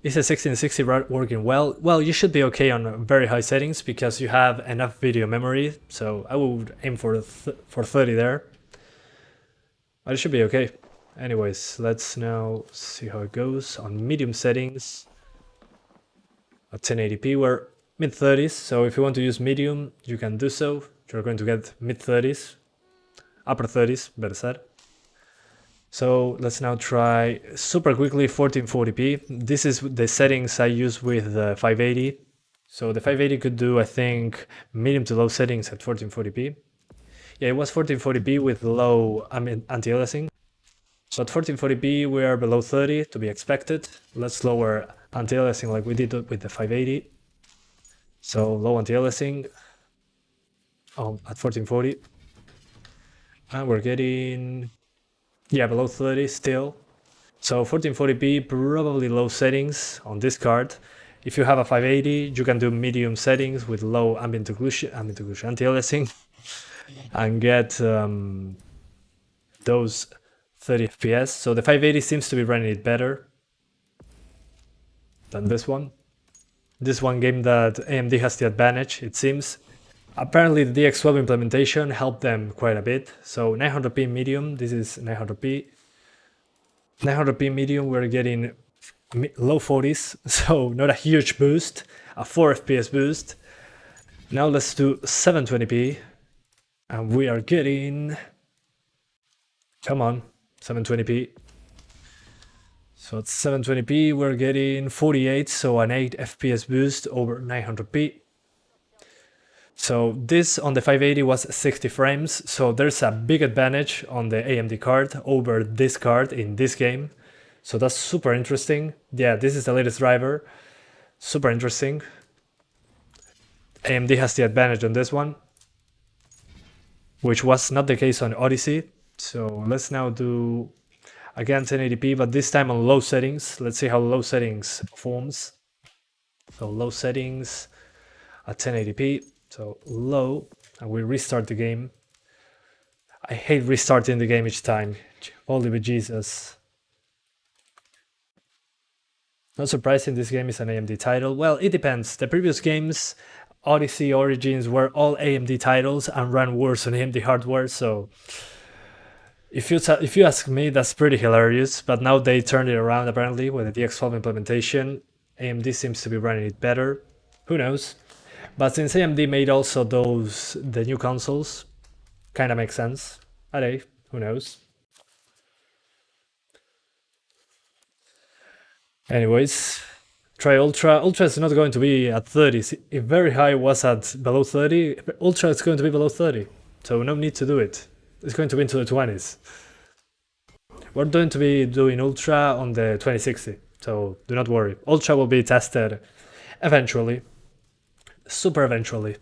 Is the 1660 working well? Well, you should be okay on very high settings because you have enough video memory, so I would aim for 30 there. But it should be okay. Anyways, let's now see how it goes on medium settings. At 1080p, we're mid-30s, so if you want to use medium, you can do so. You're going to get mid-30s, upper 30s, better said. So let's now try super quickly 1440p. This is the settings I use with the 580. So the 580 could do, I think, medium to low settings at 1440p. Yeah, it was 1440p with low anti-aliasing. So at 1440p we are below 30 to be expected. Let's lower anti-aliasing like we did with the 580. So low anti-aliasing at 1440. And we're getting, yeah, below 30 still. So 1440p, probably low settings on this card. If you have a 580, you can do medium settings with low ambient occlusion, anti-aliasing, and get those 30 FPS. So the 580 seems to be running it better than this one. This one game that AMD has the advantage, it seems. Apparently the DX12 implementation helped them quite a bit. So 900p medium, this is 900p. 900p medium, we're getting low 40s, so not a huge boost, a 4 FPS boost. Now let's do 720p, and we are getting, come on, 720p. So at 720p, we're getting 48, so an 8 FPS boost over 900p. So this on the 580 was 60 frames, so there's a big advantage on the AMD card over this card in this game. So that's super interesting. Yeah, this is the latest driver. Super interesting. AMD has the advantage on this one, which was not the case on Odyssey. So let's now do, again, 1080p, but this time on low settings. Let's see how low settings performs. So low settings at 1080p. So low, and we restart the game. I hate restarting the game each time. Holy bejesus. Not surprising, this game is an AMD title. Well, it depends. The previous games, Odyssey, Origins, were all AMD titles and ran worse on AMD hardware, so if you ask me, that's pretty hilarious. But now they turned it around apparently with the DX12 implementation. AMD seems to be running it better. Who knows? But since AMD made also the new consoles, kinda makes sense. Alright, who knows? Anyways, try Ultra. Ultra is not going to be at 30. If very high was at below 30, Ultra is going to be below 30. So no need to do it. It's going to be into the 20s. We're going to be doing Ultra on the 2060, so do not worry. Ultra will be tested eventually. Super eventually.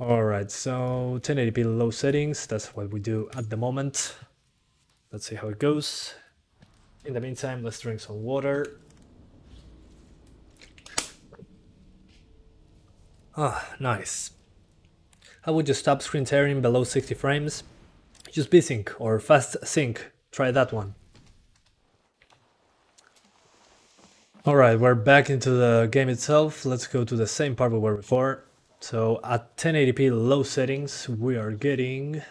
Alright, so 1080p low settings, that's what we do at the moment. Let's see how it goes. In the meantime, let's drink some water. Ah, nice. How would you stop screen tearing below 60 frames? Use VSync or Fast Sync. Try that one. Alright, we're back into the game itself. Let's go to the same part we were before. So at 1080p low settings, we are getting,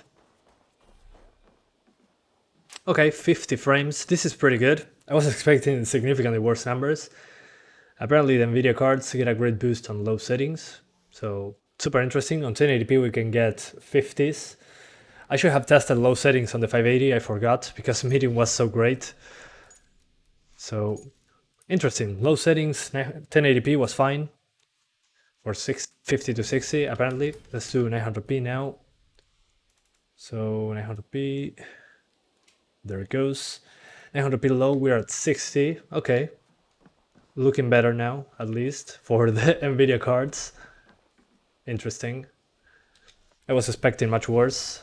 okay, 50 frames. This is pretty good. I was expecting significantly worse numbers. Apparently the Nvidia cards get a great boost on low settings. So super interesting. On 1080p we can get 50s. I should have tested low settings on the 580, I forgot, because medium was so great. So interesting. Low settings, 1080p was fine. or 50 to 60 apparently. Let's do 900p now. So 900p, there it goes. 900p low, we're at 60. Okay, looking better now, at least for the Nvidia cards. Interesting. I was expecting much worse.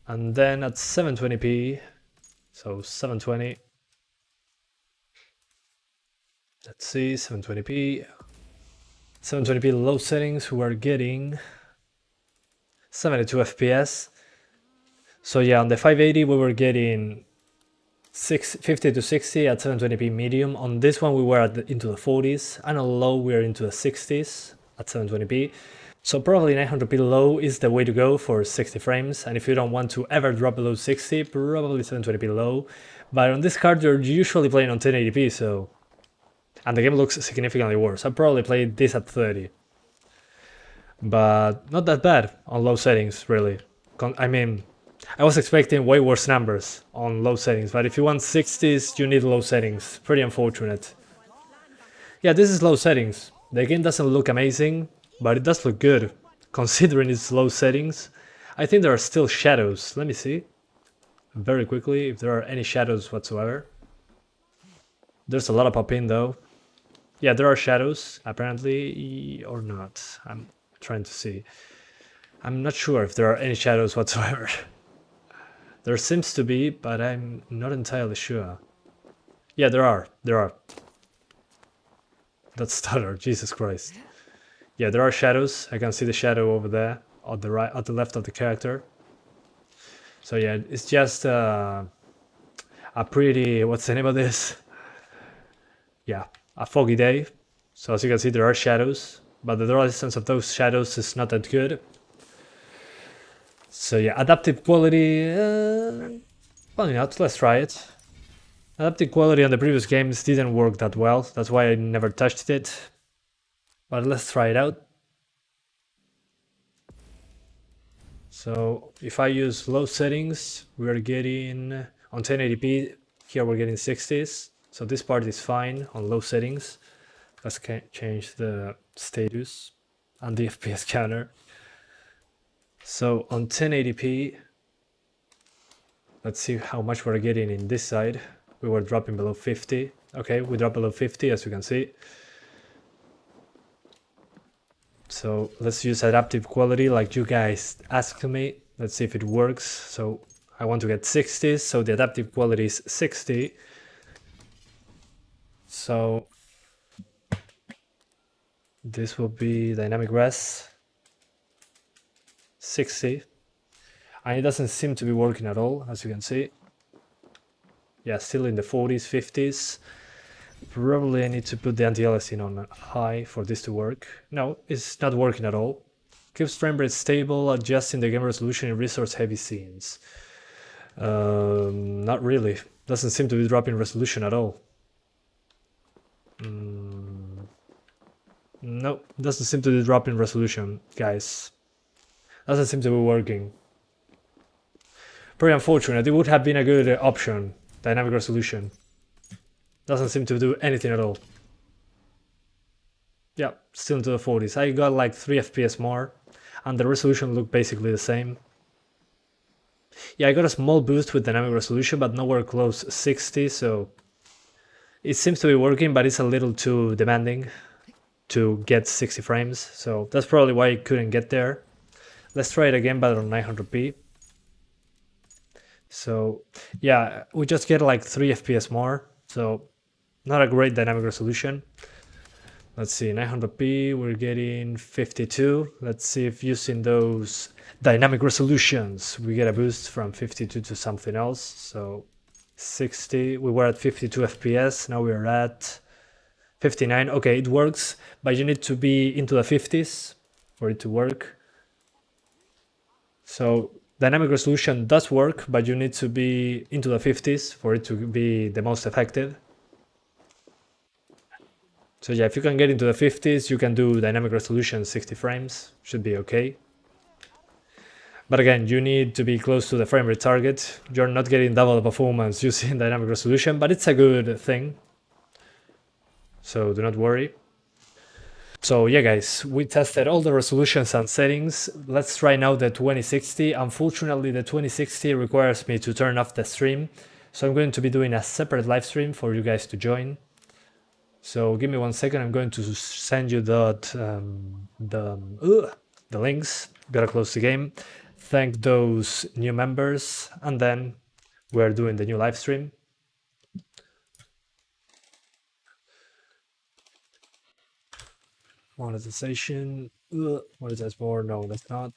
And then at 720p, so 720. Let's see, 720p. 720p low settings, we are getting 72 FPS. So yeah, on the 580 we were getting 50 to 60 at 720p medium. On this one we were into the 40s, and on low we are into the 60s at 720p. So probably 900p low is the way to go for 60 frames, and if you don't want to ever drop below 60, probably 720p low. But on this card you're usually playing on 1080p, so... and the game looks significantly worse. I'd probably play this at 30. But not that bad on low settings, really. I mean, I was expecting way worse numbers on low settings, but if you want 60s, you need low settings. Pretty unfortunate. Yeah, this is low settings. The game doesn't look amazing, but it does look good, considering its low settings. I think there are still shadows. Let me see very quickly if there are any shadows whatsoever. There's a lot of pop-in though. Yeah, there are shadows, apparently, or not. I'm trying to see. I'm not sure if there are any shadows whatsoever. There seems to be, but I'm not entirely sure. Yeah, there are. That stutter, Jesus Christ. Yeah, there are shadows. I can see the shadow over there, on the right, at the left of the character. So yeah, it's just a pretty, what's the name of this? Yeah, a foggy day. So as you can see, there are shadows, but the draw distance of those shadows is not that good. So yeah, adaptive quality, why not? Let's try it. Adaptive quality on the previous games didn't work that well, that's why I never touched it. But let's try it out. So if I use low settings, we're getting on 1080p, here we're getting 60s. So this part is fine on low settings. Let's change the status and the FPS counter. So on 1080p, let's see how much we're getting in this side. We were dropping below 50. Okay, we dropped below 50 as you can see. So let's use adaptive quality like you guys asked me. Let's see if it works. So I want to get 60, so the adaptive quality is 60. So this will be dynamic res 60, and it doesn't seem to be working at all, as you can see. Yeah, still in the 40s, 50s. Probably I need to put the anti-aliasing on high for this to work. No, it's not working at all. Keeps frame rate stable, adjusting the game resolution in resource heavy scenes. Not really. Doesn't seem to be dropping resolution at all. No, doesn't seem to be dropping resolution, guys. Doesn't seem to be working. Pretty unfortunate. It would have been a good option. Dynamic resolution. Doesn't seem to do anything at all. Yeah, still into the 40s. I got like 3 FPS more, and the resolution looked basically the same. Yeah, I got a small boost with dynamic resolution, but nowhere close 60, so it seems to be working, but it's a little too demanding to get 60 frames, so that's probably why I couldn't get there. Let's try it again, but on 900p. So yeah, we just get like 3 FPS more, so not a great dynamic resolution. Let's see, 900p, we're getting 52. Let's see if using those dynamic resolutions, we get a boost from 52 to something else. So 60, we were at 52 FPS, now we're at 59. Okay, it works, but you need to be into the 50s for it to work. So dynamic resolution does work, but you need to be into the 50s for it to be the most effective. So yeah, if you can get into the 50s, you can do dynamic resolution 60 frames, should be okay. But again, you need to be close to the frame rate target. You're not getting double the performance using dynamic resolution, but it's a good thing. So do not worry. So yeah guys, we tested all the resolutions and settings. Let's try now the 2060. Unfortunately the 2060 requires me to turn off the stream, so I'm going to be doing a separate live stream for you guys to join. So give me 1 second, I'm going to send you the links. Gotta close the game, thank those new members, and then we're doing the new live stream. Monetization, monetize more, no that's not.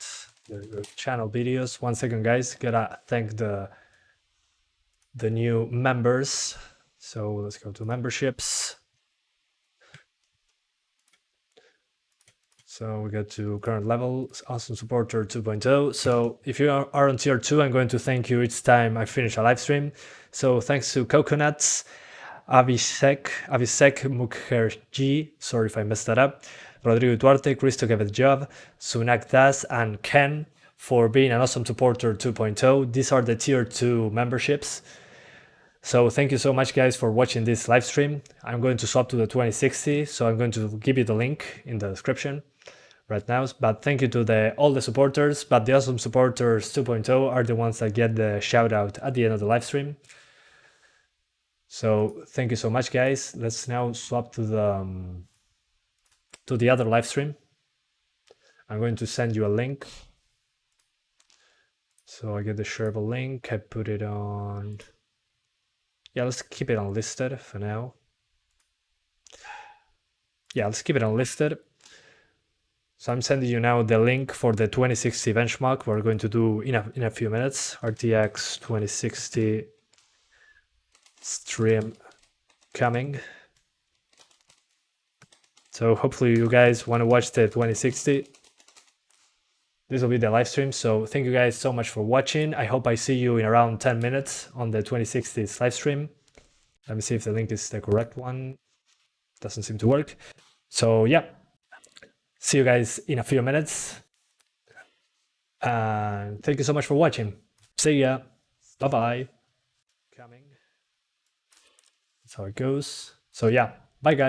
The channel videos, 1 second guys, gotta thank the new members. So let's go to memberships. So we get to current level, awesome supporter 2.0. So if you are on tier 2, I'm going to thank you each time I finish a live stream. So thanks to Coconuts, Avisek Mukherjee, sorry if I messed that up, Rodrigo Duarte, Cristo Gavetjov, Sunak Das, and Ken for being an awesome supporter 2.0. These are the tier 2 memberships. So thank you so much guys for watching this live stream. I'm going to swap to the 2060, so I'm going to give you the link in the description right now. But thank you to all the supporters, but the awesome supporters 2.0 are the ones that get the shout out at the end of the live stream. So thank you so much guys. Let's now swap to the other live stream. I'm going to send you a link. So I get the shareable link, I put it on, yeah, let's keep it unlisted for now. Yeah, let's keep it unlisted. So I'm sending you now the link for the 2060 benchmark we're going to do in a few minutes. RTX 2060 stream coming. So hopefully you guys want to watch the 2060. This will be the live stream. So thank you guys so much for watching. I hope I see you in around 10 minutes on the 2060's live stream. Let me see if the link is the correct one. Doesn't seem to work. So yeah, see you guys in a few minutes. And thank you so much for watching. See ya. Bye-bye. Coming. That's how it goes. So yeah, bye guys.